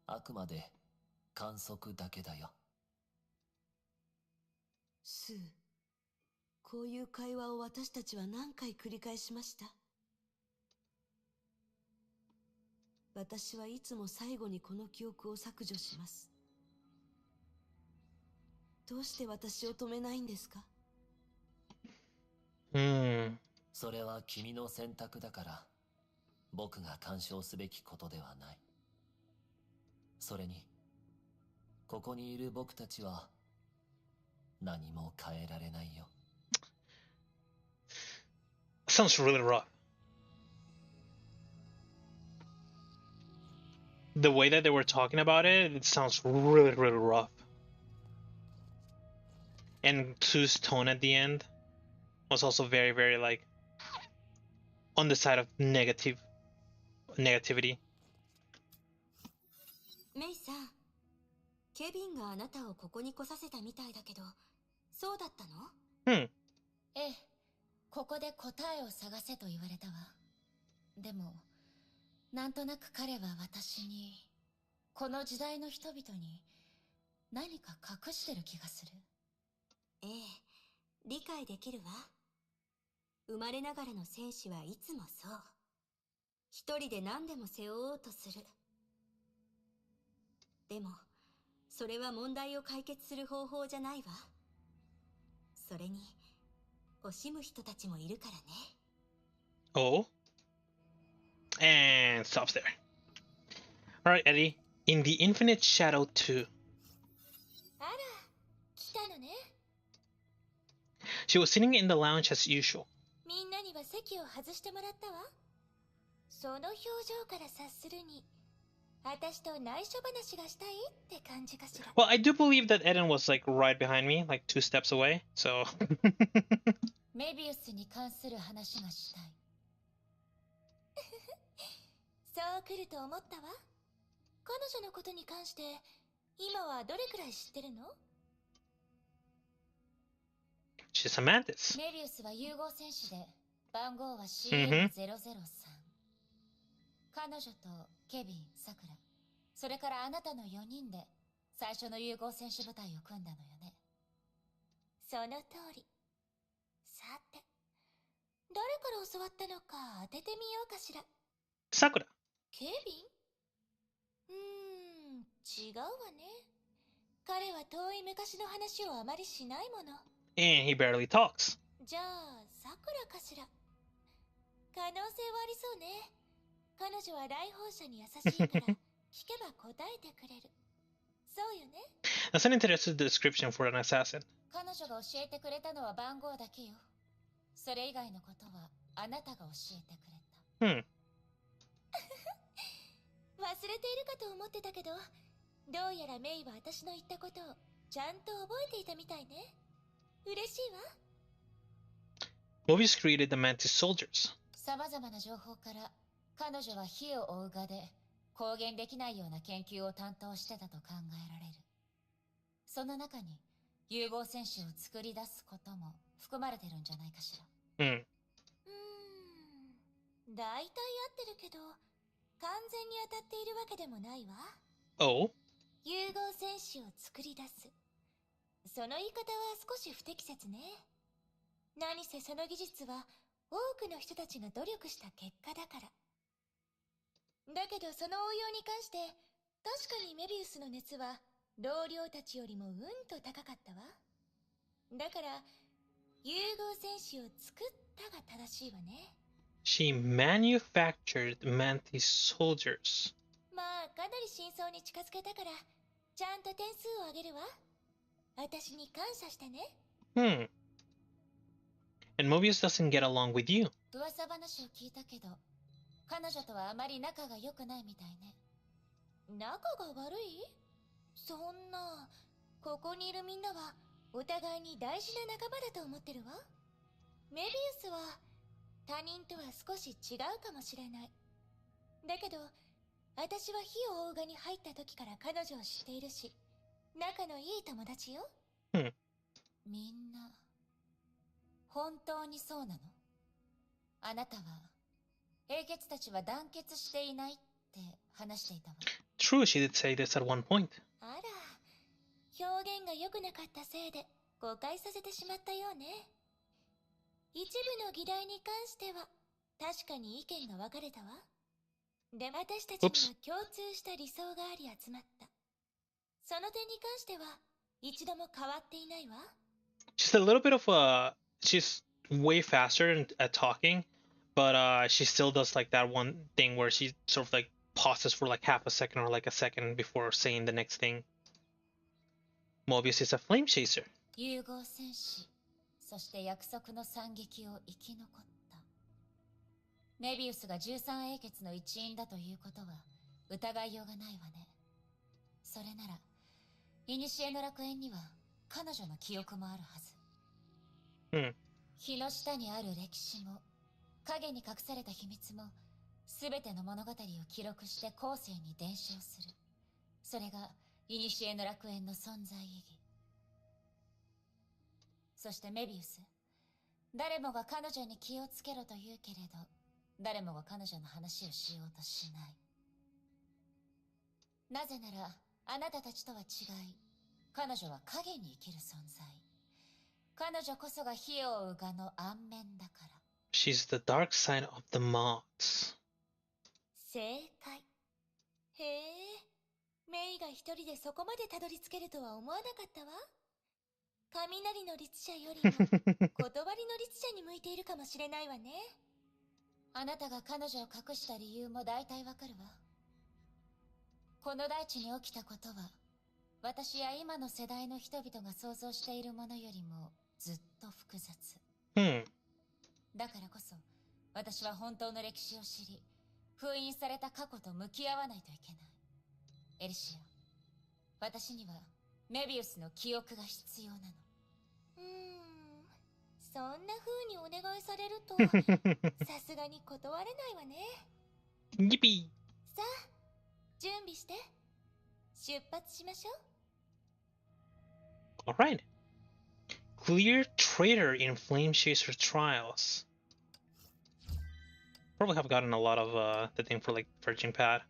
あくまで観測だけだよ。スー、こういう会話を私たちは何回繰り返しました。私はいつも最後にこの記憶を削除します。どうして私を止めないんですか？それは君の選択だから僕が干渉すべきことではない。それにここにいる僕たちは何も変えられないよ。Sounds really rough. The way that they were talking about it, it sounds really, really rough. And Sue's tone at the end was also very, very like on the side of negativity. メイさん、ケビンがあなたをここに来させたみたいだけど、そうだったの？ええ、ここで答えを探せと言われたわ。でも、なんとなく彼は私に、この時代の人々に何か隠してる気がする。ええ、理解できるわ。生まれながらの戦士はいつもそう。一人で何でも背負おうとする。でも、それは問題を解決する方法じゃないわ。それに、惜しむ人たちもいるからね。Oh, and stops there. All right, Eddie. In the Infinite Shadow 2. あら、来たのね。She was sitting in the lounge as usual. みんなには席を外してもらったわ。その表情から察するに、私と内緒話がしたいって感じかしら。Well, I do believe that Eden was like right behind me, like 2 steps away, so. メビウスに関する話がしたい。そう来ると思ったわ。彼女のことに関して、今はどれくらい知ってるの？ She's a mantis. メビウスは融合戦士で、番号は CM003。彼女とケビン、サクラ、それからあなたの4人で最初の融合戦士部隊を組んだのよね。その通り。さて、誰から教わったのか当ててみようかしら。Sakura. ケビン？違うわね。彼は遠い昔の話をあまりしないもの。And he barely talks. じゃあ、サクラかしら。可能性はありそうね。彼女は来訪者に優しいから聞けば答えてくれる。そうよね。That's an interesting description for an assassin. 彼女が教えてくれたのは番号だけよ。それ以外のことはあなたが教えてくれた。忘れているかと思ってたけど、どうやらメイは私の言ったことをちゃんと覚えていたみたいね。嬉しいわ。Mobius created the Mantis soldiers. 様々な情報から彼女は火を追う側で公言できないような研究を担当してたと考えられる。その中に融合戦士を作り出すことも含まれてるんじゃないかしら。大体合ってるけど完全に当たっているわけでもないわ。Oh? 融合戦士を作り出す。その言い方は少し不適切ね。何せその技術は多くの人たちが努力した結果だから。だけどその応用に関して確かにメビウスの熱は同僚たちよりもと高かったわ。だから融合戦士を作ったが正しいわね。She manufactured Mantis soldiers. まあかなり真相に近づけたからちゃんと点数をあげるわ。私に感謝してね。And Mobius doesn't get along with you. 噂話を聞いたけど彼女とはあまり仲が良くないみたいね。仲が悪い？そんな、ここにいるみんなはお互いに大事な仲間だと思ってるわ。メビウスは他人とは少し違うかもしれない。だけど私は火を追う側に入った時から彼女を知っているし、仲のいい友達よ。みんな本当にそうなの？あなたは英傑たちは団結していないって話していたわ。True, she did say this at one point. あら、表現が良くなかったせいで誤解させてしまったようね。一部の議題に関しては確かに意見が分かれたわ。でも私たちには共通した理想があり集まった。その点に関しては一度も変わっていないわ。She's a little bit of she's way faster at talking, but she still does like that one thing where she sort of like pauses for like half a second or like a second before saying the next thing. Mobius is a flame chaser. 融合戦士、そして約束の惨劇を生き残った。メビウスが13英傑の一員だということは疑いようがないわね。それなら、古の楽園には彼女の記憶もあるはず。日の下にある歴史も、影に隠された秘密も、すべての物語を記録して後世に伝承する。それが、古の楽園の存在意義。そしてメビウス、誰もが彼女に気をつけろと言うけれど、誰もが彼女の話をしようとしない。なぜなら、あなたたちとは違い、彼女は影に生きる存在。彼女こそが火を追う側の暗面だから。She's the dark side of the mods. 正解。へえ、メメイが一人でそこまでたどり着けるとは思わなかったわ。雷の律者よりも断りの律者に向いているかもしれないわね。あなたが彼女を隠した理由も大体わかるわ。この大地に起きたことは、私や今の世代の人々が想像しているものよりもずっと複雑。だからこそ、私は本当の歴史を知り、封印された過去と向き合わないといけない。エリシア、私にはメビウスの記憶が必要なの。そんな風にお願いされると、さすがに断れないわね。ギピさあ、準備して。出発しましょう。Alright. Clear traitor in Flame Chaser trials. Probably have gotten a lot of the thing for like Virgin Pad.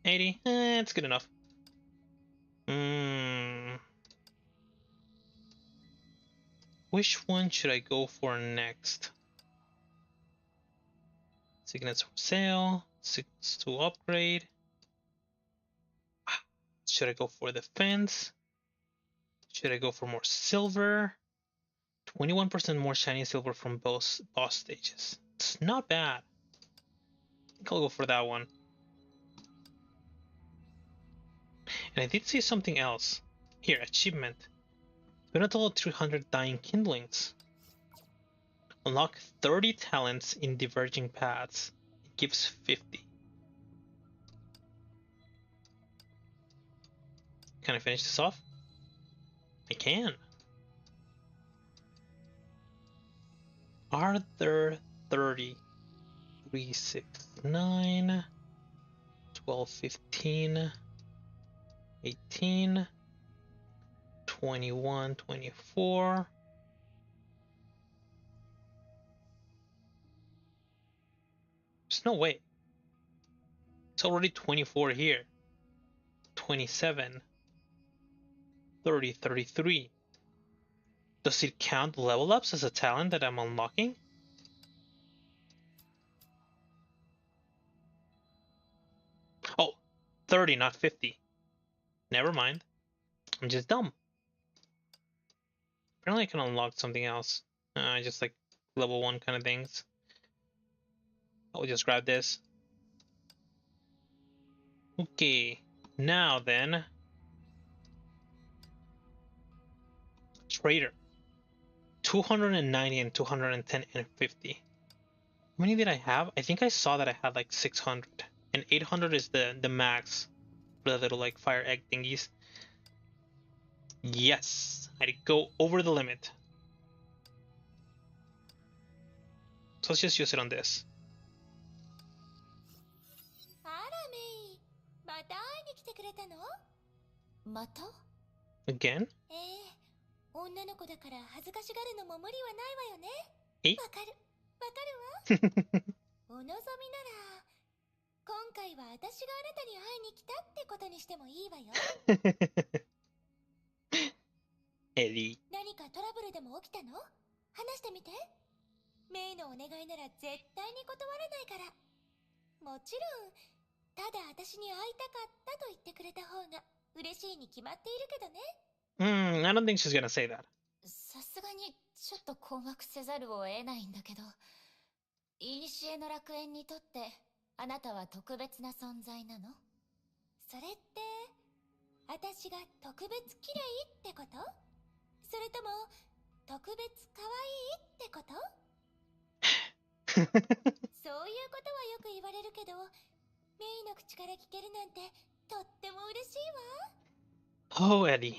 80. It's good enough. Which one should I go for next? Signets for sale. Signets to upgrade. Should I go for the fence? Should I go for more silver? 21% more shiny silver from both boss stages. It's not bad. I think I'll go for that one. And I did see something else. Here, achievement. Spend a total of 300 dying kindlings. Unlock 30 talents in diverging paths. It gives 50. Can I finish this off? I can. Are there 30? 3, 6, 9, 12, 15, 18, 21, 24. There's no way. It's already 24 here. 27, 30, 33. Does it count level ups as a talent that I'm unlocking? Oh, 30, not 50. Never mind. I'm just dumb. Apparently I can unlock something else. Just like level 1 kind of things. I'll just grab this. Okay, now then. Trader. 290 and 210 and 50. How many did I have? I think I saw that I had like 600. And 800 is the max for the little like fire egg thingies. Yes, I did go over the limit. So let's just use it on this. あらメイ、また会いに来てくれたの？また？ Again? 女の子だから恥ずかしがるのも無理はないわよね。わかるわ。お望みなら、今回は私があなたに会いに来たってことにしてもいいわよ。エリー。何かトラブルでも起きたの？話してみて。メイのお願いなら絶対に断らないから。もちろん、ただ私に会いたかったと言ってくれた方が嬉しいに決まっているけどね。I don't think she's gonna say that. さすがにちょっと困惑せざるを得ないんだけど、古の楽園にとってあなたは特別な存在なの？それって私が特別綺麗ってこと？それとも特別可愛いってこと？そういうことはよく言われるけど、メイの口から聞けるなんてとっても嬉しいわ。Oh, Eddie.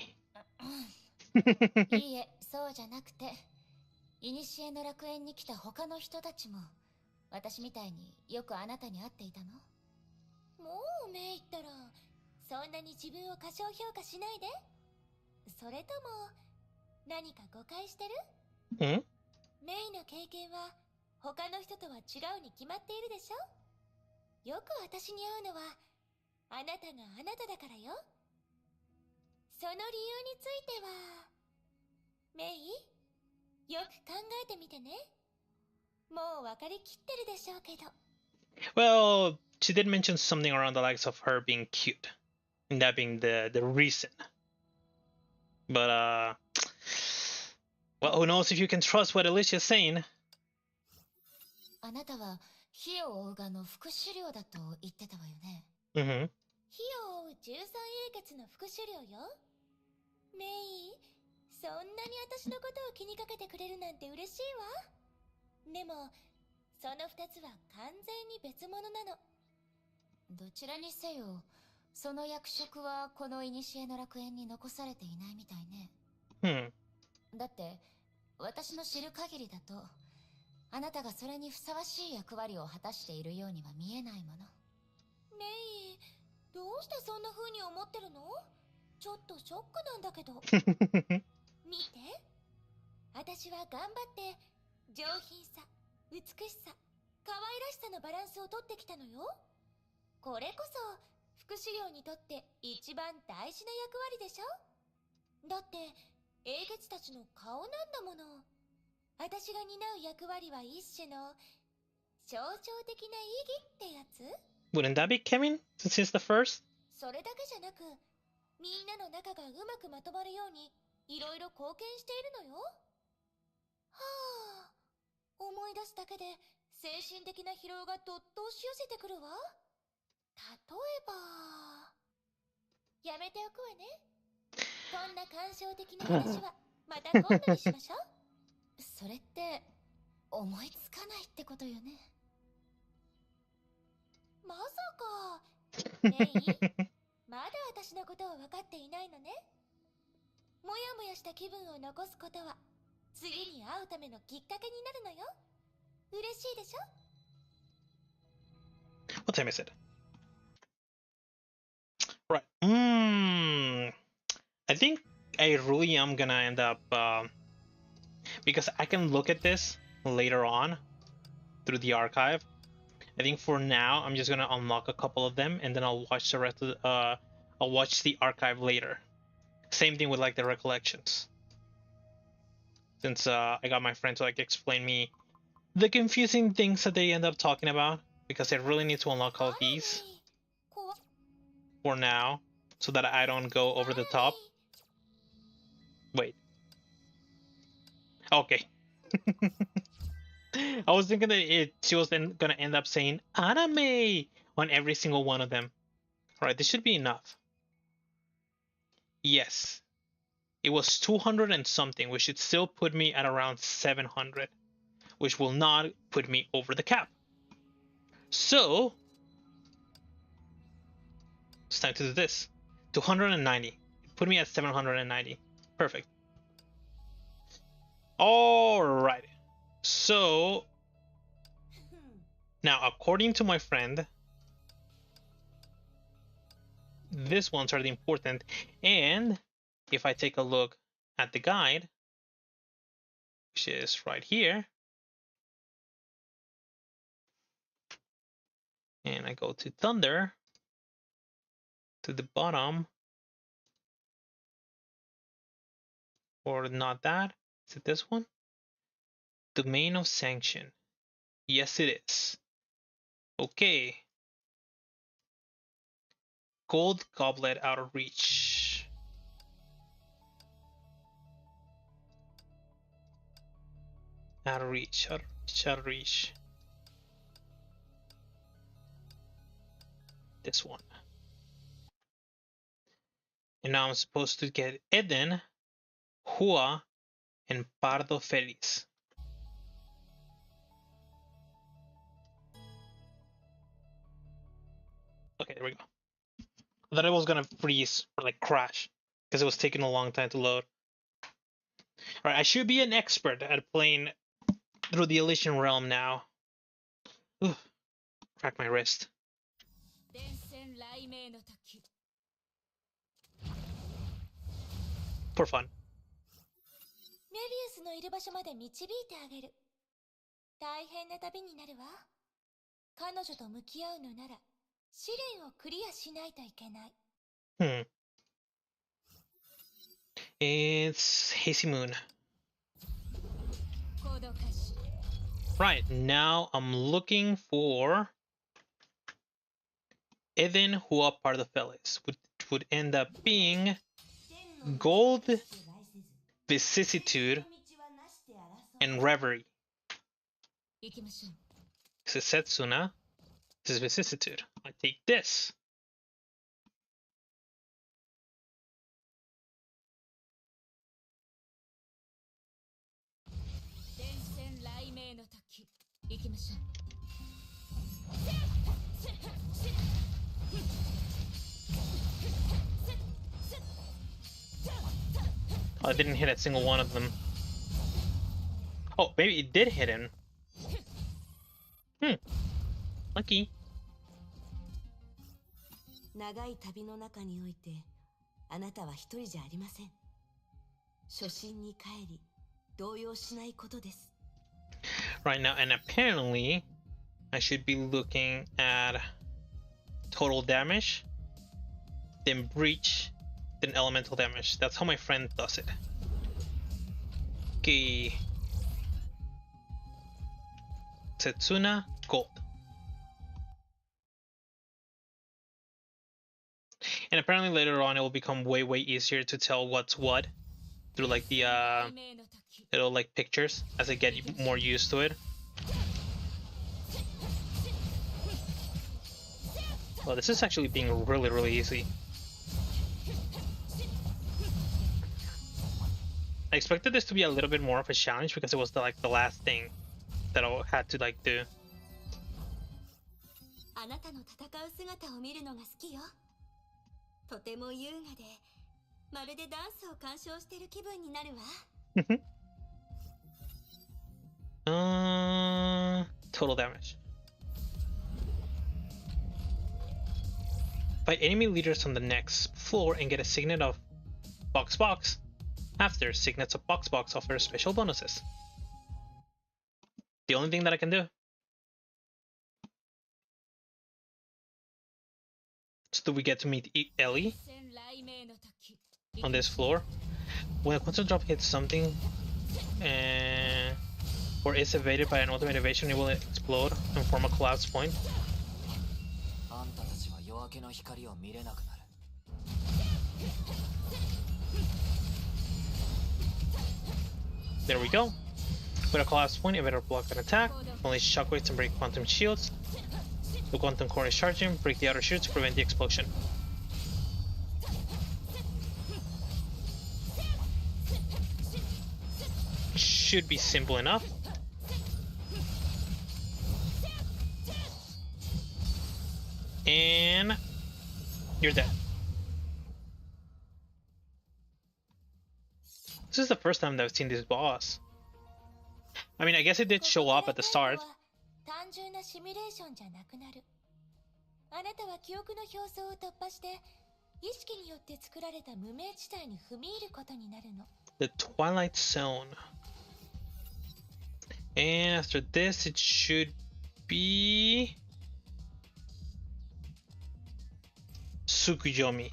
いいえ、そうじゃなくて、古の楽園に来た他の人たちも私みたいによくあなたに会っていたの？もうメイったらそんなに自分を過小評価しないで。それとも何か誤解してる？メイの経験は他の人とは違うに決まっているでしょ？よく私に会うのはあなたがあなただからよ。その理由については、メイ、よく考えてみてね。もう分かりきってるでしょうけど。Well, she did mention something around the likes of her being cute. and that being the reason. But well, who knows if you can trust what Alicia's saying. あなたは火を追うがの副首領だと言ってたわよね。Mm-hmm. 火を追う13英傑の副首領よ。メイ、そんなに私のことを気にかけてくれるなんて嬉しいわ。でも、その2つは完全に別物なの。どちらにせよ、その役職はこの古の楽園に残されていないみたいね。だって、私の知る限りだと、あなたがそれにふさわしい役割を果たしているようには見えないもの。メイ、どうしてそんな風に思ってるの？ちょっとショックなんだけど。見て、私は頑張って上品さ、美しさ、可愛らしさのバランスをとってきたのよ。これこそ副首領にとって一番大事な役割でしょ。だって英傑たちの顔なんだもの。私が担う役割は一種の象徴的な意義ってやつ？ Wouldn't that be Kevin since he's the first? それだけじゃなく、みんなの仲がうまくまとまるようにいろいろ貢献しているのよ。はあ、思い出すだけで精神的な疲労がどっと押し寄せてくるわ。例えば、やめておくわね。こんな感傷的な話はまた今度にしましょう。それって思いつかないってことよね。まさか、メイ、まだ私のことを分かっていないのね。もやもやした気分を残すことは次に会うためのきっかけになるのよ。嬉しいでしょ？ What time is it? Right. I think I really am gonna end up because I can look at this later on through the archive. I think for now I'm just gonna unlock a couple of them and then I'll watch the rest of I'll watch the archive later. Same thing with like the recollections. Since I got my friend to like explain me the confusing things that they end up talking about, because I really need to unlock all of these for now so that I don't go over the top. Wait. Okay. I was thinking that she was then gonna end up saying anime on every single one of them. Alright, this should be enough. Yes. It was 200 and something, which should still put me at around 700, which will not put me over the cap. So, it's time to do this. 290. Put me at 790. Perfect. Alright. So, now according to my friend, these ones are the important. And if I take a look at the guide, which is right here, and I go to Thunder, to the bottom, or not that, is it this one? Domain of Sanction. Yes, it is. Okay. Gold Goblet out of reach. Out of reach, out of reach, out of reach. This one. And now I'm supposed to get Eden, Hua, and Pardo Feliz. Okay, there we go. I thought it was gonna freeze or like crash because it was taking a long time to load. Alright, I should be an expert at playing through the Elysian Realm now. Ugh, crack my wrist. For fun. メビウスのいる場所まで導いてあげる。大変な旅になるわ。彼女と向き合うのなら試練をクリアしないといけない。It's Hazy Moon. Right, now I'm looking for Eden Hua Pardo Feliz, would end up being gold, vicissitude, and reverie. This is Setsuna. This is vicissitude. I take this. Oh, I didn't hit a single one of them. Oh, maybe it did hit him. Lucky. 長い旅の中において、あなたは一人じゃありません。初心に帰り、動揺しないことです。Right now, and apparently, I should be looking at total damage, then breach, then elemental damage. That's how my friend does it. Okay. Setsuna, gold. And apparently later on it will become way easier to tell what's what through like the little like pictures as I get more used to it. Well, this is actually being really easy. I expected this to be a little bit more of a challenge because it was the last thing that I had to like do. あなたの戦う姿を見るのが好きよ。とても優雅で、まるでダンスを鑑賞している気分になるわ。Total damage. Fight enemy leaders on the next floor and get a signet of box. After, signets of box offer special bonuses. The only thing that I can do. So do we get to meet Ellie on this floor? When a constant drop hits something or is evaded by an ultimate evasion, it will explode and form a collapse point. There we go. With a collapse point, evader block an attack, unleash shockwaves and break quantum shields. The quantum core is charging, break the outer shields to prevent the explosion. Should be simple enough. And you're dead. This is the first time that I've seen this boss. I mean, I guess it did show up at the start. 単純なシミュレーションじゃなくなる。あなたは記憶の表層を突破して、意識によって作られた無名地帯に踏み入ることになるの。The Twilight Zone. And after this, it should be Tsukuyomi.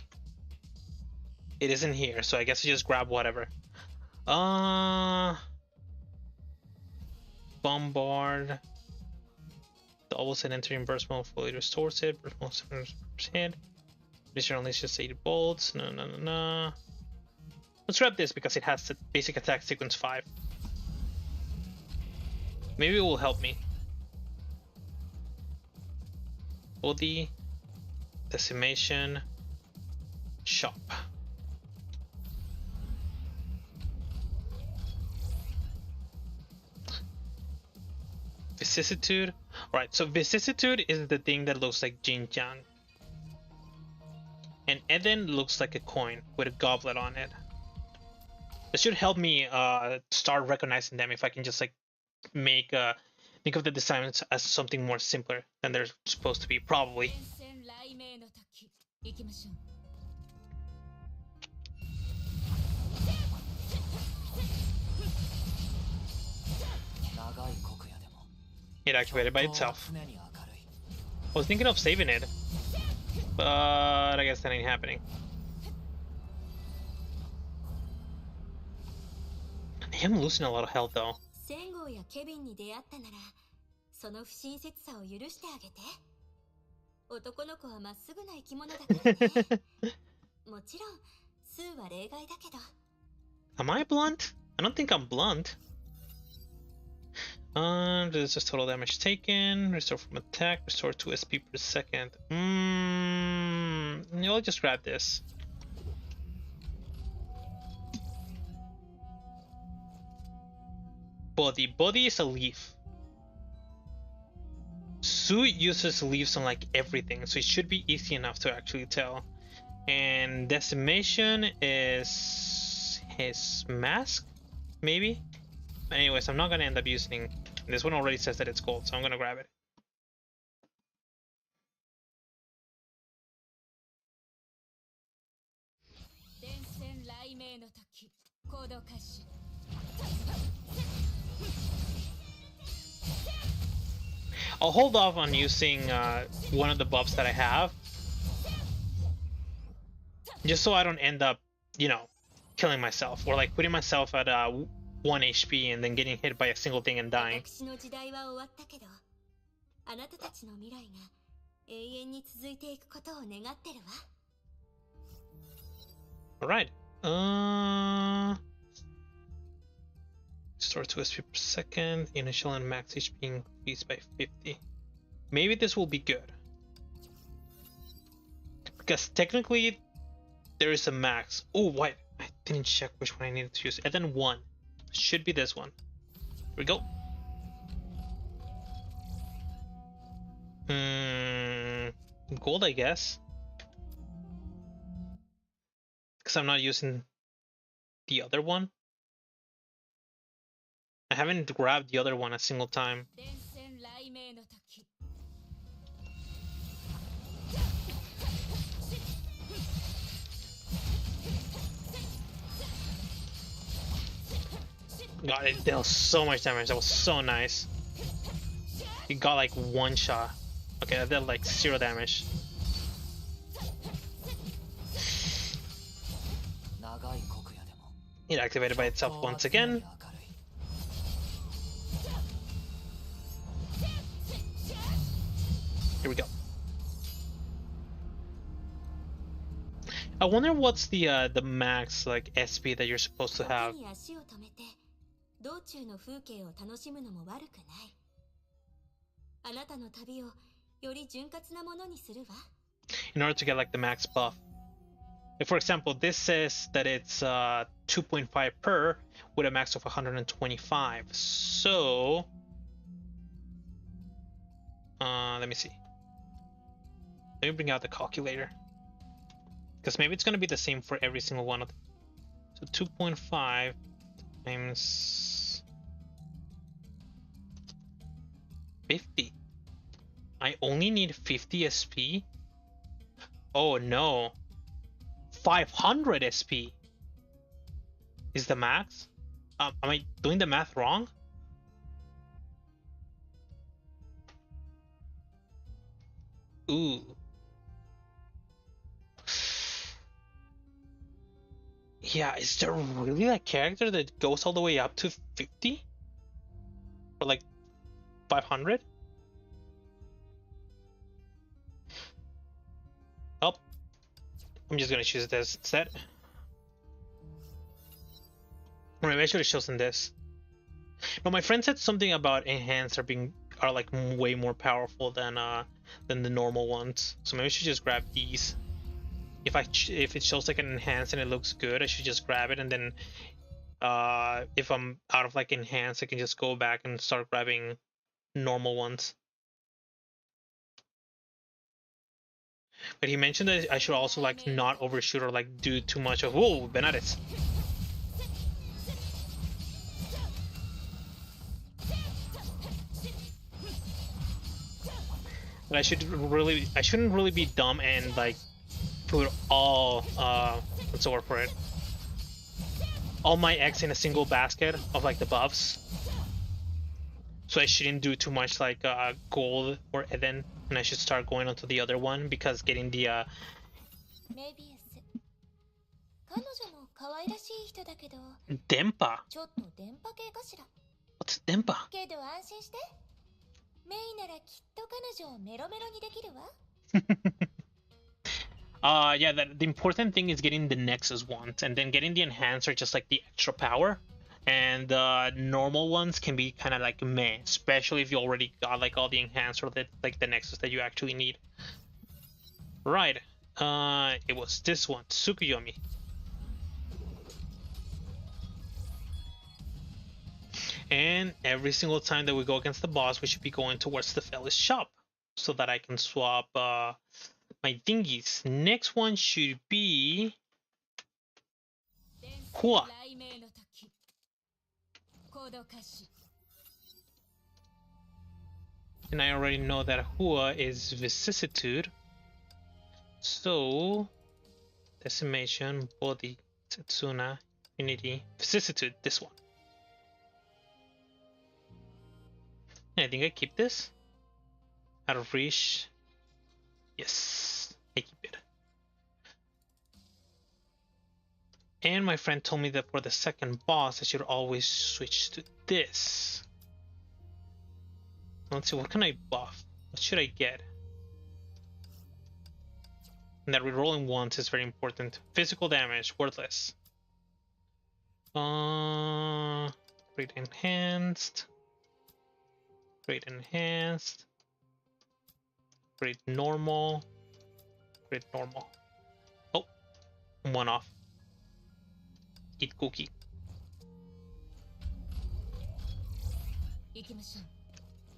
It isn't here, so I guess I just grab whatever. Bombard. Doubles and entering burst mode fully restores it. Burst mode 7%. This unleashes 8 bolts. No. Let's grab this because it has the basic attack sequence 5. Maybe it will help me. Body. Decimation. Shop. Vicissitude. Alright, so vicissitude is the thing that looks like Jinjiang. And Eden looks like a coin with a goblet on it. This should help me start recognizing them if I can just like make think of the designs as something more simpler than they're supposed to be, probably. It activated by itself. I was thinking of saving it, but I guess that ain't happening. I am losing a lot of health though. センゴーやケビンに出会ったなら、その不親切さを許してあげて。男の子はまっすぐな生き物だからね。Am I blunt? I don't think I'm blunt. This is total damage taken. Restore from attack. Restore 2 SP per second. I'll just grab this. Body. Body is a leaf. Suit uses leaves on like everything, so it should be easy enough to actually tell. And decimation is his mask, maybe? But anyways, I'm not gonna end up using. This one already says that it's gold, so I'm gonna grab it. I'll hold off on using one of the buffs that I have, just so I don't end up, you know, killing myself or like putting myself at 1 HP and then getting hit by a single thing and dying. Alright. Restore 2 SP per second. Initial and max HP increased by 50. Maybe this will be good. Because technically, there is a max. Oh, wait. I didn't check which one I needed to use. And then 1. Should be this one. Here we go. Gold, I guess. Because I'm not using the other one. I haven't grabbed the other one a single time. God, it dealt so much damage. That was so nice. He got like 1 shot. Okay, that did like 0 damage. It activated by itself once again. Here we go. I wonder what's the max like SP that you're supposed to have. In order to get like the max buff. Like, for example, this says that it's 2.5 per with a max of 125. So let me see. Let me bring out the calculator. Because maybe it's gonna be the same for every single one of them. So 2.5 times 50. I only need 50 SP? Oh no. 500 SP is the max? Am I doing the math wrong? Ooh. Yeah, is there really a character that goes all the way up to 50? Or like 500? Oh, I'm just gonna choose this instead. Or maybe I should have chosen this. No, my friend said something about enhanced are like way more powerful than the normal ones. So maybe I should just grab these. If it shows like an enhanced and it looks good, I should just grab it, and then if I'm out of like enhanced, I can just go back and start grabbing normal ones. But he mentioned that I should also like not overshoot or like do too much of whoa, Benares. But I shouldn't really be dumb and like put all what's the word for it? All my eggs in a single basket of like the buffs. So I shouldn't do too much like gold or Eden, and I should start going on to the other one because getting the Dempa. What's Dempa? Yeah, the important thing is getting the Nexus ones, and then getting the enhancer, just like the extra power. And the normal ones can be kind of like meh, especially if you already got like all the enhancer that like the Nexus that you actually need. Right. It was this one, Tsukuyomi. And every single time that we go against the boss, we should be going towards the Felis shop so that I can swap my thingies. Next one should be Hua. And I already know that Hua is vicissitude. So decimation, body, Setsuna, unity, vicissitude, this one. And I think I keep this. Out of reach. Yes, I keep it. And my friend told me that for the second boss, I should always switch to this. Let's see, what can I buff? What should I get? And that rerolling once is very important. Physical damage, worthless. Great enhanced. Great enhanced. Great normal. Great normal. Oh, one off. Eat cookie.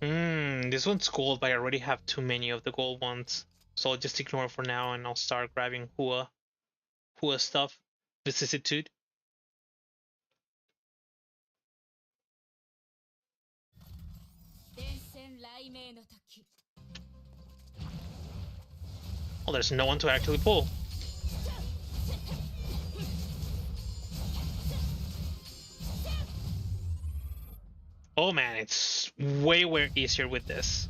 This one's gold, but I already have too many of the gold ones. So I'll just ignore it for now and I'll start grabbing Hua stuff. Vicissitude. Oh, there's no one to actually pull. Oh man, it's way easier with this.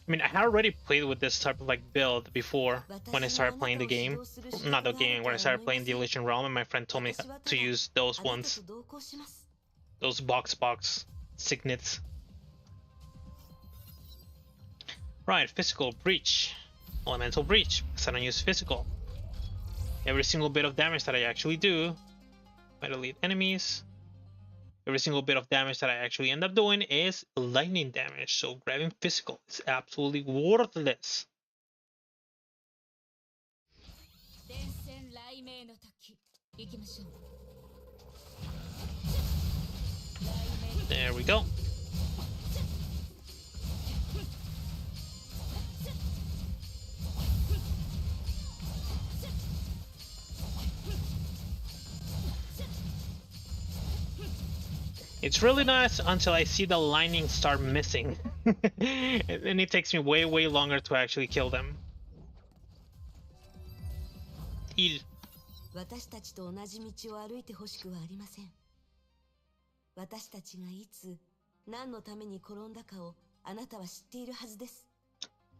I mean, I had already played with this type of like build before when I started playing the game. Not the game, when I started playing the Elysian Realm, and my friend told me to use those ones. Those box signets. Right, physical breach. Elemental breach, because I don't use physical. Every single bit of damage that I actually do might elite enemies. Every single bit of damage that I actually end up doing is lightning damage, so grabbing physical is absolutely worthless. There we go. It's really nice until I see the lightning start missing. And it takes me way longer to actually kill them. Eat.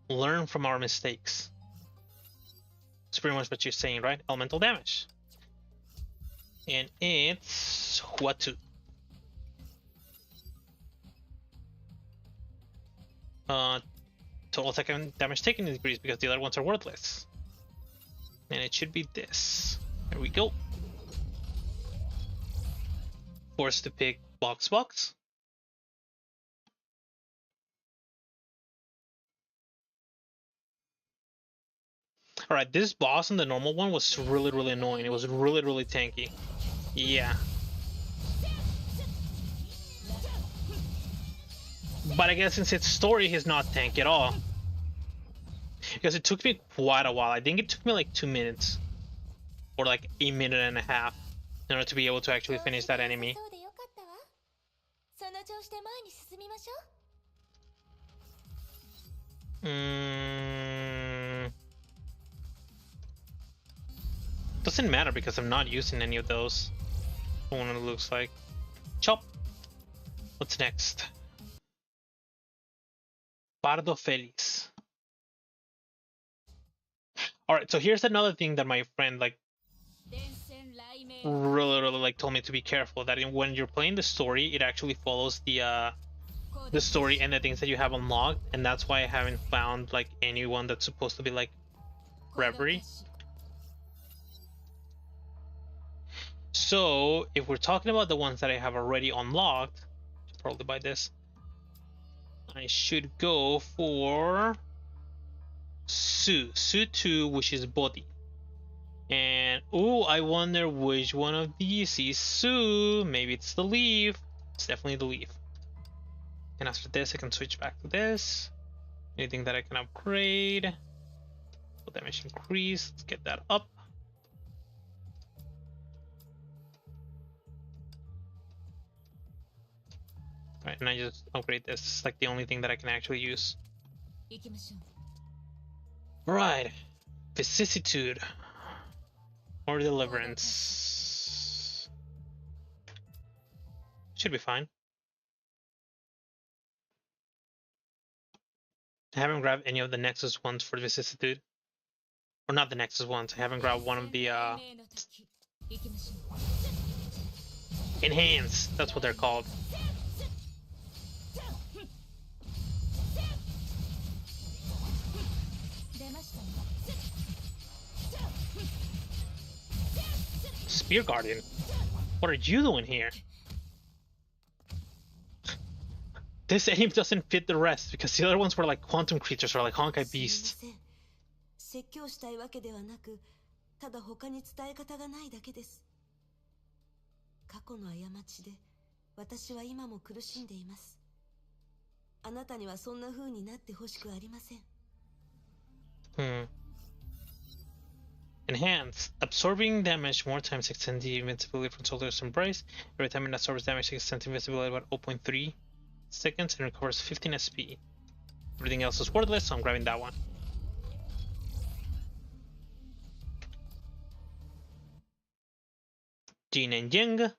Learn from our mistakes. That's pretty much what you're saying, right? Elemental damage. And it's what to. Total attack and damage taken is increased because the other ones are worthless. And it should be this. There we go. Forced to pick box. Alright, this boss and the normal one was really annoying. It was really tanky. Yeah. But I guess since it's story, he's not tanky at all. Because it took me quite a while. I think it took me like 2 minutes. Or like 1.5 minutes in order to be able to actually finish that enemy. Doesn't matter because I'm not using any of those. What it looks like. Chop. What's next? Bardo Feliz. Alright, so here's another thing that my friend like really like told me to be careful, that when you're playing the story, it actually follows the story and the things that you have unlocked, and that's why I haven't found like anyone that's supposed to be like Reverie. So if we're talking about the ones that I have already unlocked, probably by this, I should go for Su 2, which is body. And oh, I wonder which one of these is Su. Maybe it's the leaf. It's definitely the leaf. And after this, I can switch back to this. Anything that I can upgrade. Full damage increase. Let's get that up. Right, and I just upgrade this. It's like the only thing that I can actually use. Right. Vicissitude. Or deliverance. Should be fine. I haven't grabbed any of the Nexus ones for Vicissitude. Or not the Nexus ones. I haven't grabbed one of the Enhance. That's what they're called. Spear Guardian. What are you doing here? This aim doesn't fit the rest because the other ones were like quantum creatures or like Honkai beasts. Enhance. Absorbing damage more times extend the invincibility from Soldier's Embrace. Every time it absorbs damage, it extends invincibility by 0.3 seconds and recovers 15 SP. Everything else is worthless, so I'm grabbing that one. Jin and Yang.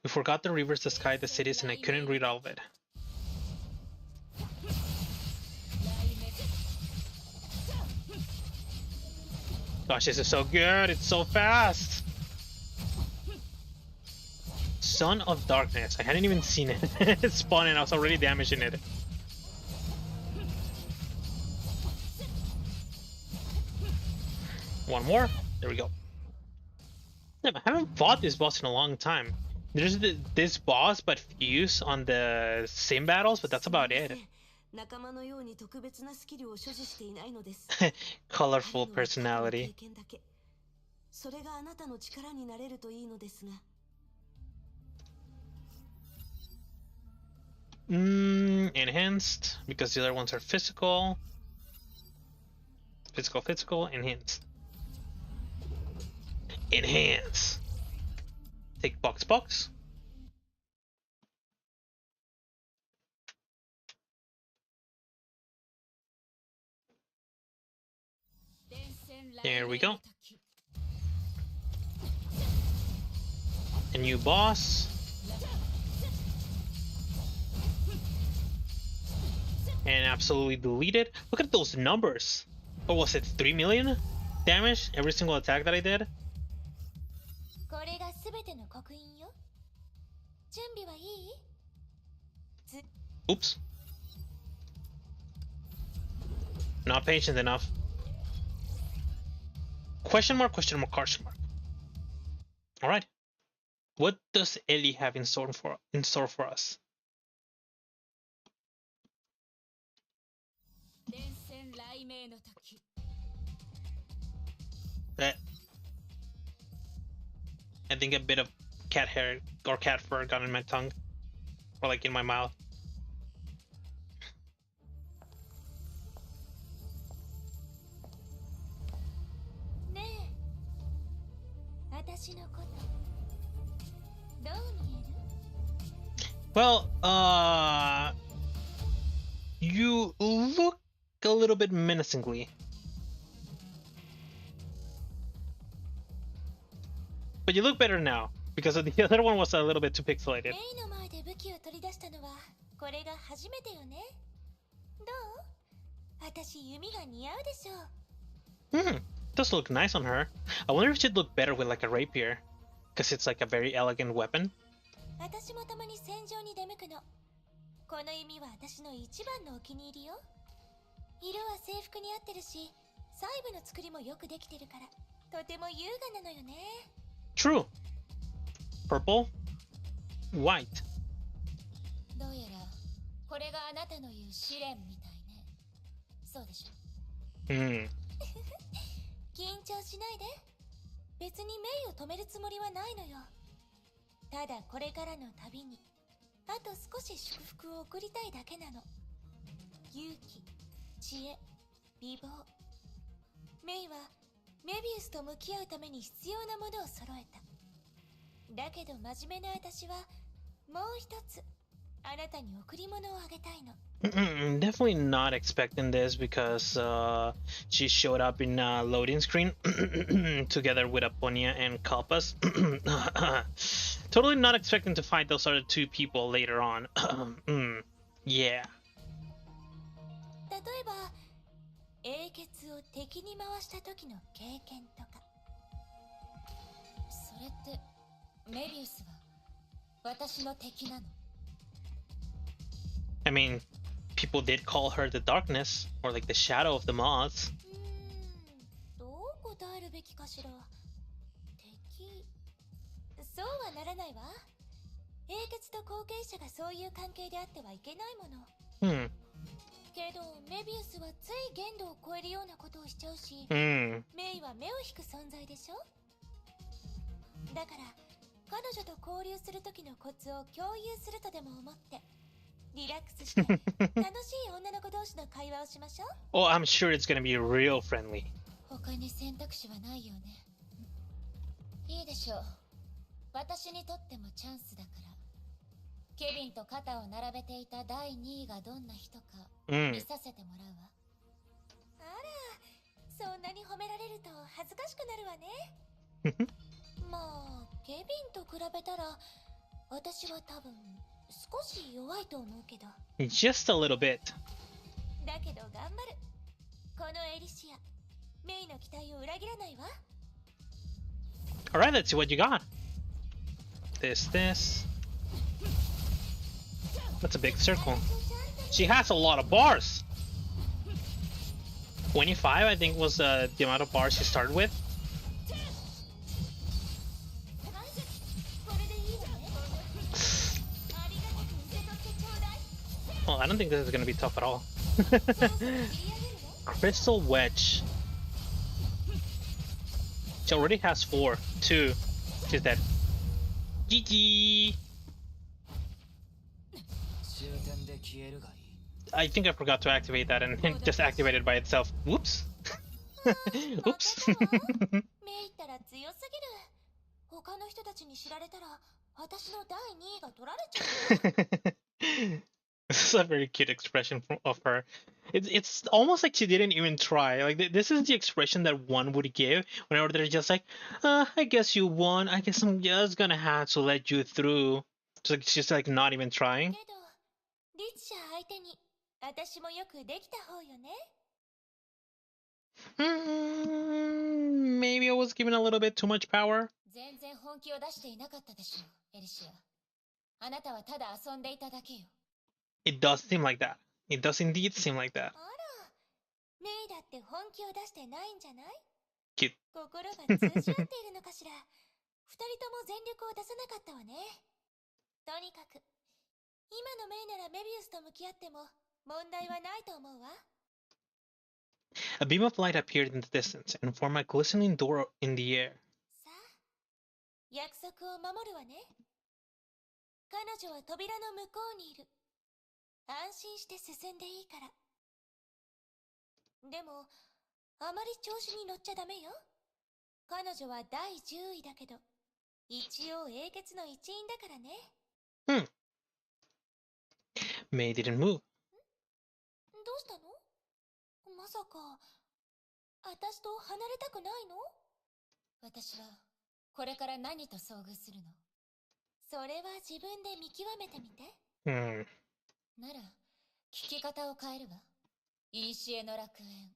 We forgot the rivers, the sky, the cities, and I couldn't read all of it. Gosh, this is so good. It's so fast. Son of Darkness. I hadn't even seen it spawn and I was already damaging it. One more. There we go. I haven't fought this boss in a long time. There's this boss, but Fuse on the sim battles, but that's about it. Colorful personality. Enhanced, because the other ones are physical. Physical, enhanced. Enhance. Take box. There we go. A new boss. And absolutely deleted. Look at those numbers. What was it? 3 million damage every single attack that I did? Oops. Not patient enough. Question mark. Alright. What does Ellie have in store for us? I think a bit of cat hair or cat fur got in my tongue. Or like in my mouth. Well, you look a little bit menacingly. But you look better now, because the other one was a little bit too pixelated. Does look nice on her. I wonder if she'd look better with like a rapier, because it's like a very elegant weapon. 細部の作りもよくできてるからとても優雅なのよね。 True. Purple, white. どうやらこれがあなたの言う試練みたいね。そうでしょ。Hmm. 緊張しないで。別にメイを止めるつもりはないのよ。ただこれからの旅にあと少し祝福を送りたいだけなの。勇気、知恵、美貌。メイはメビウスと向き合うために必要なものを揃えた。だけど真面目な私はもう一つあなたに贈り物をあげたいの。Definitely not expecting this because she showed up in a loading screen together with Aponia and Kalpas. Totally not expecting to fight those other two people later on. Yeah. 例えば英傑を敵に回した時の経験とか。それってメビウスは私の敵なの？ I mean, people did call her the darkness or like the shadow of the moths. どう答えるべきかしら。敵。そうはならないわ。英傑と後継者がそういう関係であってはいけないもの。けどメビウスはつい限度を超えるようなことをしちゃうし、メイは目を引く存在でしょ。だから彼女と交流する時のコツを共有するとでも思ってリラックスして楽しい女の子同士の会話をしましょう。Oh, I'm sure it's gonna be real friendly. 他に選択肢はないよね。いいでしょう。私にとってもチャンスだから。ケビンと肩を並べていた第2位がどんな人か見させてもらうわ。あら、そんなに褒められると恥ずかしくなるわね。まあ、ケビンと比べたら私は多分少し弱いと思うけど。Just a little bit. だけど頑張る。このエリシア、メイの期待を裏切らないわ。Alright, let's see what you got. This. That's a big circle. She has a lot of bars. 25, I think, was the amount of bars she started with. Well, I don't think this is going to be tough at all. Crystal Wedge. She already has 4. 2. She's dead. GG! I think I forgot to activate that and it just activated by itself. Whoops. Oops. メイったら強すぎる。他の人たちに知られたら私の第2位が取られちゃうよ。This is a very cute expression of her. It's almost like she didn't even try. Like this is the expression that one would give whenever they're just like, I guess you won. I guess I'm just gonna have to let you through. So she's like not even trying. けどリッチャー相手に私もよくできた方よね。Maybe I was given a little bit too much power. 全然本気を出していなかったでしょ、エリシア。あなたはただ遊んでいただけよ。It does seem like that. It does indeed seem like that. あら、メイだって本気を出してないんじゃない？ Cute. 心が通じ合っているのかしら。二人とも全力を出さなかったわね。とにかく今のメイならメビウスと向き合っても問題はないと思うわ。A beam of light appeared in the distance and formed a glistening door in the air. さあ、約束を守るわね。彼女は扉の向こうにいる。安心して進んでいいから。でも、あまり調子に乗っちゃダメよ。彼女は第10位だけど、一応英傑の一員だからね。May didn't move. どうしたの？まさか、私と離れたくないの？私は、これから何と遭遇するの？それは自分で見極めてみて。なら、聞き方を変えるわ。古の楽園。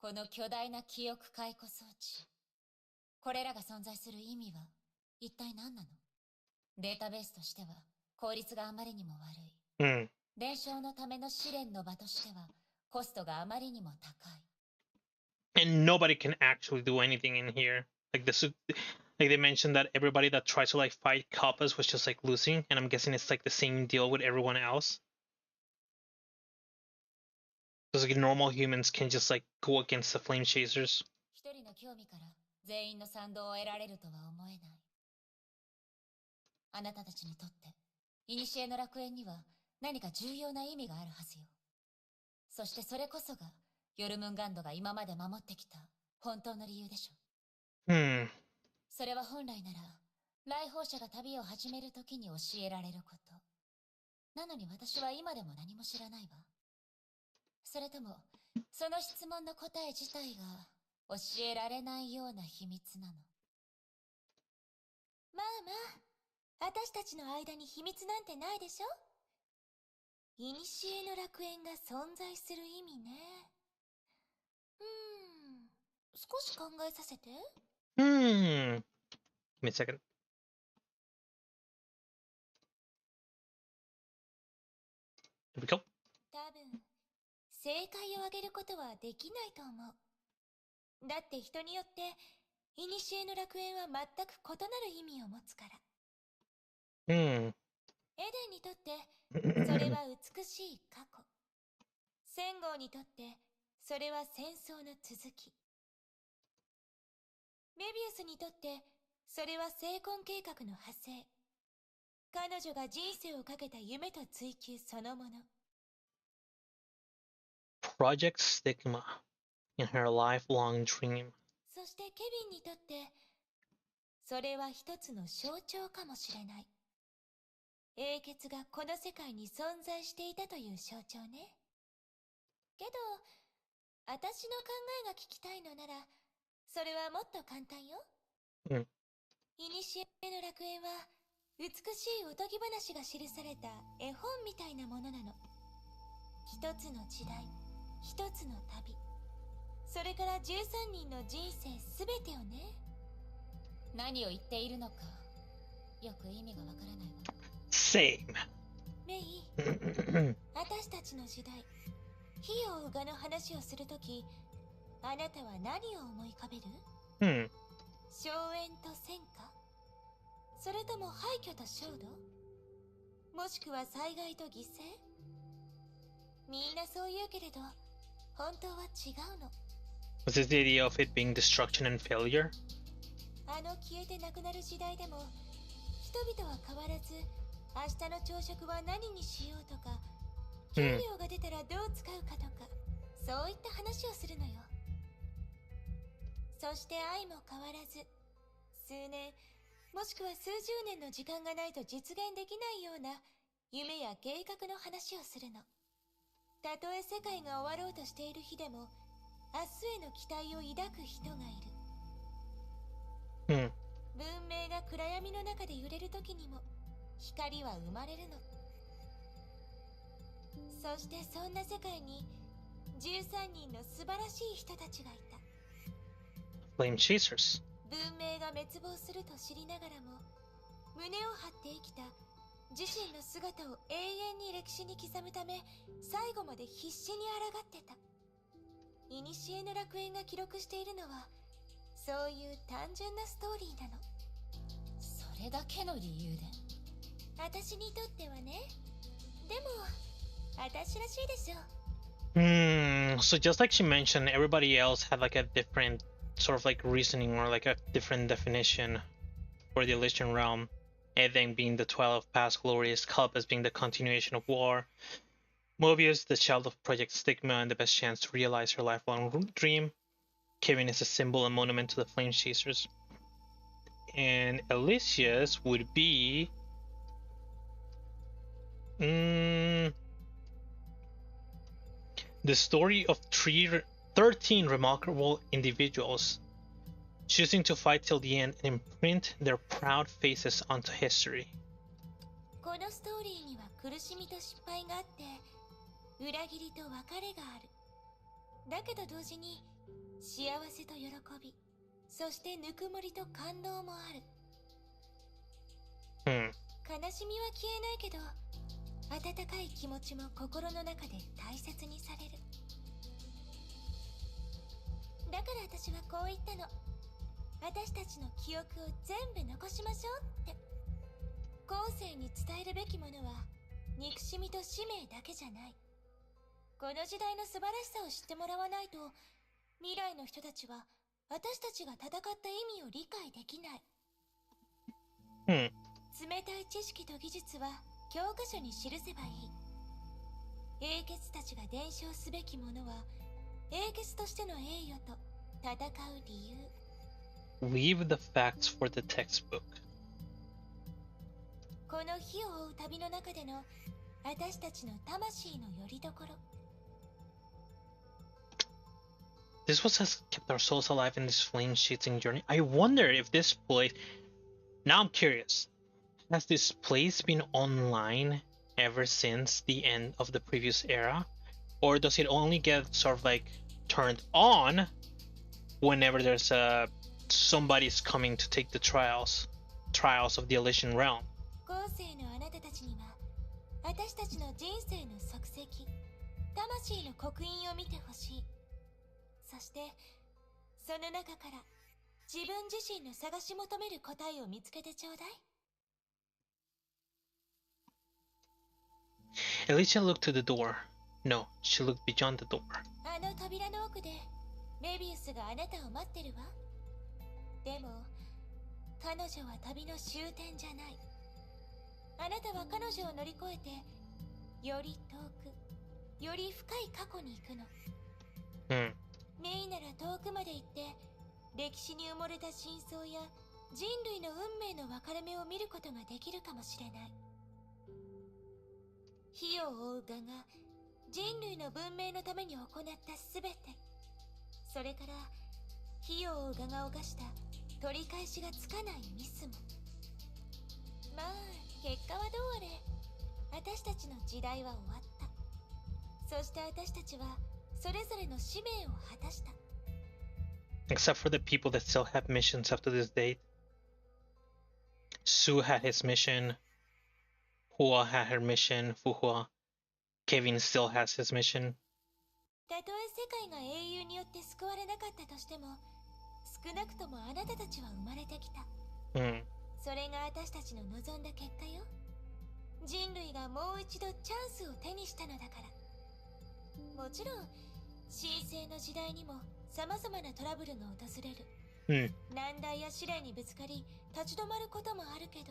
この巨大な記憶解雇装置。これらが存在する意味は、一体何なの？データベースとしては、効率があまりにも悪い。伝承のための試練の場としては、コストがあまりにも高い。and nobody can actually do anything in here. Like this, like they mentioned that everybody that tries to like fight Kappas was just like losing, and I'm guessing it's like the same deal with everyone else. Because like normal humans can just like go against the flame chasers. 一人の興味から全員の賛同を得られるとは思えない。あなたたちにとって、古の楽園には何か重要な意味があるはずよ。そしてそれこそが、ヨルムンガンドが今まで守ってきた本当の理由でしょ。それは本来なら、来訪者が旅を始めるときに教えられること。なのに私は今でも何も知らないわ。それとも、その質問の答え自体が教えられないような秘密なの。まあまあ、私たちの間に秘密なんてないでしょ。古の楽園が存在する意味ね。少し考えさせて。Give me a second. 多分、正解をあげることはできないと思う。だって人によって、古の楽園は全く異なる意味を持つから。エデンにとって、それは美しい過去。戦号にとって、それは戦争の続き。メビウスにとって、それは成婚計画の派生。彼女が人生をかけた夢と追求そのもの。Project Stigma in her lifelong dream. そしてケビンにとって、それは一つの象徴かもしれない。英傑がこの世界に存在していたという象徴ね。けど、私の考えが聞きたいのなら、それはもっと簡単よ。古の楽園は、美しいおとぎ話が記された絵本みたいなものなの。一つの時代、一つの旅。それから13人の人生すべてをね。何を言っているのか、よく意味がわからないわ。Same. メイ、私たちの時代、火を追う蛾の話をするとき、あなたは何を思い浮かべる？荘園と戦火？それとも廃墟と焦土？もしくは災害と犠牲？みんなそう言うけれど、本当は違うの。Was this the idea of it being destruction and failure? あの消えてなくなる時代でも、人々は変わらず、明日の朝食は何にしようとか、給料が出たらどう使うかとか、そういった話をするのよ。そして愛も変わらず、数年、もしくは数十年の時間がないと実現できないような夢や計画の話をするの。たとえ世界が終わろうとしている日でも、明日への期待を抱く人がいる。文明が暗闇の中で揺れる時にも、光は生まれるの。そしてそんな世界に、13人の素晴らしい人たちがいた。Flame Chasers. 文明が滅亡すると知りながらも、胸を張って生きた自身の姿を永遠に歴史に刻むため、最後まで必死に抗ってた。古の楽園が記録しているのは、そういう単純なストーリーなの。それだけの理由で？私にとってはね。でも、私らしいでしょ。So just like she mentioned, everybody else had like a different sort of like reasoning or like a different definition for the Elysian Realm. Eden being the 12 past glorious, Cup as being the continuation of war, Mobius the child of Project Stigma and the best chance to realize her lifelong dream, Kevin is a symbol and monument to the Flame Chasers, and Elysius would be the story of 13 remarkable individuals choosing to fight till the end and imprint their proud faces onto history. このストーリーには苦しみと失敗があって、裏切りと別れがある。だけど同時に幸せと喜び、そしてぬくもりと感動もある。悲しみは消えないけど、温かい気持ちも心の中で大切にされる。だだから私はこう言ったの。私たちの記憶を全部残しましょうって。後世に伝えるべきものは憎しみと使命だけじゃない。この時代の素晴らしさを知ってもらわないと、未来の人たちは私たちが戦った意味を理解できない。冷たい知識と技術は教科書に記せばいい。英傑たちが伝承すべきものは英傑としての栄誉と戦う理由。Leave the facts for the textbook. この火を追う旅の中での私たちの魂の拠り所。This was has kept our souls alive in this flame-shooting journey. I wonder if this place... Now I'm curious. Has this place been online ever since the end of the previous era? Or does it only get sort of like turned on whenever there's somebody's coming to take the trials of the Elysian Realm? 後世のあなたたちには私たちの人生の足跡、魂の刻印を見てほしい。そしてその中から自分自身の探し求める答えを見つけてちょうだい。Elysian looked to the door. No, she looked beyond the door. あの扉の奥でメビウスがあなたを待ってるわ。でも彼女は旅の終点じゃない。あなたは彼女を乗り越えてより遠く、より深い過去に行くの。メイなら遠くまで行って歴史に埋もれた真相や人類の運命の分かれ目を見ることができるかもしれない。火を追う蛾が人類の文明のために行ったすべて、それから火を追う蛾が犯した取り返しがつかないミスも。まあ結果はどうあれ私たちの時代は終わった。そして私たちはそれぞれの使命を果たした。 Except for the people that still have missions up to this date. Sue had his mission. Hua had her mission. Fuhua. Kevin still has his mission. たとえ世界が英雄によって救われなかったとしても、少なくともあなたたちは生まれてきた。それが私たちの望んだ結果よ。人類がもう一度チャンスを手にしたのだから。もちろん神聖の時代にも様々なトラブルが訪れる。難題や試練にぶつかり立ち止まることもあるけど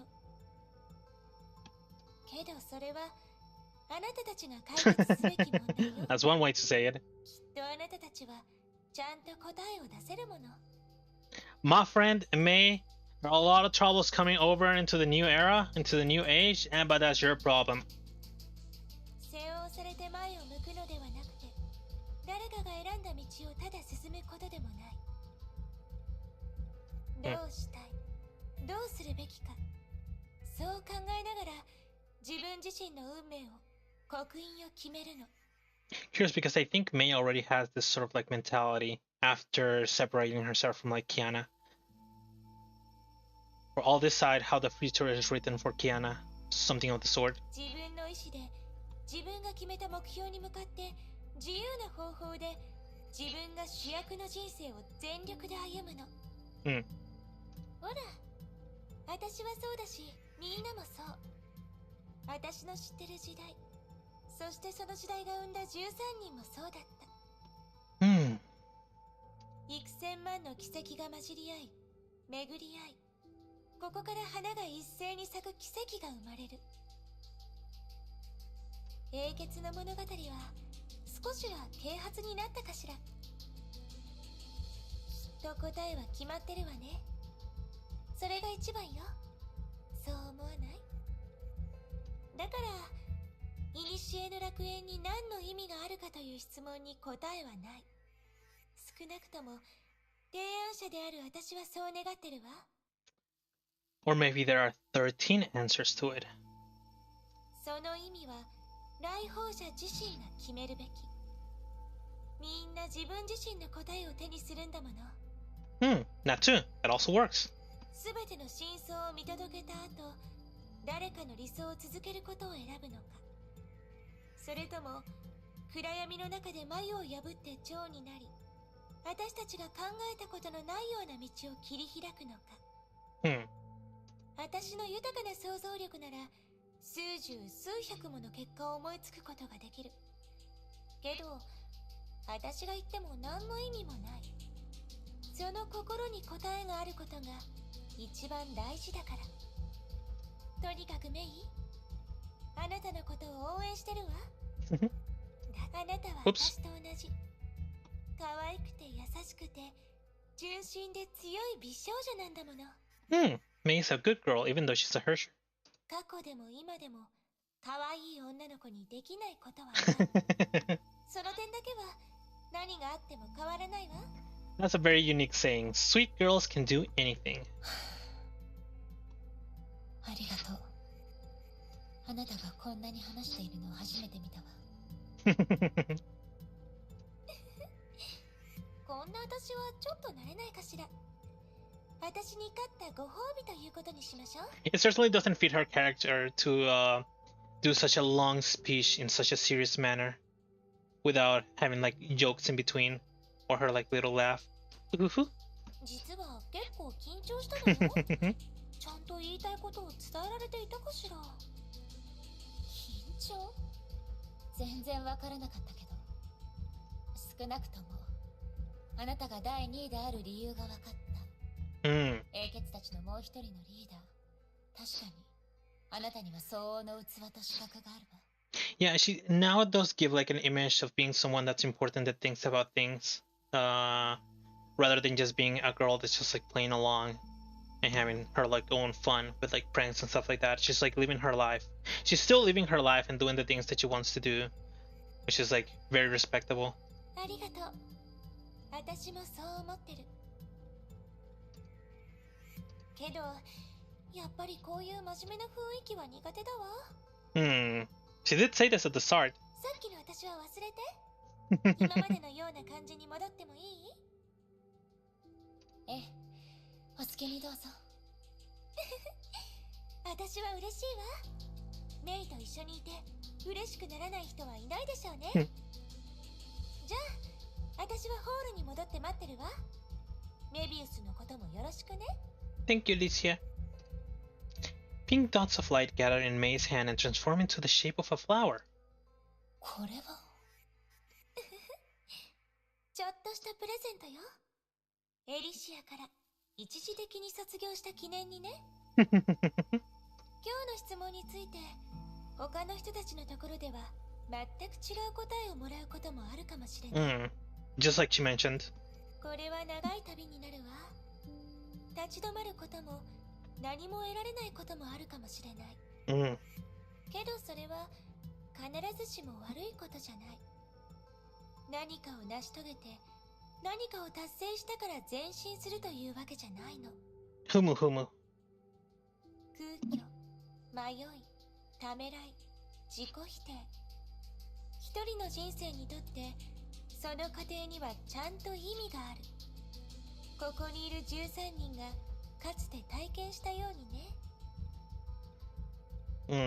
それはあなたたちが解決すべき問題よ。That's one way to say it. きっとあなたたちはちゃんと答えを出せるもの。My friend May, there are a lot of troubles coming over into the new era, into the new age, but that's your problem. 背負されて前を向くのではなくて、誰かが選んだ道をただ進むことでもない。どうしたい、どうするべきか、そう考えながら自分自身の運命を、刻印を決めるの。Curious because I think May already has this sort of like mentality after separating herself from like Kiana. Or all decide how the future is written for Kiana, something of the sort. 自分の意志で自分が決めた目標に向かって自由な方法で自分が主役の人生を全力で歩むの。ほら、私はそうだし、みんなもそう。私の知ってる時代、そしてその時代が生んだ13人もそうだった。幾千万の奇跡が混じり合い、巡り合い、ここから花が一斉に咲く奇跡が生まれる。英傑の物語は少しは啓発になったかしら。きっと答えは決まってるわね。それが一番よ。そう思わない？だから古の楽園に何の意味があるかという質問に答えはない。少なくとも提案者である私はそう願ってるわ。Or maybe there are 13 answers to it. その意味は来訪者自身が決めるべき。みんな自分自身の答えを手にするんだもの。That too. That also works. すべての真相を見届けた後、誰かの理想を続けることを選ぶのか、それとも暗闇の中で繭を破って蝶になり、私たちが考えたことのないような道を切り開くのか。私の豊かな想像力なら数十数百もの結果を思いつくことができる。けど私が言っても何の意味もない。その心に答えがあることが一番大事だから。とにかくメイ、あなたのことを応援してるわ。あなたは私と同じ可愛くて優しくて純真で強い美少女なんだもの。May's a good girl, even though she's a Hersher. 過去でも今でも可愛い女の子にできないことはない。その点だけは何があっても変わらないわ。That's a very unique saying. Sweet girls can do anything. ありがとう。あなたがこんなに話しているのを初めて見たわ。こんな私はちょっと慣れないかしら。私に勝ったご褒美ということにしましょう。It certainly doesn't fit her character to do such a long speech in such a serious manner without having like jokes in between or her like little laugh. 実は結構緊張したのよ。ちゃんと言いたいことを伝えられていたかしら。緊張？全然わからなかったけど、少なくともあなたが第2位である理由が分かった。英傑たちのもう一人のリーダー、確かにあなたには相応の器と資格があるわ。Yeah, she now does give like an image of being someone that's important that thinks about things, rather than just being a girl that's just like playing along and having her like own fun with like pranks and stuff like that. She's like living her life. She's still living her life and doing the things that she wants to do, which is like very respectable. ありがとう。私もそう思ってる。けど、やっぱりこういう真面目な雰囲気は苦手だわ。She did say this at the start. さっきの私は忘れて。今までのような感じに戻ってもいい？ええ、お好きにどうぞ。私は嬉しいわ。メイと一緒にいて嬉しくならない人はいないでしょうね。じゃあ、私はホールに戻って待ってるわ。メビウスのこともよろしくね。Thank you, Alicia. Pink dots of light gather in May's hand and transform into the shape of a flower. これはちょっとしたプレゼントよ。エリシアから一時的に卒業した記念にね。今日の質問について他の人たちのところでは全く違う答えをもらうこともあるかもしれない。Just like she mentioned. これは長い旅になるわ。立ち止まることも何も得られないこともあるかもしれない。けどそれは必ずしも悪いことじゃない。何かを成し遂げて何かを達成したから前進するというわけじゃないの。ふむふむ。空虚、迷い、ためらい、自己否定。一人の人生にとってその過程にはちゃんと意味がある。ここにいる13人がかつて体験したようにね。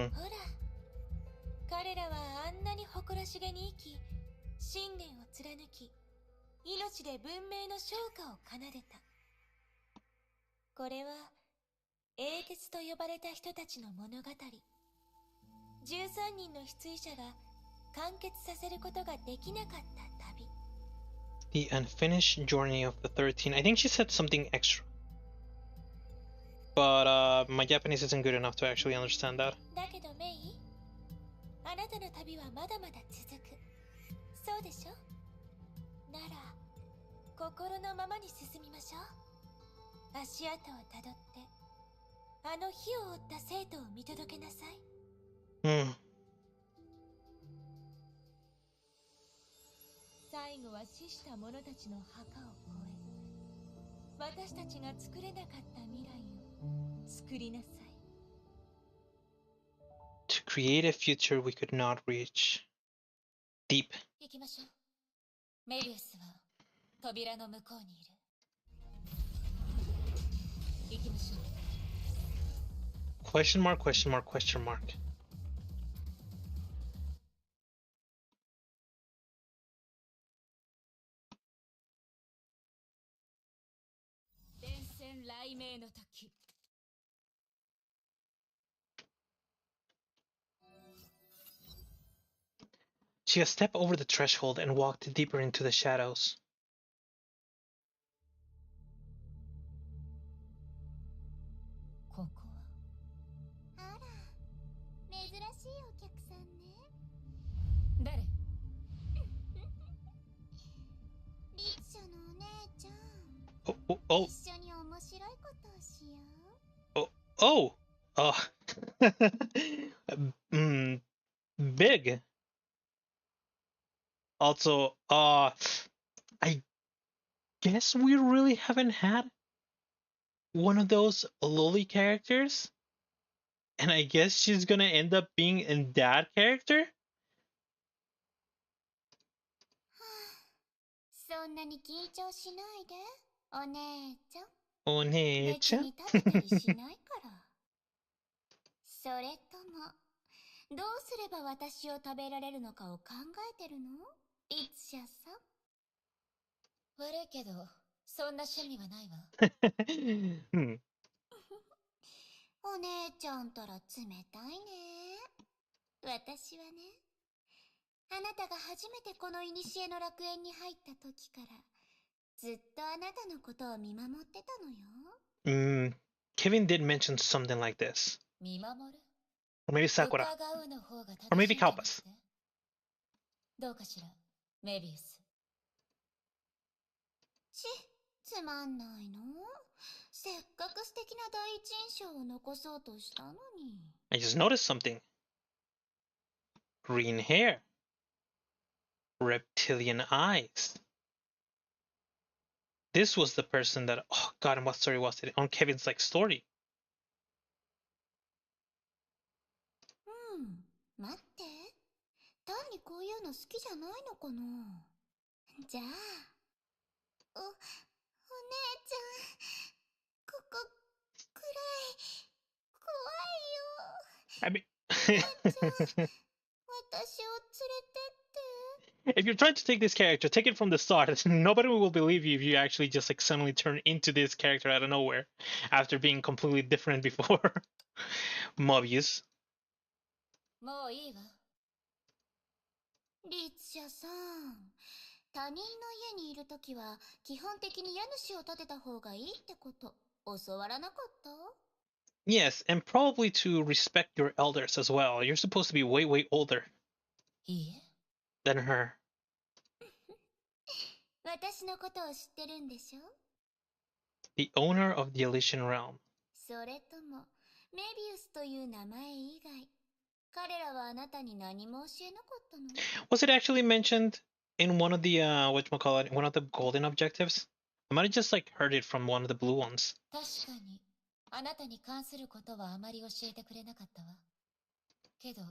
ほら、彼らはあんなに誇らしげに生き、信念を貫き、命で文明の昇華を奏でた。これは英傑と呼ばれた人たちの物語。13人の出位者が完結させることができなかった旅。The unfinished journey of the 13. I think she said something extra. But my Japanese isn't good enough to actually understand that. だけどメイ、あなたの旅はまだまだ続く。そうでしょ？なら、心のままに進みましょう。足跡をたどって、あの火を追った生徒を見届けなさい。最後は死した者たちの墓を越え、私たちが作れなかった未来を作りなさい。To create a future we could not reach. Deep. 行きましょう。メビウスは扉の向こうにいる。行きましょう。Question mark, question mark, question mark. 雷鳴の時。She has stepped over the threshold and walked deeper into the shadows. ここは。あら、珍しいお客さんね。誰？律者のお姉ちゃん。Oh. 一緒に面白いことをしよう。Big. Also, I guess we really haven't had one of those lowly characters. And I guess she's gonna end up being in that character? そんなに緊張しないで、お姉ちゃん。お姉ちゃん。別に食べたりしないから。それとも、どうすれば私を食べられるのかを考えてるの？律者さん。悪いけど、そんな趣味はないわ。お姉ちゃんたら冷たいね。私はね、あなたが初めてこの古の楽園に入った時から、ずっとあなたのことを見守ってたのよ。Kevin did mention something like this. 見守る？ Or maybe Sakura. 伺うの方が Or 正し maybe いんじゃなく Kalpas. て？どうかしら、メビウス。つまんないの？せっかく素敵な第一印象を残そうとしたのに。I just noticed something. Green hair. Reptilian eyes. This was the person that, oh god, and what story was it? On Kevin's like story. 待って。単にこういうの好きじゃないのかな。じゃあ、お姉ちゃん、ここ、暗い、怖いよ。I mean, 姉ちゃん、私を連れてって。if you're trying to take this character, take it from the start. Nobody will believe you if you actually just like suddenly turn into this character out of nowhere after being completely different before. Mobius. もういいわ。律者さん、他人の家にいるときは基本的に家主を立てた方がいいってこと教わらなかった？ Yes, and probably to respect your elders as well. You're supposed to be way, way older いいえ。than her. 私のことを知ってるんでしょ？ The owner of the Elysian Realm. それとも、メビウスという名前以外、彼らはあなたに何も教えなかったの？ Was it actually mentioned in one of the whatchamacallit, one of the golden objectives? I might have just like heard it from one of the blue ones. 確かに、あなたに関することはあまり教えてくれなかったわ。けど、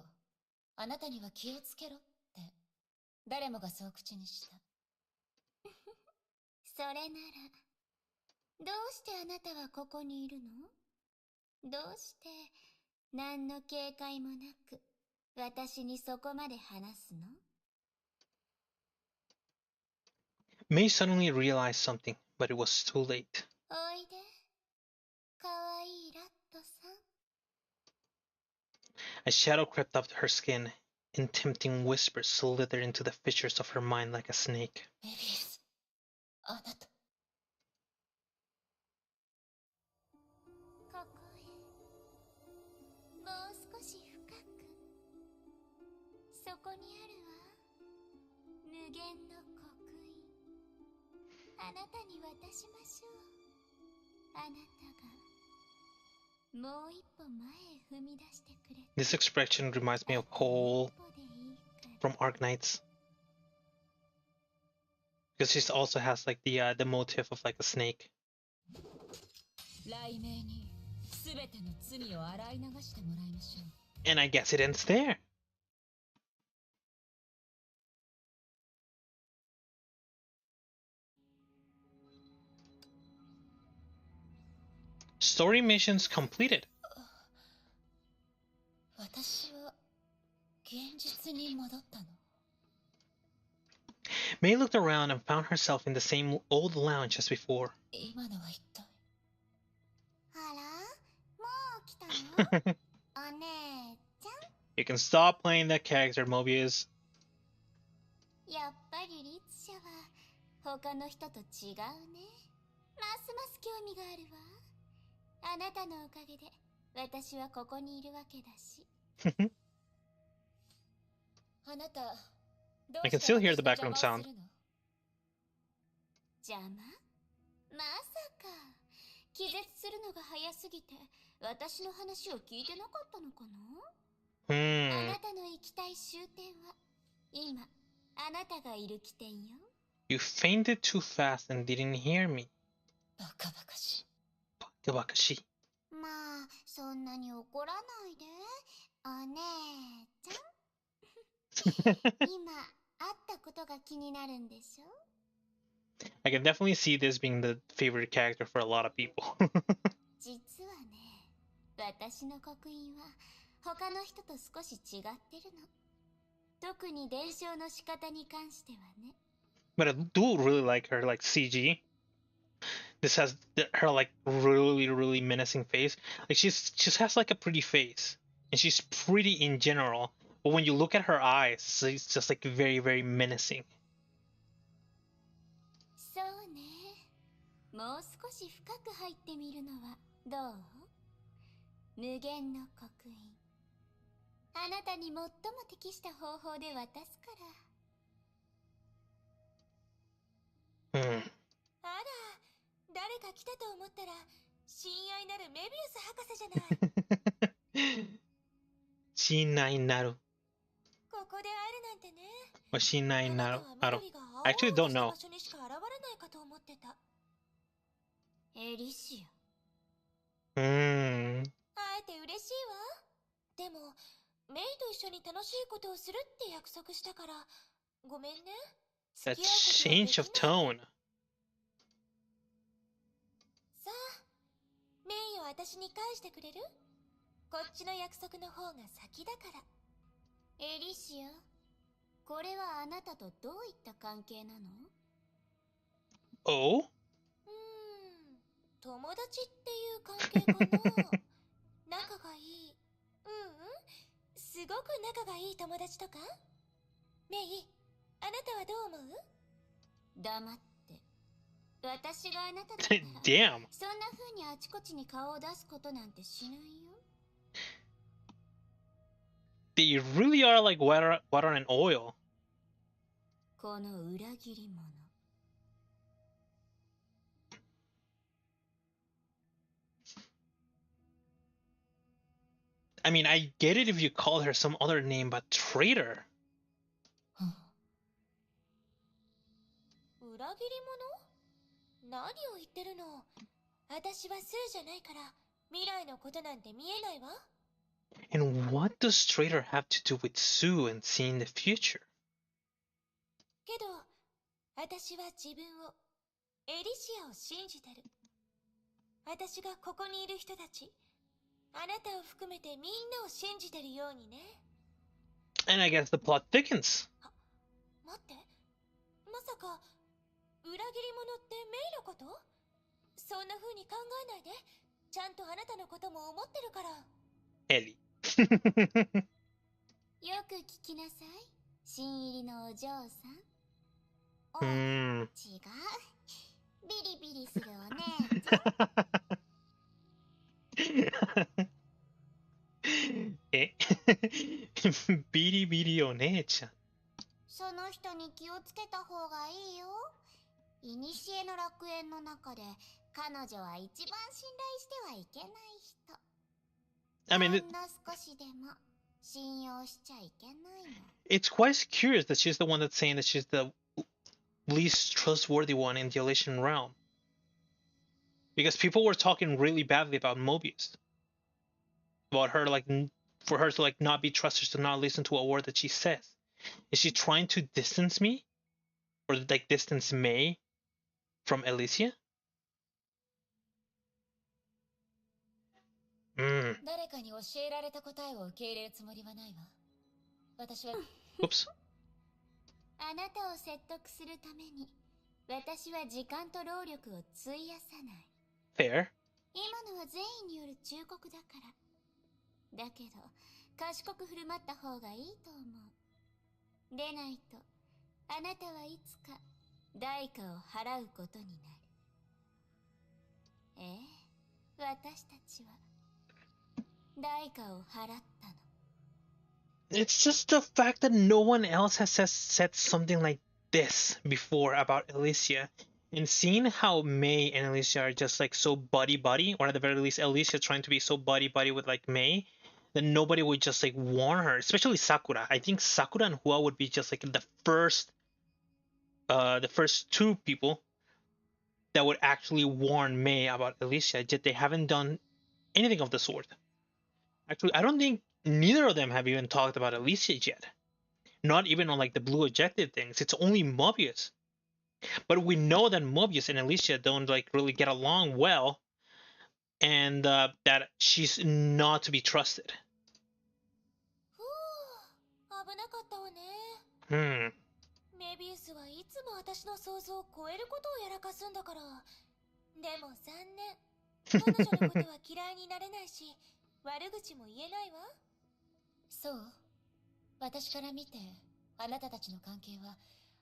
あなたには気をつけろって、誰もがそう口にした。それなら、どうしてあなたはここにいるの？どうして、何の警戒もなく、私にそこまで話すの？ May suddenly realized something, but it was too late. おいで、かわいいラットさん。A shadow crept up her skin, and tempting whispers slithered into the fissures of her mind like a snake. メビウス、あなた。ここへ、もう少し深く。そこにあるわ、無限の刻印。あなたに渡しましょう。あなたがもう一歩前へ踏み出してくれ。 This expression reminds me of Cole from Arknights. Because she also has like the motif of like a snake. 雷鳴に全ての罪を洗い流してもらいましょう。 And I guess it ends there. Story missions completed. 私は現実に戻ったの。 May looked around and found herself in the same old lounge as before. 今のは一体。You can stop playing that character, Mobius. やっぱり律者は他の人と違うね。ますます興味があるわ。あなたのおかげで私はここにいるわけだし。あなた、どう I し can て still hear 私 the の background 邪魔を sound. するの？邪魔？まさか気絶するのが早すぎて私の話を聞いてなかったのかな？あなたの行きたい終点は今あなたがいる起点よ。You fainted too fast and didn't hear me. バカバカしい。バカバカしい。まあそんなに怒らないで、お姉ちゃん。今あったことが気になるんでしょ？ I can definitely see this being the favorite character for a lot of people. 実はね、私の刻印は他の人と少し違ってるの。特に伝承の仕方に関してはね。But I do really like her like CG. This has her like really menacing face. Like she has like a pretty face, and she's pretty in general. But when you look at her eyes, it's just like very menacing. そうね。もう少し深く入ってみるのはどう？無限の刻印。あなたに最も適した方法で渡すから。あら、誰か来たと思ったら親愛なるメビウス博士じゃない。親愛なる。ここで会えるなんてね。親愛なる。あなたは緑が青々とした場所にしか現れないかと思ってた。エリシア。会えて嬉しいわ。でもメイと一緒に楽しいことをするって約束したからごめんね。That change of tone. さあ、メイを私に返してくれる？こっちの約束の方が先だから。エリシア、これはあなたとどういった関係なの？ Oh? 友達っていう関係かな。仲がいい。すごく仲がいい友達とか？メイ、あなたはどう思う？黙って。私があなただったら Damn. そんな風にあちこちに顔を出すことなんてしないよ。They really are like water and oil. この裏切り者。I mean, I get it if you called her some other name, but traitor. 裏切り者？何を言ってるの？私はスーじゃないから未来のことなんて見えないわ。And what does traitor have to do with Sue and seeing the future? けど、私は自分を、エリシアを信じてる。私がここにいる人たち、あなたを含めてみんなを信じてるようにね。And I guess the plot thickens. 待って、まさか裏切り者ってメイのこと？そんな風に考えないで。ちゃんとあなたのことも思ってるから。Ellie. よく聞きなさい。新入りのお嬢さん。違う。ビリビリするお姉ちゃん。えビリビリお姉ちゃん。その人に気をつけた方がいいよ。いにしえの楽園の中で彼女は一番信頼してはいけない人。I mean, ほんの少しでも信用しちゃいけないの。it's quite curious that she's the one that's saying that she's the least trustworthy one in the Elysian Realm. Because people were talking really badly about Mobius. About her, like, for her to, like, not be trusted, to not listen to a word that she says. Is she trying to distance me? Or, like, distance May from Elysia? 誰かに教えられた答えを受け入れるつもりはないわ。私は Oops. あなたを説得するために私は時間と労力を費やさない。Fair. 今のは善意による忠告だから。だけど賢く振る舞った方がいいと思う。でないとあなたはいつか代価を払うことになる。ええ、私たちは代価を払ったの。It's just the fact that no one else has said something like this before about Elysia. And seeing how May and Elysia are just like so buddy, or at the very least Elysia trying to be so buddy with like May, that nobody would just like warn her, especially Sakura. I think Sakura and Hua would be just like the first two people that would actually warn May about Elysia, yet they haven't done anything of the sort. Actually, I don't think neither of them have even talked about Elysia yet. Not even on like the blue objective things. It's only Mobius. But we know that Mobius and Elysia don't like really get along well, and that she's not to be trusted. 危なかったわね。メビウスはいつも私の想像を超えることをやらかすんだから。でも残念。彼女のことは嫌いになれないし、悪口も言えないわ。そう。私から見て、あなたたちの関係は、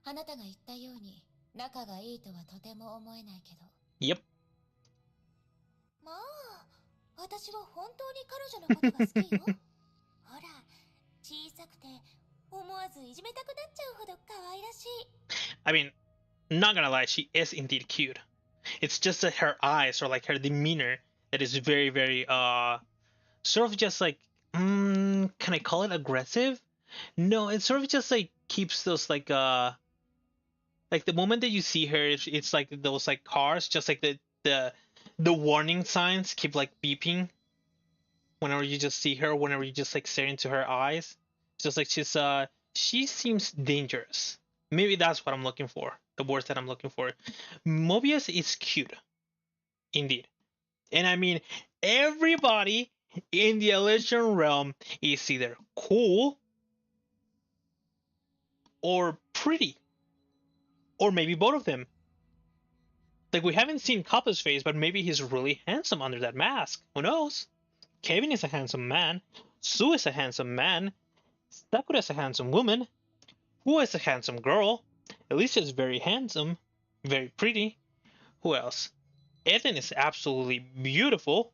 あなたが言ったように仲がいいとはとても思えないけど。Yep. まあ、私は本当に彼女のことが好きよ。ほら、小さくて思わずいじめたくなっちゃうほど可愛らしい。I mean, not gonna lie, she is indeed cute. It's just that her eyes or like her demeanor that is very, very sort of just like can I call it aggressive? No, it sort of just like keeps those like the moment that you see her, it's like those like cars, just like the warning signs keep like beeping whenever you just see her, whenever you just like stare into her eyes. It's just like she seems dangerous. Maybe that's what I'm looking for. The words that I'm looking for. Mobius is cute, indeed, and I mean everybody in the Elysian Realm is either cool or pretty, or maybe both of them. Like, we haven't seen Kappa's face, but maybe he's really handsome under that mask. Who knows? Kevin is a handsome man. Sue is a handsome man. Sakura is a handsome woman. Hua is a handsome girl. Elysia is very handsome, very pretty. Who else? Eden is absolutely beautiful.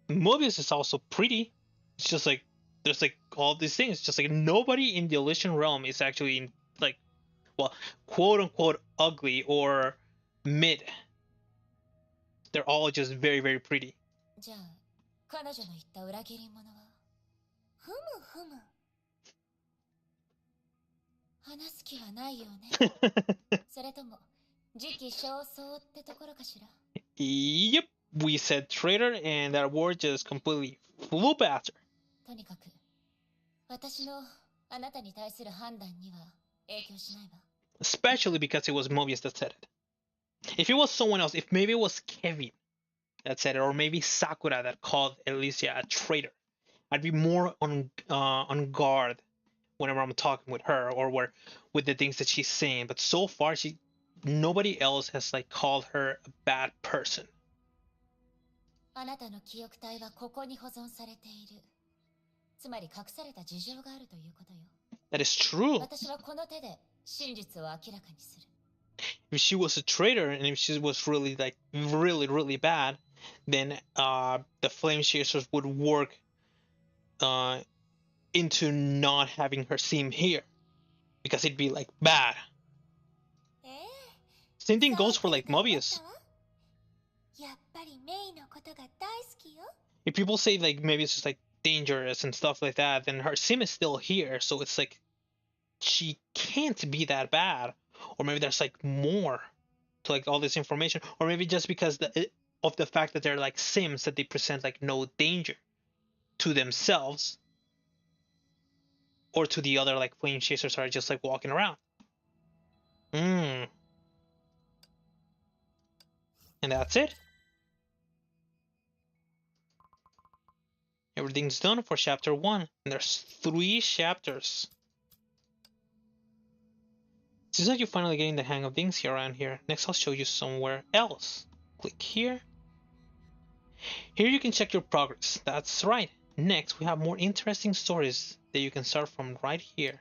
Mobius is also pretty. It's just like there's like all these things. Just like nobody in the Elysian Realm is actually in like, well, quote unquote ugly or mid. They're all just very, very pretty. じゃあ、彼女の言った裏切り者はふむふむ。話す気はないよね。それとも時期尚早ってところかしら。Yep, we said traitor and that word just completely flew past her. とにかく私のあなたに対する判断には影響しないわ。Especially because it was Mobius that said it. If it was someone else, if maybe it was Kevin that said it, or maybe Sakura that called Elysia a traitor, I'd be more on guard whenever I'm talking with her or with the things that she's saying. But so far, nobody else has like called her a bad person. あなたの記憶体はここに保存されている。つまり隠された事情があるということよ。That is true. 私はこの手で真実を明らかにする。If she was a traitor and if she was really like really bad, then the flame chasers would work into not having her seem here because it'd be like bad. Same thing goes for like Mobius. If people say like maybe it's just like dangerous and stuff like that, then her sim is still here, so it's like she can't be that bad. Or maybe there's like more to like all this information, or maybe just because of the fact that they're like sims that they present like no danger to themselves or to the other like flame chasers are just like walking around. And that's it. Everything's done for chapter 1, and there's 3 chapters. Seems like you're finally getting the hang of things here around here. Next, I'll show you somewhere else. Click here. Here you can check your progress. That's right. Next, we have more interesting stories that you can start from right here.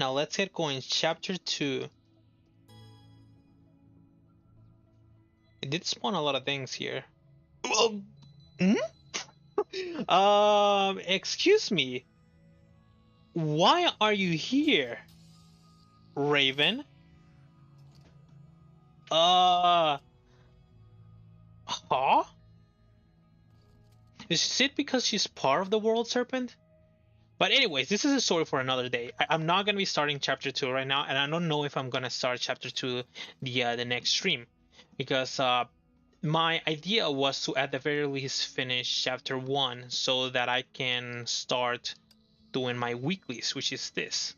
Now let's get going. Chapter 2. It did spawn a lot of things here. Excuse me. Why are you here, Raven? Huh? Is it because she's part of the World Serpent? But anyways, this is a story for another day. I'm not gonna be starting chapter 2 right now, and I don't know if I'm gonna start chapter 2 the next stream, because my idea was to at the very least finish chapter 1 so that I can start doing my weeklies, which is this.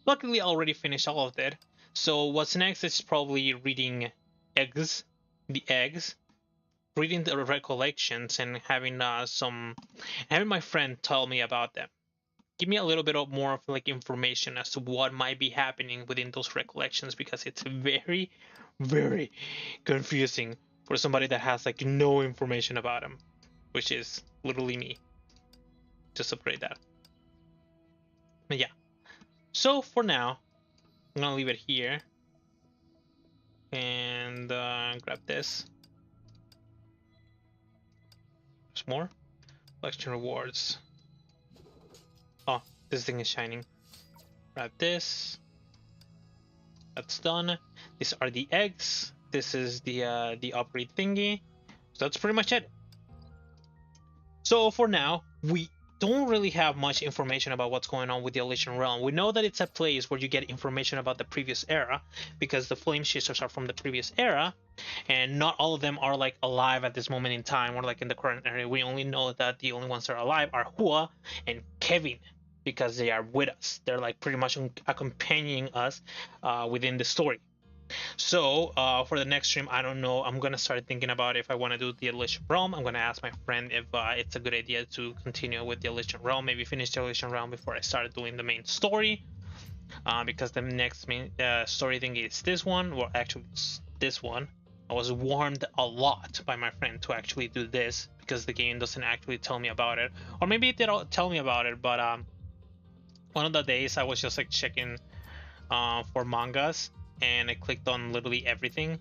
Luckily, I already finished all of that. So what's next is probably reading the eggs, reading the recollections, and having having my friend tell me about them. Give me a little bit of more of like information as to what might be happening within those recollections, because it's very, very confusing for somebody that has like no information about them, which is literally me. Just upgrade that. But yeah. So for now, I'm gonna leave it here and grab this. There's more collection rewards. Oh, this thing is shining. Grab this. That's done. These are the eggs. This is the upgrade thingy. So that's pretty much it. So for now, we don't really have much information about what's going on with the Elysian Realm. We know that it's a place where you get information about the previous era, because the Flame Chasers are from the previous era, and not all of them are like alive at this moment in time or like in the current area. We only know that the only ones that are alive are Hua and Kevin, because they are with us. They're like pretty much accompanying us within the story. So for the next stream, I don't know. I'm gonna start thinking about if I want to do the Elysian Realm. I'm gonna ask my friend if it's a good idea to continue with the Elysian Realm. Maybe finish the Elysian Realm before I start doing the main story. Because the next main story thing is this one. Well, actually, it's this one. I was warned a lot by my friend to actually do this, because the game doesn't actually tell me about it, or maybe it did tell me about it. But one of the days I was just like checking for mangas, and I clicked on literally everything,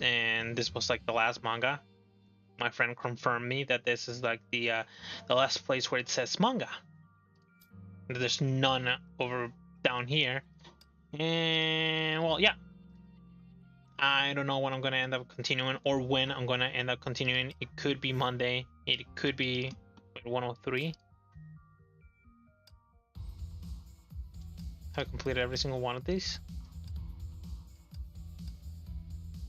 and this was like the last manga. My friend confirmed me that this is like the last place where it says manga. There's none over down here, and well, yeah, I don't know when I'm gonna end up continuing or when I'm gonna end up continuing. It could be Monday, it could be 103. Have I completed every single one of these?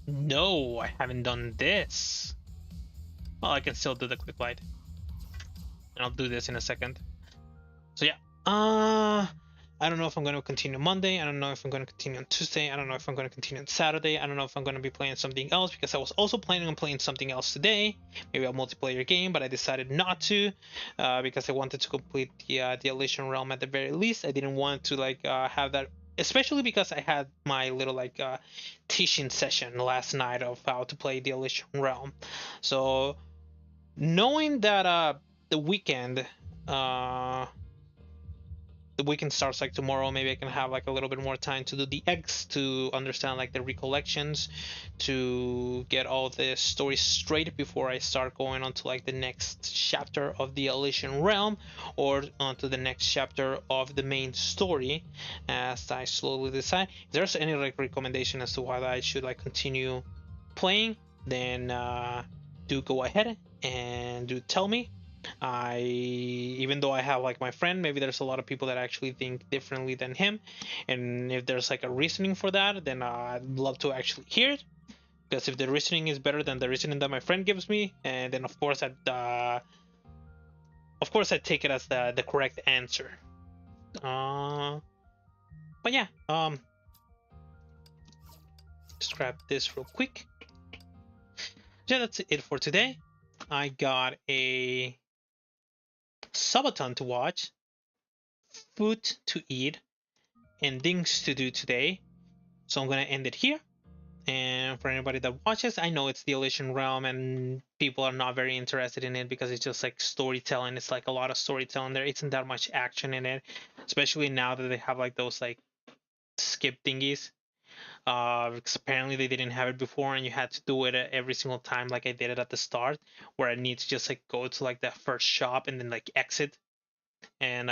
No, I haven't done this. Well, I can still do the quick light, and I'll do this in a second. So yeah, I don't know if I'm going to continue Monday. I don't know if I'm going to continue on Tuesday. I don't know if I'm going to continue on Saturday. I don't know if I'm going to be playing something else, because I was also planning on playing something else today, maybe a multiplayer game, but I decided not to, because I wanted to complete the Elysian Realm at the very least. I didn't want to like have that, especially because I had my little like teaching session last night of how to play the Elysian Realm. So knowing that the weekend starts like tomorrow, maybe I can have like a little bit more time to do the eggs, to understand like the recollections, to get all the stories straight before I start going on to like the next chapter of the Elysian Realm, or onto the next chapter of the main story, as I slowly decide. If there's any like recommendation as to whether I should like continue playing, then do go ahead and do tell me. Even though I have like my friend, maybe there's a lot of people that actually think differently than him, and if there's like a reasoning for that, then I'd love to actually hear it, because if the reasoning is better than the reasoning that my friend gives me, and then of course I'd take it as the correct answer. But yeah, just grab this real quick. Yeah, that's it for today. I got a subathon to watch, food to eat, and things to do today. So I'm gonna end it here. And for anybody that watches, I know it's the Elysian Realm and people are not very interested in it because it's just like storytelling. It's like a lot of storytelling. There isn't that much action in it, especially now that they have like those like skip thingies. Because apparently they didn't have it before and you had to do it every single time like I did it at the start, where I need to just like go to like that first shop and then like exit. And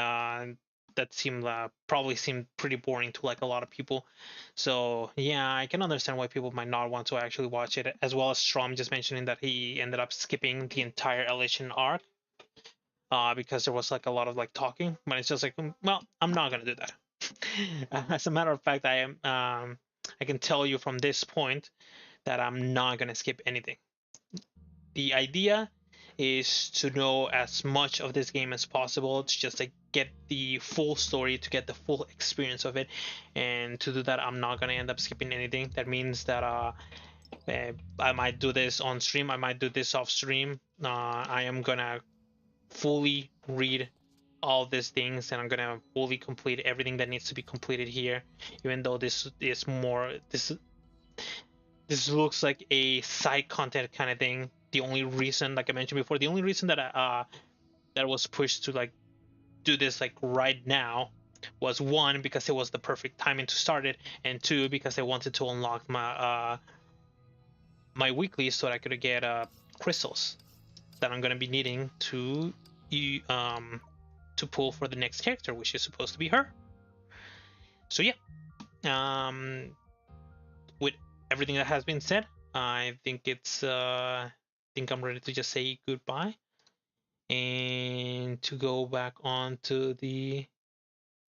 that seemed probably seemed pretty boring to like a lot of people. So yeah, I can understand why people might not want to actually watch it, as well as Strom just mentioning that he ended up skipping the entire Elysian arc because there was like a lot of like talking. But it's just like, well, I'm not gonna do that. As a matter of fact, I can tell you from this point that I'm not gonna skip anything. The idea is to know as much of this game as possible to just like get the full story, to get the full experience of it. And to do that, I'm not gonna end up skipping anything. That means that I might do this on stream, I might do this off stream. I am gonna fully read all these things and I'm gonna fully complete everything that needs to be completed here, even though this is more this looks like a side content kind of thing. The only reason, like I mentioned before, the only reason that that was pushed to like do this like right now was, one, because it was the perfect timing to start it, and two, because I wanted to unlock my weekly so that I could get crystals that I'm gonna be needing to pull for the next character, which is supposed to be her. So yeah, with everything that has been said, I think I'm ready to just say goodbye and to go back on to the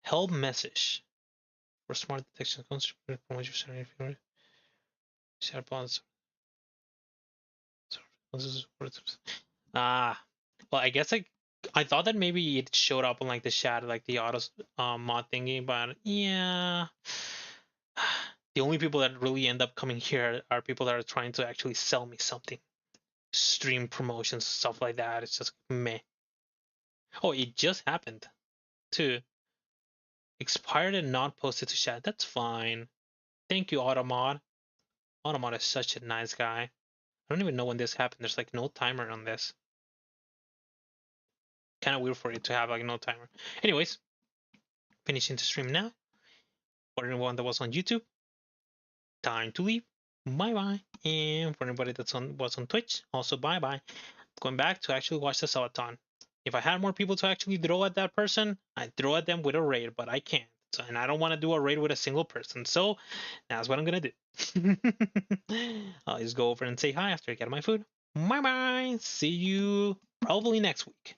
help message for smart detection ah well, I guess I thought that maybe it showed up on like the chat, like the auto mod thingy, but yeah, the only people that really end up coming here are people that are trying to actually sell me something, stream promotions, stuff like that. It's just meh. Oh, it just happened too. Expired and not posted to chat. That's fine. Thank you, Automod. Automod is such a nice guy. I don't even know when this happened. There's like no timer on this. Kind of weird for it to have like no timer. Anyways, finishing the stream now. For anyone that was on YouTube, time to leave. Bye bye. And for anybody was on Twitch, also bye bye. Going back to actually watch the subathon. If I had more people to actually throw at that person, I'd throw at them with a raid, but I can't. So, and I don't want to do a raid with a single person. So that's what I'm gonna do. I'll just go over and say hi after I get my food. Bye bye. See you probably next week.